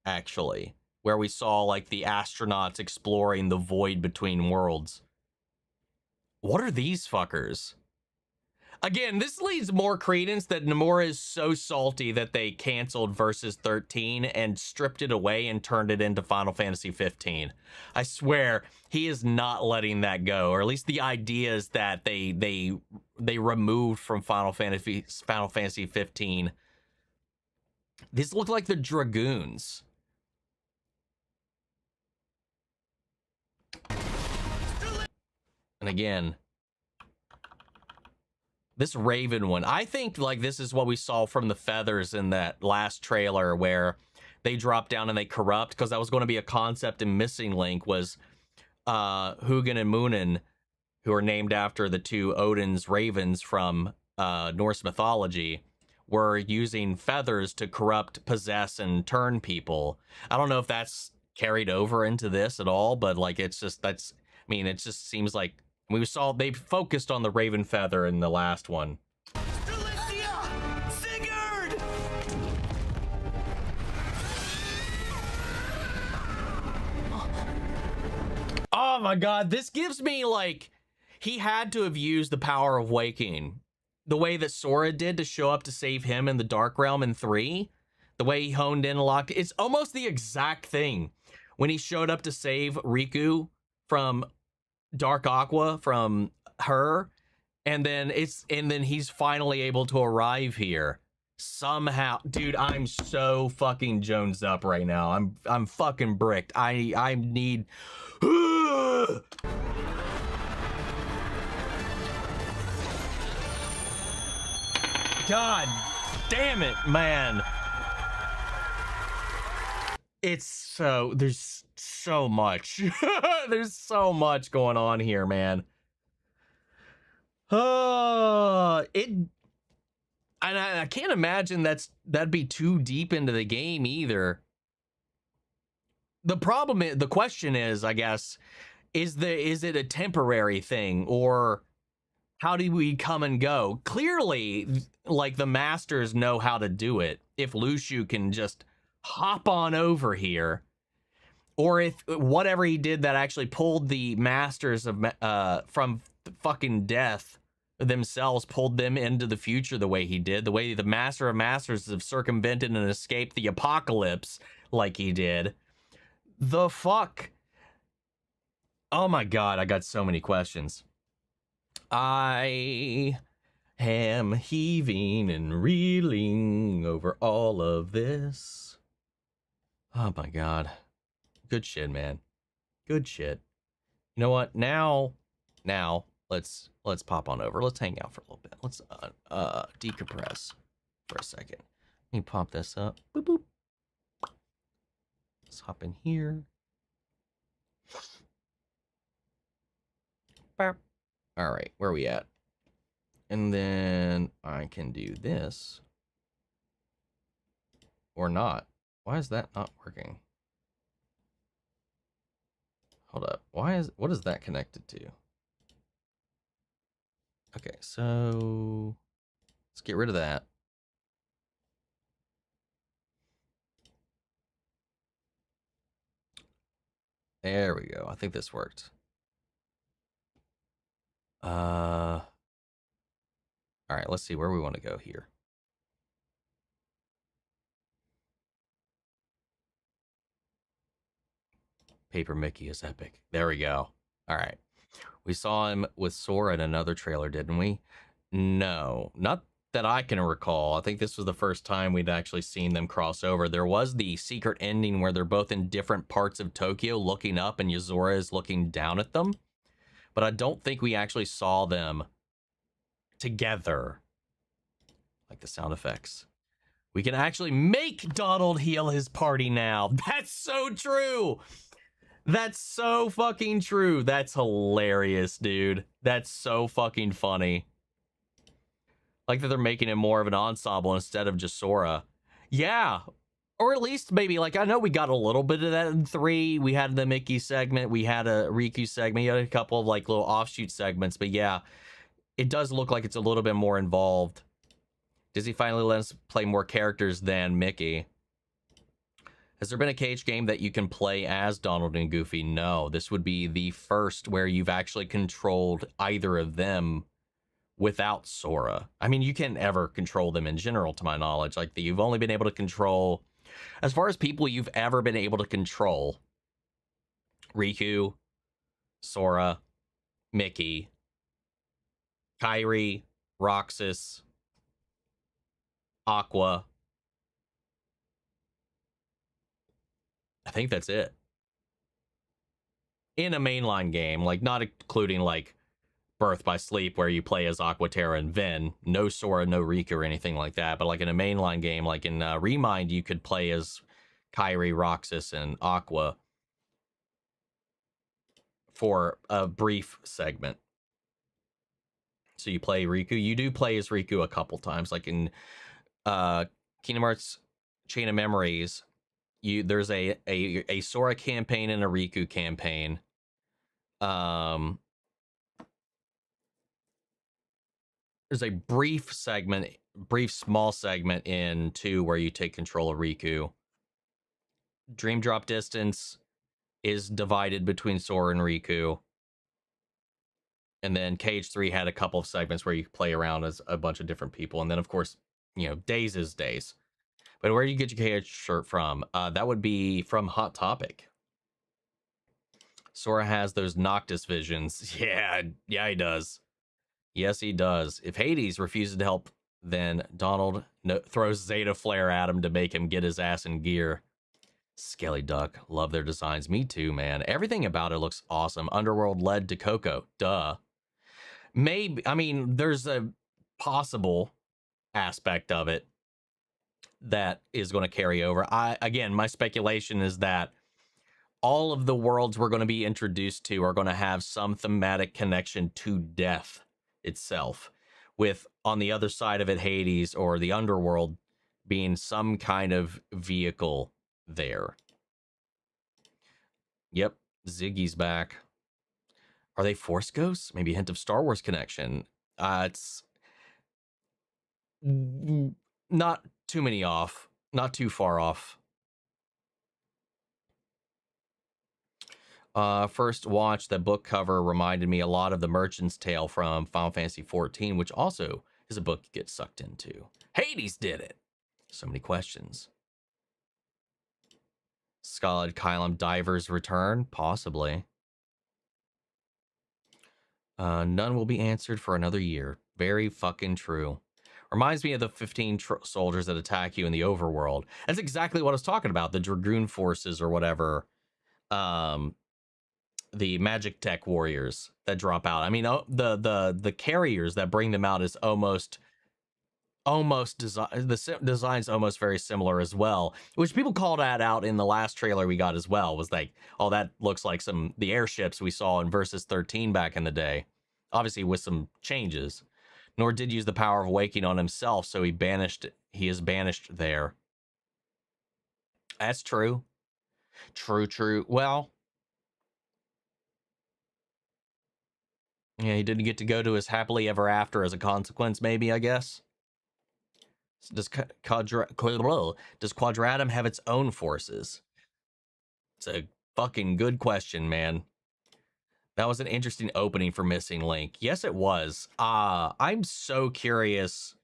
[SPEAKER 1] actually. Where we saw like the astronauts exploring the void between worlds. What are these fuckers? Again, this leads more credence that Nomura is so salty that they canceled Versus 13 and stripped it away and turned it into Final Fantasy 15. I swear, he is not letting that go, or at least the ideas that they removed from Final Fantasy 15. These look like the Dragoons. And again, this Raven one, I think like this is what we saw from the feathers in that last trailer where they drop down and they corrupt, because that was going to be a concept in Missing Link, was Hugin and Munin, who are named after the two Odin's ravens from Norse mythology, were using feathers to corrupt, possess, and turn people. I don't know if that's carried over into this at all, but like it's just, that's, I mean, it just seems like we saw they focused on the raven feather in the last one. Oh my god, this gives me like, he had to have used the power of waking the way that Sora did to show up to save him in the Dark Realm in 3. The way he honed in and locked, it's almost the exact thing when he showed up to save Riku from Dark Aqua, from her, and then he's finally able to arrive here somehow. Dude, I'm so fucking jonesed up right now. I'm fucking bricked. I need God damn it, man. It's so, there's so much. There's so much going on here, man. And I can't imagine that'd be too deep into the game either. The problem is, the question is, I guess, is it a temporary thing, or how do we come and go? Clearly, like, the masters know how to do it. If Luciu can just hop on over here, or if whatever he did that actually pulled the masters of from fucking death themselves, pulled them into the future the way he did, the way the master of masters have circumvented and escaped the apocalypse like he did. The fuck? Oh my god, I got so many questions. I am heaving and reeling over all of this. Oh my god. Good shit, man. Good shit. You know what? Now let's pop on over. Let's hang out for a little bit. Let's decompress for a second. Let me pop this up. Boop boop. Let's hop in here. All right, where are we at? And then I can do this. Or not. Why is that not working? Hold up. What is that connected to? Okay, so let's get rid of that. There we go. I think this worked. All right, let's see where we want to go here. Paper Mickey is epic. There we go. All right. We saw him with Sora in another trailer, didn't we? No, not that I can recall. I think this was the first time we'd actually seen them cross over. There was the secret ending where they're both in different parts of Tokyo looking up and Yozora is looking down at them. But I don't think we actually saw them together. Like the sound effects. We can actually make Donald heal his party now. That's so true. That's so fucking true. That's hilarious, dude. That's so fucking funny. Like that they're making it more of an ensemble instead of just Sora. Yeah. Or at least maybe, like, I know we got a little bit of that in 3. We had the Mickey segment. We had a Riku segment. You had a couple of, like, little offshoot segments. But yeah, it does look like it's a little bit more involved. Disney finally let us play more characters than Mickey. Has there been a Cage game that you can play as Donald and Goofy? No. This would be the first where you've actually controlled either of them without Sora. I mean, you can't ever control them in general, to my knowledge. Like, you've only been able to control... As far as people you've ever been able to control, Riku, Sora, Mickey, Kairi, Roxas, Aqua. I think that's it. In a mainline game, like not including like Birth by Sleep where you play as Aqua, Terra, and Ven. No Sora, no Riku or anything like that. But like in a mainline game, like in Remind, you could play as Kairi, Roxas, and Aqua for a brief segment. So you play Riku. You do play as Riku a couple times. Like in Kingdom Hearts Chain of Memories, there's a Sora campaign and a Riku campaign. There's a brief small segment in 2 where you take control of Riku. Dream Drop Distance is divided between Sora and Riku. And then Cage 3 had a couple of segments where you play around as a bunch of different people. And then, of course, you know, Days is Days. But where you get your Cage shirt from, that would be from Hot Topic. Sora has those Noctis visions. Yeah, he does. Yes, he does. If Hades refuses to help, then Donald throws Zeta Flare at him to make him get his ass in gear. Skelly Duck. Love their designs. Me too, man. Everything about it looks awesome. Underworld led to Coco. Duh. Maybe, I mean, there's a possible aspect of it that is going to carry over. Again, my speculation is that all of the worlds we're going to be introduced to are going to have some thematic connection to death itself, with on the other side of it Hades or the underworld being some kind of vehicle there. Yep, Ziggy's back. Are they Force ghosts? Maybe a hint of Star Wars connection. It's not too many off, not too far off. First watch, the book cover reminded me a lot of The Merchant's Tale from Final Fantasy XIV, which also is a book you get sucked into. Hades did it! So many questions. Scarlet Kylum Divers return? Possibly. None will be answered for another year. Very fucking true. Reminds me of the 15 soldiers that attack you in the overworld. That's exactly what I was talking about. The Dragoon forces or whatever. The magic tech warriors that drop out. I mean, the carriers that bring them out is almost the design's almost very similar as well, which people called that out in the last trailer we got as well. Was like, oh, that looks like the airships we saw in Versus 13 back in the day, obviously with some changes. Nor did use the power of waking on himself, so he is banished there. That's true. True. Well, yeah, he didn't get to go to his happily ever after as a consequence, maybe, I guess. Does Quadratum have its own forces? It's a fucking good question, man. That was an interesting opening for Missing Link. Yes, it was. I'm so curious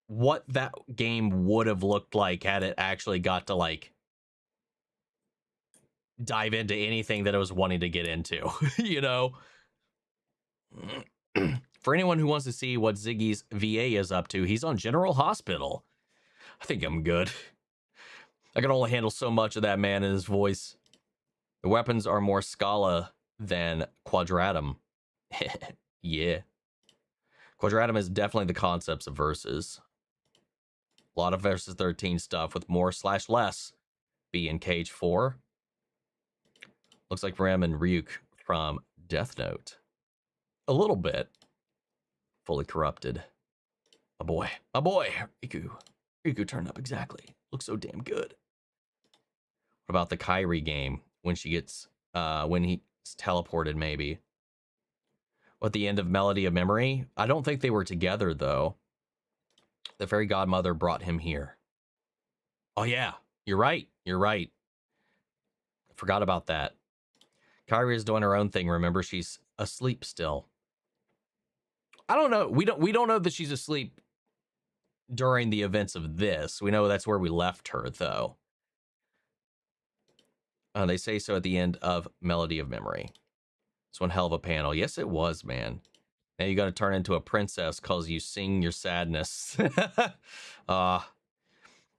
[SPEAKER 1] what that game would have looked like had it actually got to, like, dive into anything that it was wanting to get into, you know? For anyone who wants to see what Ziggy's VA is up to, he's on General Hospital. I think I'm good. I can only handle so much of that man and his voice. The weapons are more Scala than Quadratum. Yeah. Quadratum is definitely the concepts of verses. A lot of verses 13 stuff with more / less. Be in Cage 4. Looks like Ram and Ryuk from Death Note. A little bit. Fully corrupted. A boy. A boy. Riku turned up exactly. Looks so damn good. What about the Kairi game? When she gets, when he's teleported, maybe. At the end of Melody of Memory? I don't think they were together, though. The fairy godmother brought him here. Oh, yeah. You're right. You're right. I forgot about that. Kairi is doing her own thing. Remember, she's asleep still. I don't know. We don't know that she's asleep during the events of this. We know that's where we left her, though. They say so at the end of Melody of Memory. It's one hell of a panel. Yes, it was, man. Now you got to turn into a princess because you sing your sadness.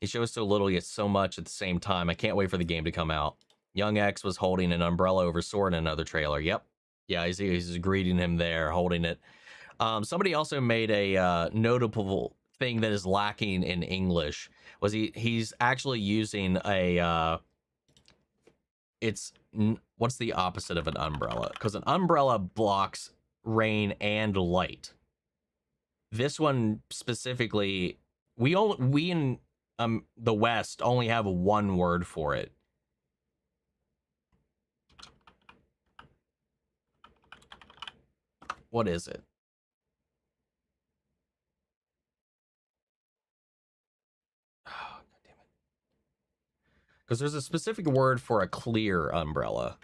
[SPEAKER 1] He shows so little yet so much at the same time. I can't wait for the game to come out. Young X was holding an umbrella over sword in another trailer. Yep. Yeah, he's greeting him there, holding it. Somebody also made a notable thing that is lacking in English. Was he's actually using a... what's the opposite of an umbrella? Because an umbrella blocks rain and light. This one specifically, we in the West only have one word for it. What is it? Oh, God damn it. Because there's a specific word for a clear umbrella.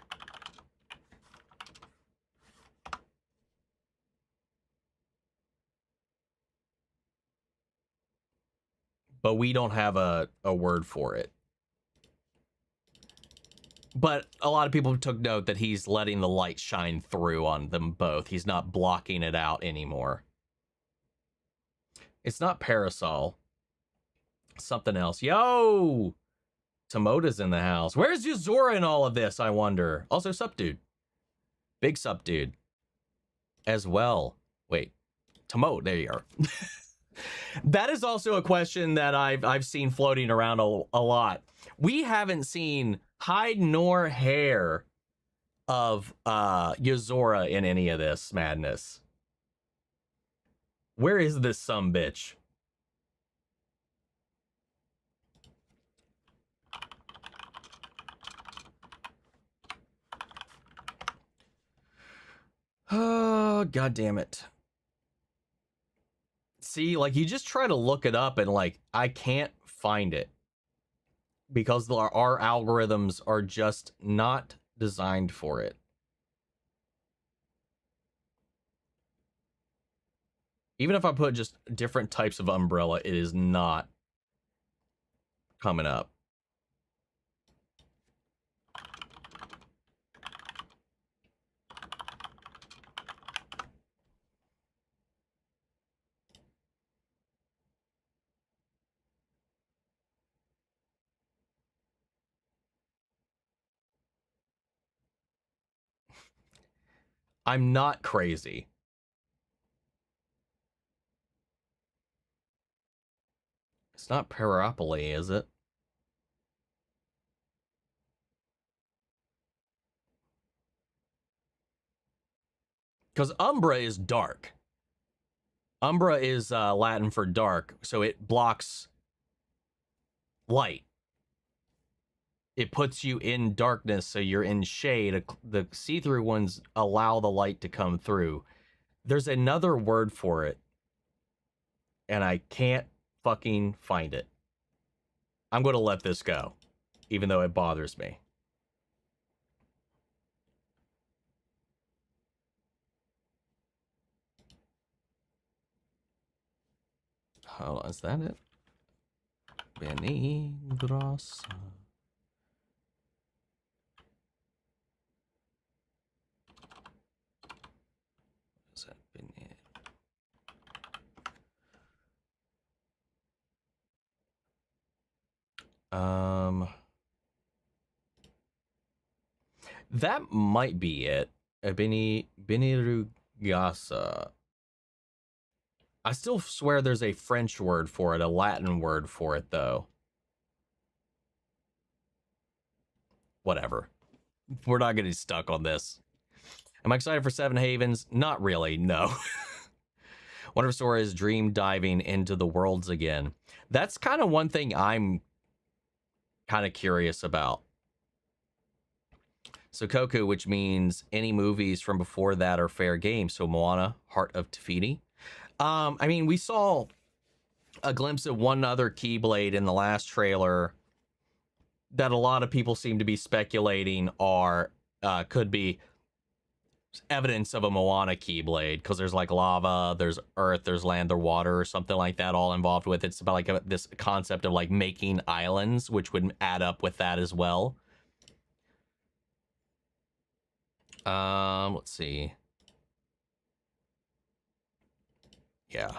[SPEAKER 1] But we don't have a word for it. But a lot of people took note that he's letting the light shine through on them both. He's not blocking it out anymore. It's not parasol. Something else. Yo! Tomoda's in the house. Where's Yuzora in all of this, I wonder? Also, sup, dude. Big sup, dude. As well. Wait. Tomoda, there you are. That is also a question that I've seen floating around a lot. We haven't seen hide nor hair of Yuzora in any of this madness. Where is this sumbitch? Oh, God damn it. See, like, you just try to look it up and, like, I can't find it. Because our algorithms are just not designed for it. Even if I put just different types of umbrella, it is not coming up. I'm not crazy. It's not Parapoly, is it? Because Umbra is dark. Umbra is Latin for dark, so it blocks light. It puts you in darkness, so you're in shade. The see-through ones allow the light to come through. There's another word for it, and I can't fucking find it. I'm going to let this go, even though it bothers me. Hold on, is that it? Benigrasa. Is that Benit? That might be it. Binirugasa. I still swear there's a French word for it, a Latin word for it, though. Whatever. We're not getting stuck on this. Am I excited for Seven Havens? Not really, no. Wonder Sora is dream diving into the worlds again. That's kind of one thing I'm kind of curious about. So Koku, which means any movies from before that are fair game. So Moana, Heart of Tafiti. I mean, we saw a glimpse of one other Keyblade in the last trailer that a lot of people seem to be speculating are could be evidence of a Moana Keyblade, because there's like lava, there's earth, there's land, there's water, or something like that all involved with it. It's about like this concept of like making islands, which would add up with that as well. Let's see. Yeah.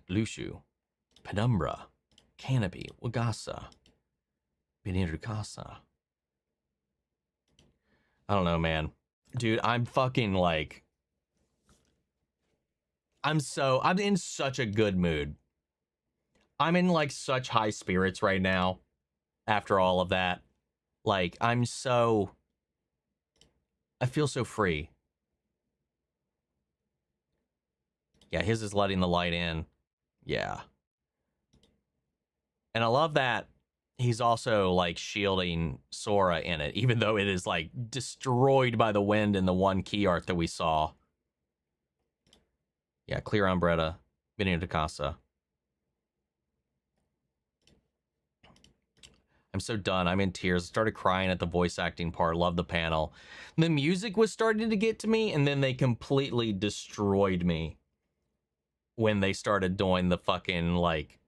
[SPEAKER 1] Lushu, Penumbra, Canopy, Wagasa, Binirukasa. I don't know, man. Dude, I'm fucking like... I'm in such a good mood. I'm in like such high spirits right now after all of that. Like, I feel so free. Yeah, his is letting the light in. Yeah. And I love that he's also like shielding Sora in it, even though it is like destroyed by the wind in the one key art that we saw. Yeah, clear umbrella, Vinny de Casa. I'm so done. I'm in tears. Started crying at the voice acting part. Love the panel. The music was starting to get to me, and then they completely destroyed me when they started doing the fucking like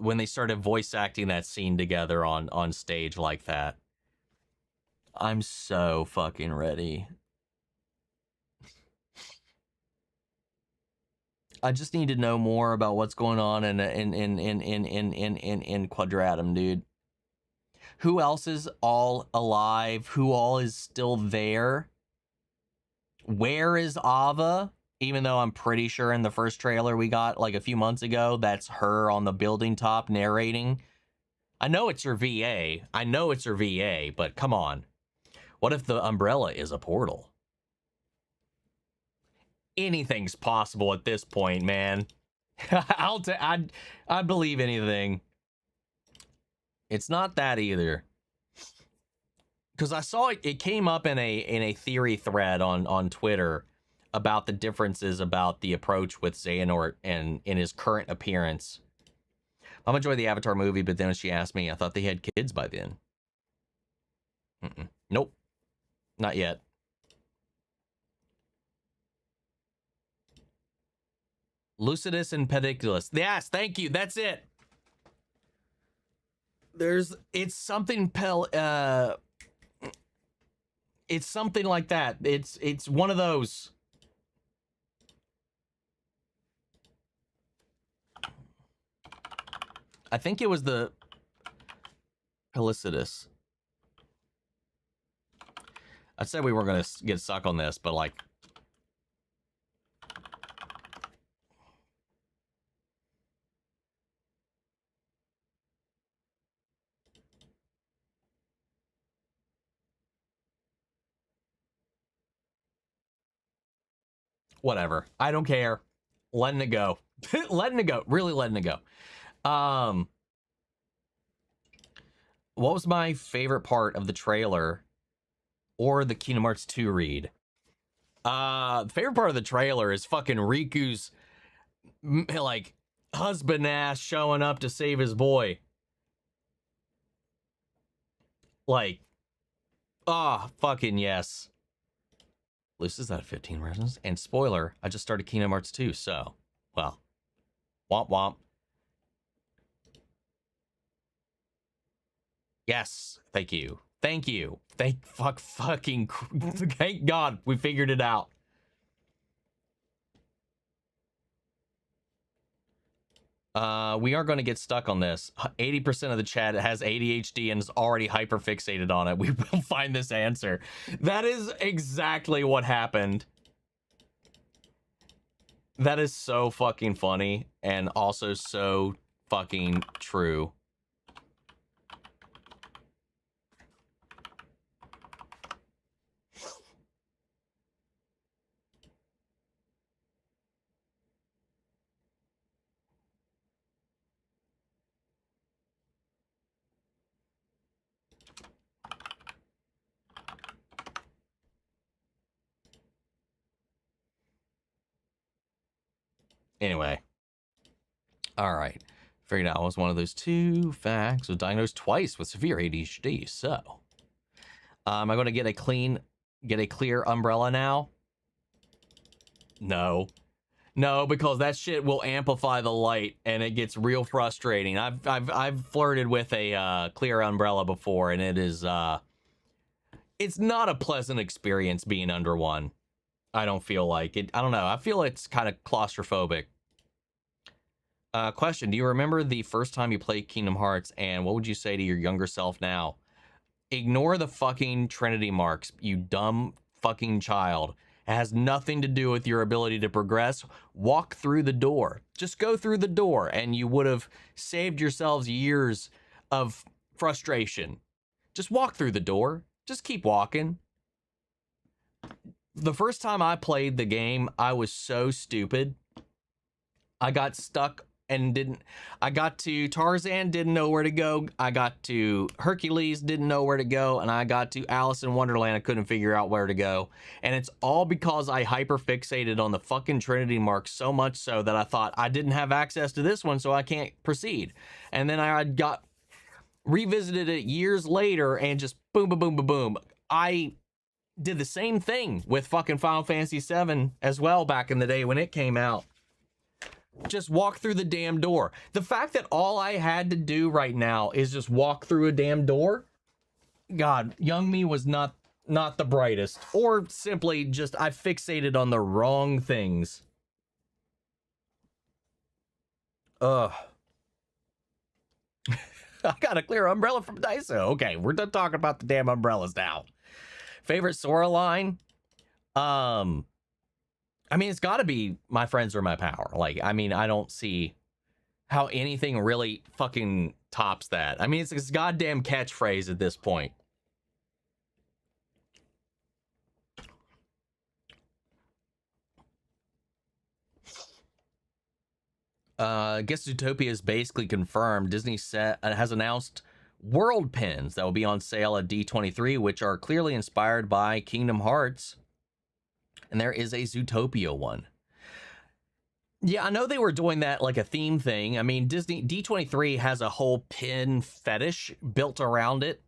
[SPEAKER 1] when they started voice acting that scene together on stage like that. I'm so fucking ready. I just need to know more about what's going on in Quadratum, dude. Who else is all alive? Who all is still there? Where is Ava? Even though I'm pretty sure in the first trailer we got like a few months ago, that's her on the building top narrating. I know it's her VA. I know it's her VA, but come on. What if the umbrella is a portal? Anything's possible at this point, man. I'd believe anything. It's not that either. Because I saw it came up in a theory thread on Twitter about the differences about the approach with Xehanort and in his current appearance. I'm enjoying the Avatar movie, but then when she asked me, I thought they had kids by then. Nope. Not yet. Lucidus and Pediculus. Yes, thank you. That's it. It's something it's something like that. It's one of those. I think it was the Pelicitus. I said we weren't going to get stuck on this, but like, whatever. I don't care. Letting it go. Letting it go. Really letting it go. What was my favorite part of the trailer or the Kingdom Hearts 2 read? The favorite part of the trailer is fucking Riku's like husband ass showing up to save his boy. Like, fucking yes. Luce is that 15 resonance. And spoiler, I just started Kingdom Hearts 2, so, well, womp womp. Yes, thank you. Thank you. Thank God we figured it out. We aren't going to get stuck on this. 80% of the chat has ADHD and is already hyperfixated on it. We will find this answer. That is exactly what happened. That is so fucking funny and also so fucking true. Anyway. All right. Figured out I was one of those 2 facts. Was diagnosed twice with severe ADHD. So, am I going to get a clear umbrella now? No. No, because that shit will amplify the light and it gets real frustrating. I've flirted with a clear umbrella before, and it is it's not a pleasant experience being under one. I don't feel like it. I don't know. I feel it's kind of claustrophobic. Question, do you remember the first time you played Kingdom Hearts, and what would you say to your younger self now? Ignore the fucking Trinity marks, you dumb fucking child. It has nothing to do with your ability to progress. Walk through the door. Just go through the door, and you would have saved yourselves years of frustration. Just walk through the door. Just keep walking. The first time I played the game, I was so stupid. I got stuck and I got to Tarzan, didn't know where to go. I got to Hercules, didn't know where to go. And I got to Alice in Wonderland, I couldn't figure out where to go. And it's all because I hyperfixated on the fucking Trinity mark so much so that I thought I didn't have access to this one, so I can't proceed. And then I got revisited it years later and just boom, boom, boom, boom, boom. I did the same thing with fucking Final Fantasy VII as well back in the day when it came out. Just walk through the damn door. The fact that all I had to do right now is just walk through a damn door. God, young me was not the brightest, or simply just I fixated on the wrong things. I got a clear umbrella from Daiso. Okay, we're done talking about the damn umbrellas now. Favorite Sora line? I mean, it's got to be my friends are my power. Like, I mean, I don't see how anything really fucking tops that. I mean, it's this goddamn catchphrase at this point. I guess Zootopia is basically confirmed. Disney has announced world pins that will be on sale at D23, which are clearly inspired by Kingdom Hearts. And there is a Zootopia one. Yeah, I know they were doing that like a theme thing. I mean, Disney D23 has a whole pin fetish built around it.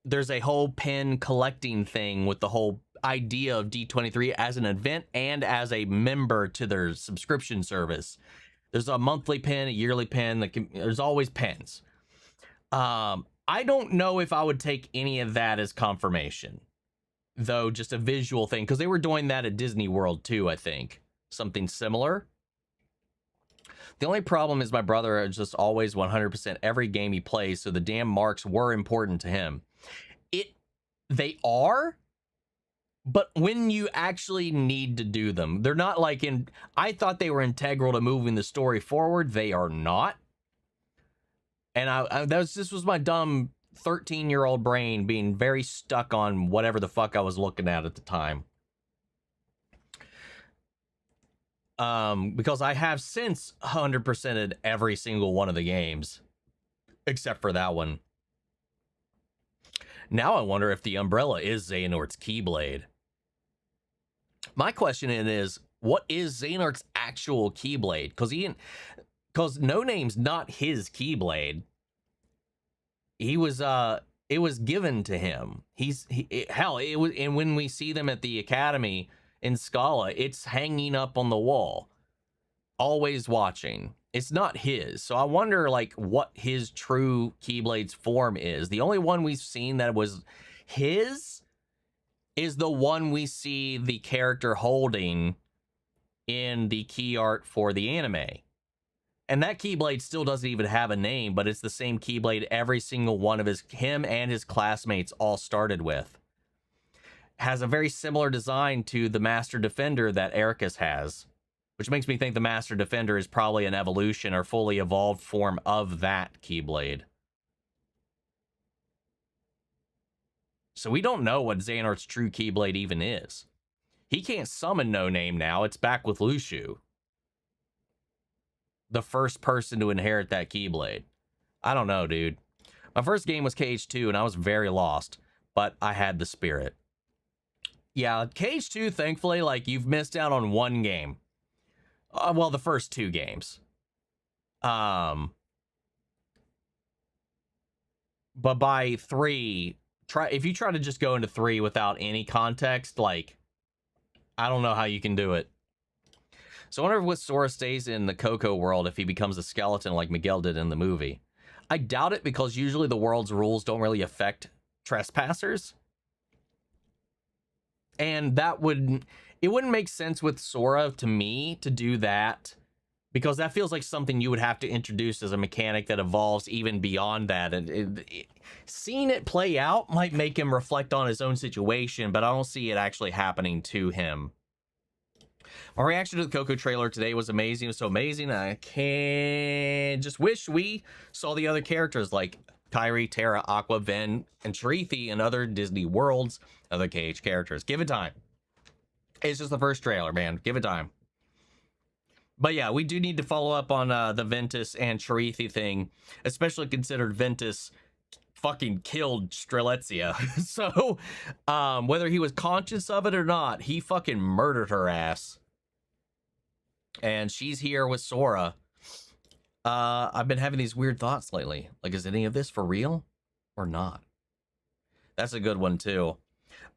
[SPEAKER 1] There's a whole pin collecting thing with the whole idea of D23 as an event and as a member to their subscription service. There's a monthly pin, a yearly pin. There's always pins. I don't know if I would take any of that as confirmation, though, just a visual thing, because they were doing that at Disney World too, I think. Something similar. The only problem is my brother is just always 100% every game he plays, so the damn marks were important to him. They are, but when you actually need to do them, they're not like in... I thought they were integral to moving the story forward. They are not. And this was my dumb 13-year-old brain being very stuck on whatever the fuck I was looking at the time. Because I have since 100%ed every single one of the games, except for that one. Now I wonder if the umbrella is Xehanort's Keyblade. My question is, what is Xehanort's actual Keyblade? Because No Name's not his Keyblade. He was it was given to him. It was, and when we see them at the academy in Scala, it's hanging up on the wall, always watching. It's not his. So I wonder like what his true Keyblade's form is. The only one we've seen that was his is the one we see the character holding in the key art for the anime. And that Keyblade still doesn't even have a name, but it's the same Keyblade every single one of him and his classmates all started with. Has a very similar design to the Master Defender that Ericus has, which makes me think the Master Defender is probably an evolution or fully evolved form of that Keyblade. So we don't know what Xehanort's true Keyblade even is. He can't summon No Name now. It's back with Lushu, the first person to inherit that Keyblade. I don't know, dude. My first game was KH2, and I was very lost, but I had the spirit. Yeah, KH2, thankfully, like, you've missed out on one game. Well, the first two games. But by 3, if you try to just go into 3 without any context, like, I don't know how you can do it. So I wonder if with Sora stays in the Coco world if he becomes a skeleton like Miguel did in the movie. I doubt it, because usually the world's rules don't really affect trespassers. And it wouldn't make sense with Sora, to me, to do that, because that feels like something you would have to introduce as a mechanic that evolves even beyond that. And seeing it play out might make him reflect on his own situation, but I don't see it actually happening to him. My reaction to the Coco trailer today was amazing. It was so amazing. I can't just wish we saw the other characters like Kairi, Terra, Aqua, Ven, and Sharithi in other Disney worlds, other KH characters. Give it time. It's just the first trailer, man. Give it time. But yeah, we do need to follow up on the Ventus and Sharithi thing, especially considered Ventus fucking killed Strelitzia. So, whether he was conscious of it or not, he fucking murdered her ass. And she's here with Sora. I've been having these weird thoughts lately. Like, is any of this for real or not? That's a good one too.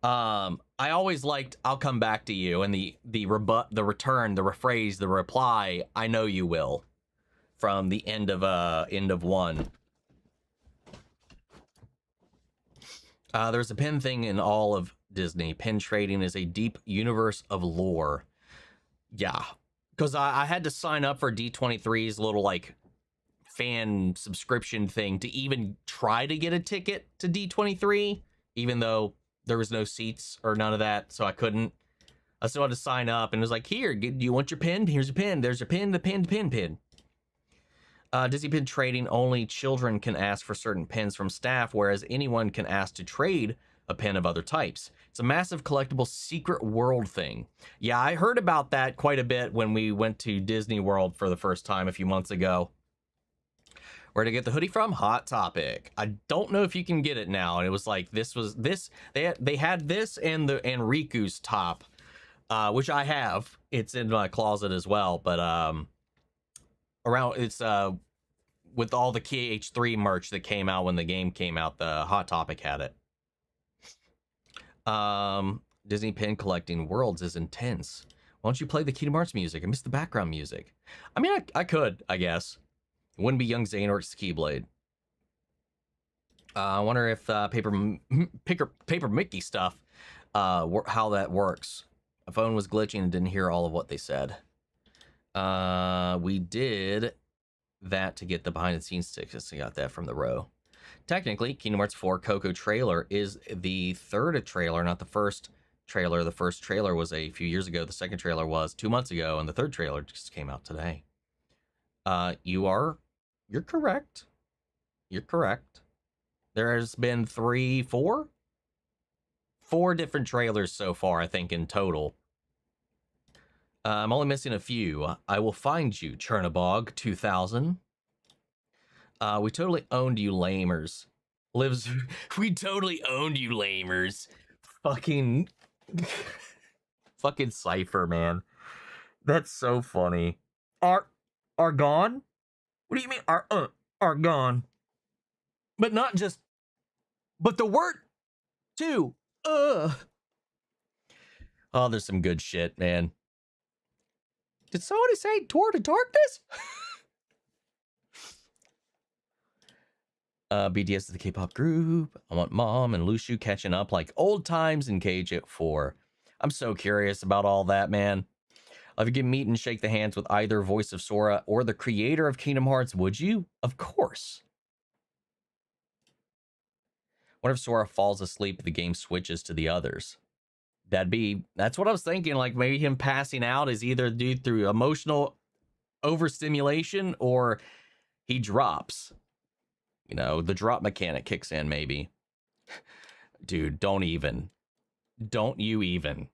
[SPEAKER 1] I always liked "I'll come back to you" and the rebut, the return, the rephrase, the reply, "I know you will," from the end of 1. There's a pen thing in all of Disney. Pen trading is a deep universe of lore. Yeah, because I had to sign up for D23's little like fan subscription thing to even try to get a ticket to D23, even though there was no seats or none of that, so I couldn't. I still had to sign up, and it was like, here, do you want your pen? Here's your pen. There's your pen, the pen. Disney Pen trading, only children can ask for certain pens from staff, whereas anyone can ask to trade a pen of other types. It's a massive collectible secret world thing. Yeah, I heard about that quite a bit when we went to Disney World for the first time a few months ago. Where to get the hoodie from? Hot Topic. I don't know if you can get it now. And it was like, they had this and Riku's top, which I have. It's in my closet as well. But it's with all the KH3 merch that came out when the game came out, the Hot Topic had it. Disney Pen collecting worlds is intense. Why don't you play the Kingdom Hearts music? I missed the background music. I mean, I could, I guess. It wouldn't be young Xehanort's Keyblade. I wonder if Paper Mickey stuff, how that works. My phone was glitching and didn't hear all of what they said. We did that to get the behind the scenes tickets. I got that from the row. Technically, Kingdom Hearts 4 Coco trailer is the third trailer, not the first trailer. The first trailer was a few years ago. The second trailer was 2 months ago, and the third trailer just came out today. You're correct. You're correct. There's been 4 different trailers so far, I think, in total. I'm only missing a few. I Will Find You, Chernabog 2000. We totally owned you, lamers. We totally owned you, lamers. Fucking Cypher, man. That's so funny. Are gone? What do you mean are gone? But not just, but the word too. Oh, there's some good shit, man. Did somebody say Toward the Darkness? BTS is the K-pop group. I want Mom and Lushu catching up like old times in KJ4. I'm so curious about all that, man. If you could meet and shake the hands with either voice of Sora or the creator of Kingdom Hearts, would you? Of course. What if Sora falls asleep and the game switches to the others? That's what I was thinking. Like maybe him passing out is either due through emotional overstimulation or he drops. You know, the drop mechanic kicks in maybe. Dude, don't even. Don't you even.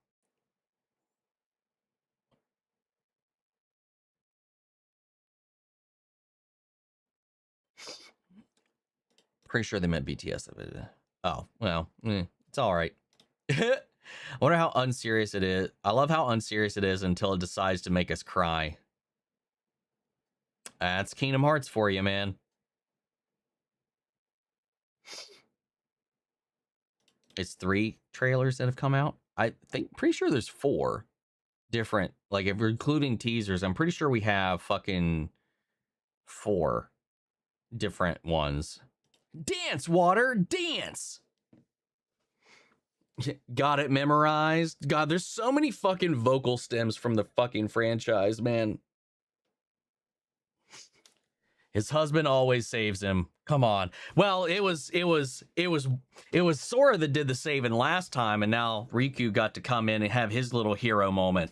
[SPEAKER 1] Pretty sure they meant BTS. Oh, well, it's all right. I wonder how unserious it is. I love how unserious it is until it decides to make us cry. That's Kingdom Hearts for you, man. It's 3 trailers that have come out. I think, pretty sure there's 4 different, like if we're including teasers, I'm pretty sure we have fucking 4 different ones. Dance, Water, dance! Got it memorized. God, there's so many fucking vocal stems from the fucking franchise, man. His husband always saves him. Come on. Well, it was Sora that did the saving last time, and now Riku got to come in and have his little hero moment.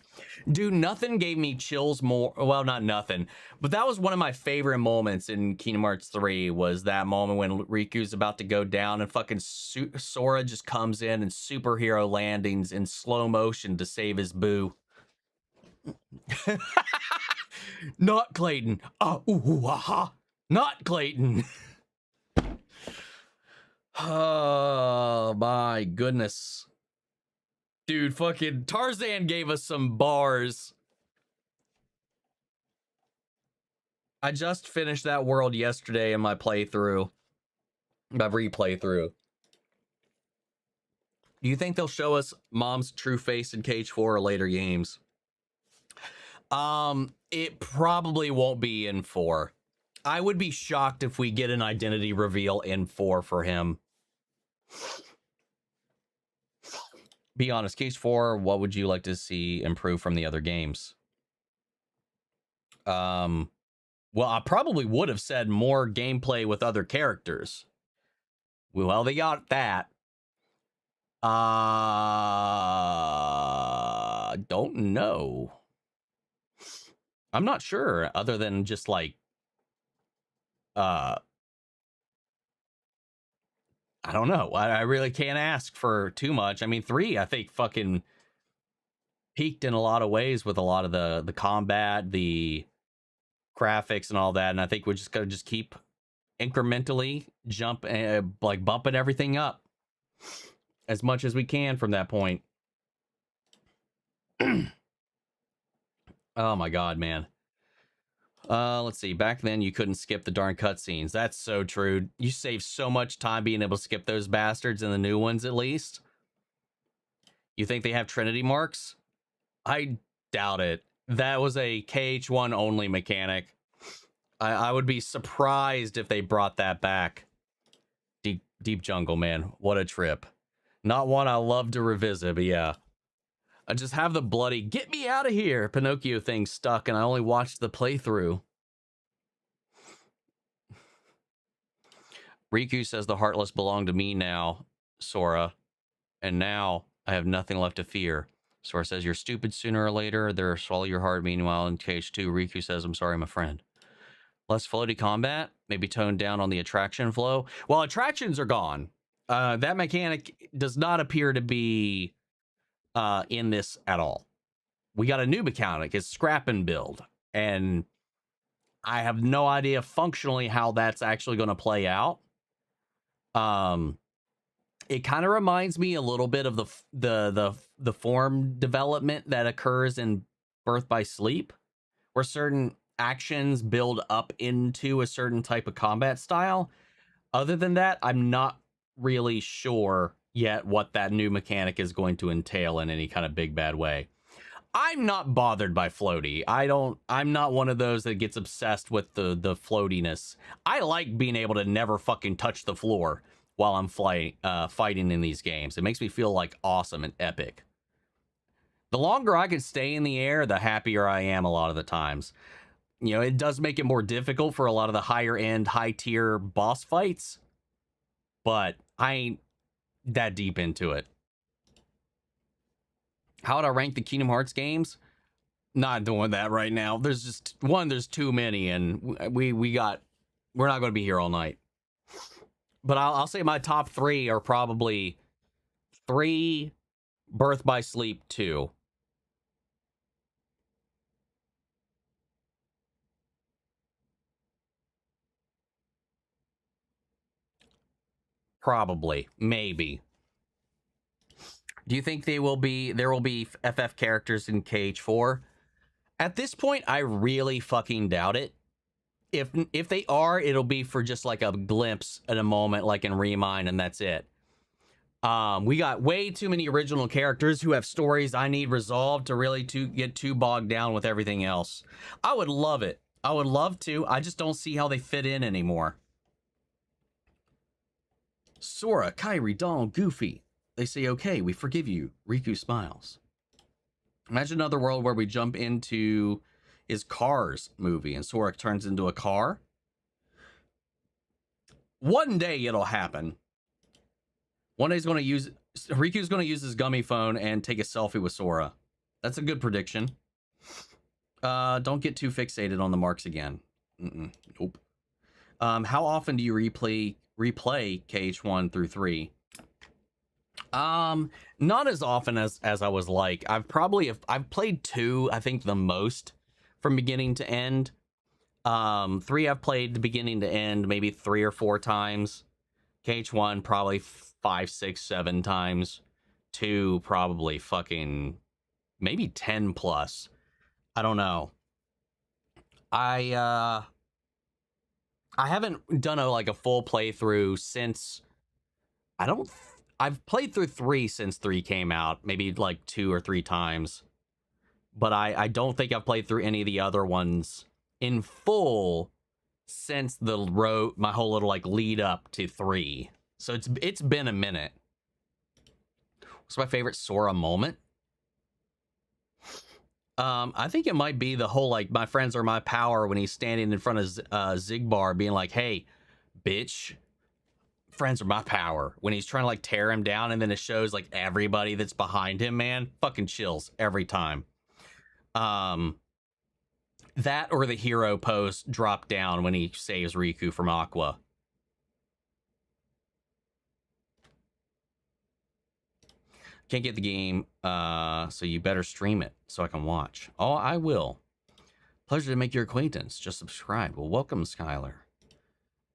[SPEAKER 1] Dude, nothing gave me chills more. Well, not nothing, but that was one of my favorite moments in Kingdom Hearts 3 was that moment when Riku's about to go down and fucking Sora just comes in and superhero landings in slow motion to save his boo. Not Clayton. Aha. Not Clayton. Oh my goodness. Dude, fucking Tarzan gave us some bars. I just finished that world yesterday in my playthrough. My replay through. Do you think they'll show us Mom's true face in Cage 4 or later games? It probably won't be in 4. I would be shocked if we get an identity reveal in 4 for him. Be honest, Case 4, what would you like to see improve from the other games? Well, I probably would have said more gameplay with other characters. Well, they got that. Don't know. I'm not sure, other than just like, I don't know. I really can't ask for too much. I mean, 3, I think, fucking peaked in a lot of ways with a lot of the combat, the graphics and all that. And I think we're just going to just keep incrementally bumping everything up as much as we can from that point. Oh my God, man. Let's see. Back then, you couldn't skip the darn cutscenes. That's so true. You save so much time being able to skip those bastards in the new ones, at least. You think they have Trinity marks? I doubt it. That was a KH1 only mechanic. I would be surprised if they brought that back. Deep Jungle, man. What a trip. Not one I love to revisit, but yeah. I just have the bloody "get me out of here" Pinocchio thing stuck, and I only watched the playthrough. Riku says the Heartless belong to me now, Sora, and now I have nothing left to fear. Sora says you're stupid sooner or later. They'll swallow your heart. Meanwhile, in case 2, Riku says, I'm sorry, my friend. Less floaty combat, maybe toned down on the attraction flow. Well, attractions are gone. That mechanic does not appear to be in this at all. We got a new mechanic. It's scrap and build, and I have no idea functionally how that's actually going to play out. It kind of reminds me a little bit of the form development that occurs in Birth by Sleep, where certain actions build up into a certain type of combat style. Other than that, I'm not really sure yet what that new mechanic is going to entail in any kind of big bad way. I'm not bothered by floaty. I'm not one of those that gets obsessed with the floatiness. I like being able to never fucking touch the floor while I'm fighting in these games. It makes me feel like awesome and epic. The longer I can stay in the air, the happier I am a lot of the times. You know, it does make it more difficult for a lot of the higher end, high tier boss fights, but I ain't that deep into it. How would I rank the Kingdom Hearts games? Not doing that right now. There's just there's too many, and we're not going to be here all night. But I'll say my top 3 are probably 3, Birth by Sleep 2. Probably, maybe. Do you think there will be FF characters in KH4? At this point, I really fucking doubt it. If they are, it'll be for just like a glimpse at a moment, like in Remind, and that's it. We got way too many original characters who have stories I need resolved to really get too bogged down with everything else. I would love it. I would love to. I just don't see how they fit in anymore. Sora, Kairi, Donald, Goofy. They say, okay, we forgive you. Riku smiles. Imagine another world where we jump into his Cars movie and Sora turns into a car. One day it'll happen. One day Riku's going to use his gummy phone and take a selfie with Sora. That's a good prediction. Don't get too fixated on the marks again. Nope. How often do you replay KH1 through 3? Not as often as I was like. I've played 2, I think the most, from beginning to end. 3 I've played the beginning to end maybe 3 or 4 times. KH1 probably 5, 6, 7 times. 2 probably fucking maybe 10 plus. I don't know. I haven't done a full playthrough since I've played through 3 since 3 came out, maybe like 2 or 3 times. But I don't think I've played through any of the other ones in full since my whole little lead up to 3. So it's been a minute. What's my favorite Sora moment? I think it might be the whole my friends are my power when he's standing in front of Zigbar being like, hey, bitch. Friends are my power, when he's trying to tear him down, and then it shows everybody that's behind him. Man, fucking chills every time. That or the hero pose drop down when he saves Riku from Aqua. Can't get the game, so you better stream it so I can watch. Oh, I will. Pleasure to make your acquaintance. Just subscribe. Well, welcome, Skylar.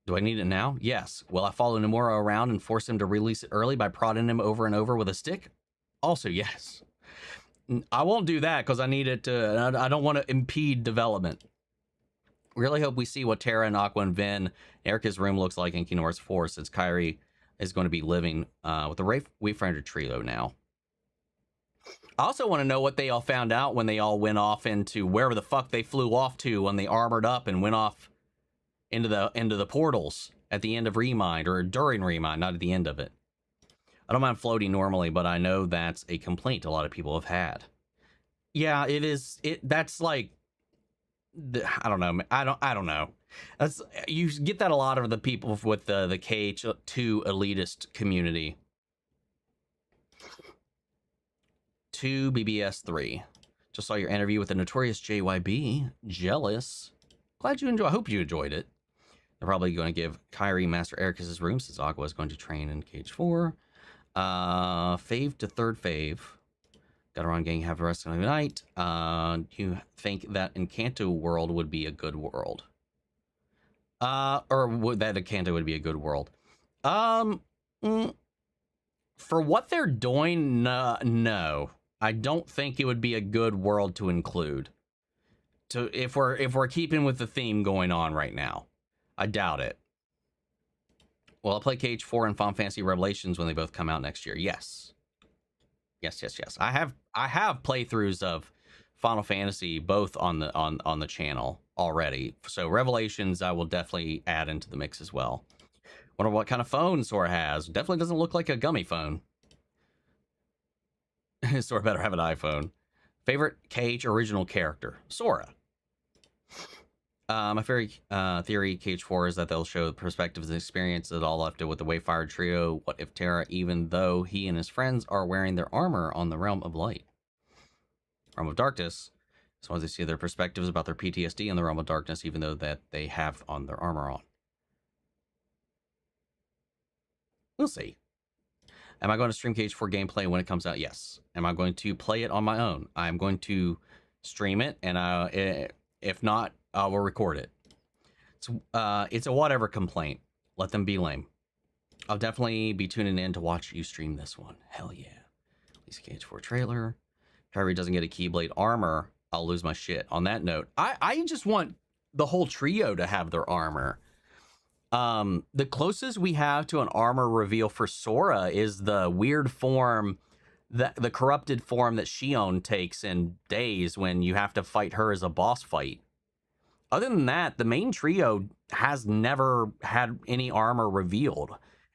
[SPEAKER 1] Do I need it now? Yes. Will I follow Nomura around and force him to release it early by prodding him over and over with a stick? Also, yes. I won't do that because I need it to... I don't want to impede development. Really hope we see what Terra and Aqua and Vin, Erica's room looks like in Kingdom Hearts 4, since Kairi is going to be living with the Wayfinder trio now. I also want to know what they all found out when they all went off into wherever the fuck they flew off to when they armored up and went off into the portals at the end of Remind, or during Remind, not at the end of it. I don't mind floating normally, but I know that's a complaint a lot of people have had. Yeah, it is. That's I don't know. I don't know. You get that a lot of the people with the KH2 elitist community. 2 BBS 3. Just saw your interview with the notorious JYB. Jealous. Glad you enjoyed. I hope you enjoyed it. They're probably going to give Kairi Master Ericus' room since Aqua is going to train in KH4. Fave to third fave. Got around gang have the rest of the night. Do you think that Encanto World would be a good world? Or would that Encanto would be a good world? For what they're doing, no. I don't think it would be a good world to include. If we're keeping with the theme going on right now. I doubt it. Well, I'll play KH4 and Final Fantasy Revelations when they both come out next year. Yes. Yes. I have playthroughs of Final Fantasy both on the channel already. So Revelations I will definitely add into the mix as well. Wonder what kind of phone Sora has. Definitely doesn't look like a gummy phone. Sora better have an iPhone. Favorite Cage original character? Sora. My favorite theory, Cage 4, is that they'll show the perspectives and experiences that all left it with the Wayfire trio. What if Terra, even though he and his friends are wearing their armor on the Realm of Light? Realm of Darkness. As long as they see their perspectives about their PTSD in the Realm of Darkness, even though that they have on their armor on. We'll see. Am I going to stream Cage 4 gameplay when it comes out? Yes. Am I going to play it on my own? I'm going to stream it, and if not, I will record it. It's a whatever complaint. Let them be lame. I'll definitely be tuning in to watch you stream this one. Hell yeah. At least Cage 4 trailer. Kyrie doesn't get a Keyblade armor, I'll lose my shit. On that note, I just want the whole trio to have their armor. The closest we have to an armor reveal for Sora is the weird form, the corrupted form that Shion takes in Days when you have to fight her as a boss fight. Other than that, the main trio has never had any armor revealed.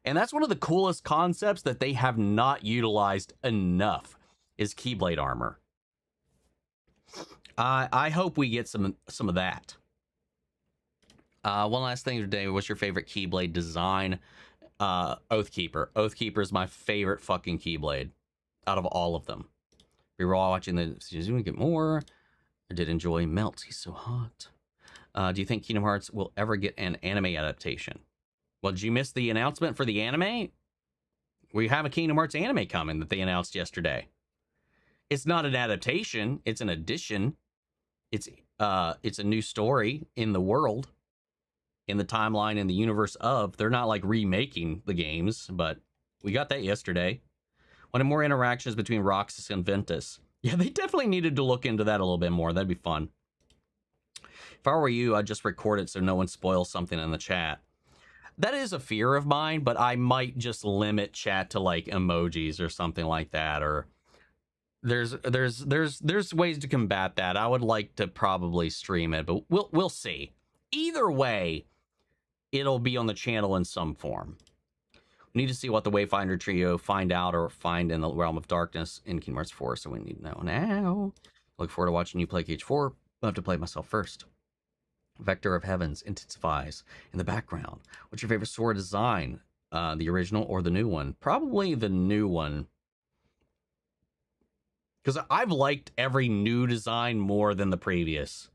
[SPEAKER 1] And that's one of the coolest concepts that they have not utilized enough, is Keyblade armor. I hope we get some of that. One last thing today. What's your favorite Keyblade design? Oathkeeper. Oathkeeper is my favorite fucking Keyblade out of all of them. We were all watching the season. We get more. I did enjoy Melt. He's so hot. Do you think Kingdom Hearts will ever get an anime adaptation? Well, did you miss the announcement for the anime? We have a Kingdom Hearts anime coming that they announced yesterday. It's not an adaptation. It's an addition. It's a new story in the world, in the timeline, in the universe of. They're not like remaking the games, but we got that yesterday. Wanted more interactions between Roxas and Ventus. Yeah, they definitely needed to look into that a little bit more. That'd be fun. If I were you, I'd just record it so no one spoils something in the chat. That is a fear of mine, but I might just limit chat to like emojis or something like that. Or there's ways to combat that. I would like to probably stream it, but we'll see. Either way, it'll be on the channel in some form. We need to see what the Wayfinder trio find out or find in the Realm of Darkness in Kingdom Hearts 4, so we need to know now. Look forward to watching you play Cage 4. I'll have to play it myself first. Vector of Heavens intensifies in the background. What's your favorite Sora design? The original or the new one? Probably the new one. Because I've liked every new design more than the previous.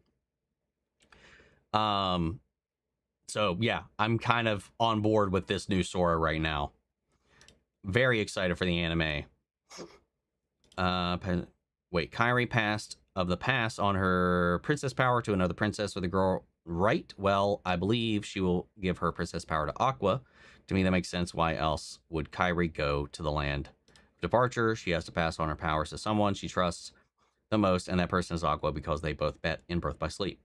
[SPEAKER 1] So yeah, I'm kind of on board with this new Sora right now. Very excited for the anime. Wait, Kairi passed of the pass on her princess power to another princess with a girl, right? Well, I believe she will give her princess power to Aqua. To me, that makes sense. Why else would Kairi go to the land of departure? She has to pass on her powers to someone she trusts the most, and that person is Aqua because they both met in Birth by Sleep.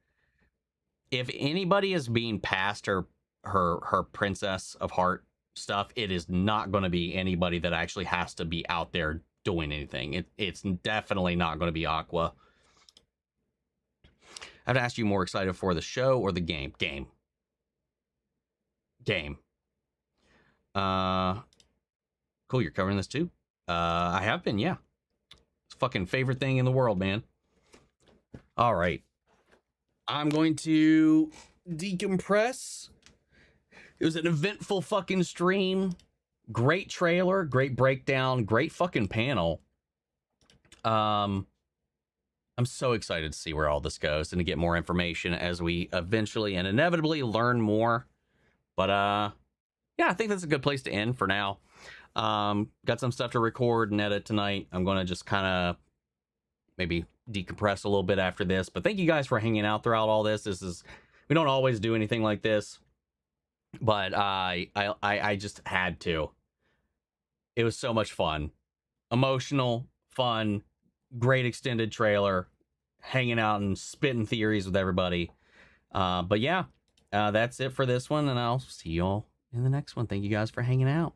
[SPEAKER 1] If anybody is being passed her Princess of Heart stuff, it is not going to be anybody that actually has to be out there doing anything. It's definitely not going to be Aqua. I have to ask you, more excited for the show or the game? Game. Cool, you're covering this too? I have been, yeah. It's fucking favorite thing in the world, man. All right. I'm going to decompress. It was an eventful fucking stream. Great trailer, great breakdown, great fucking panel. I'm so excited to see where all this goes and to get more information as we eventually and inevitably learn more. But yeah, I think that's a good place to end for now. Got some stuff to record and edit tonight. I'm going to just kind of maybe decompress a little bit after this. But thank you guys for hanging out throughout all this. We don't always do anything like this, but I just had to. It was so much fun. Emotional, fun, great extended trailer, hanging out and spitting theories with everybody. But yeah, that's it for this one, and I'll see y'all in the next one. Thank you guys for hanging out.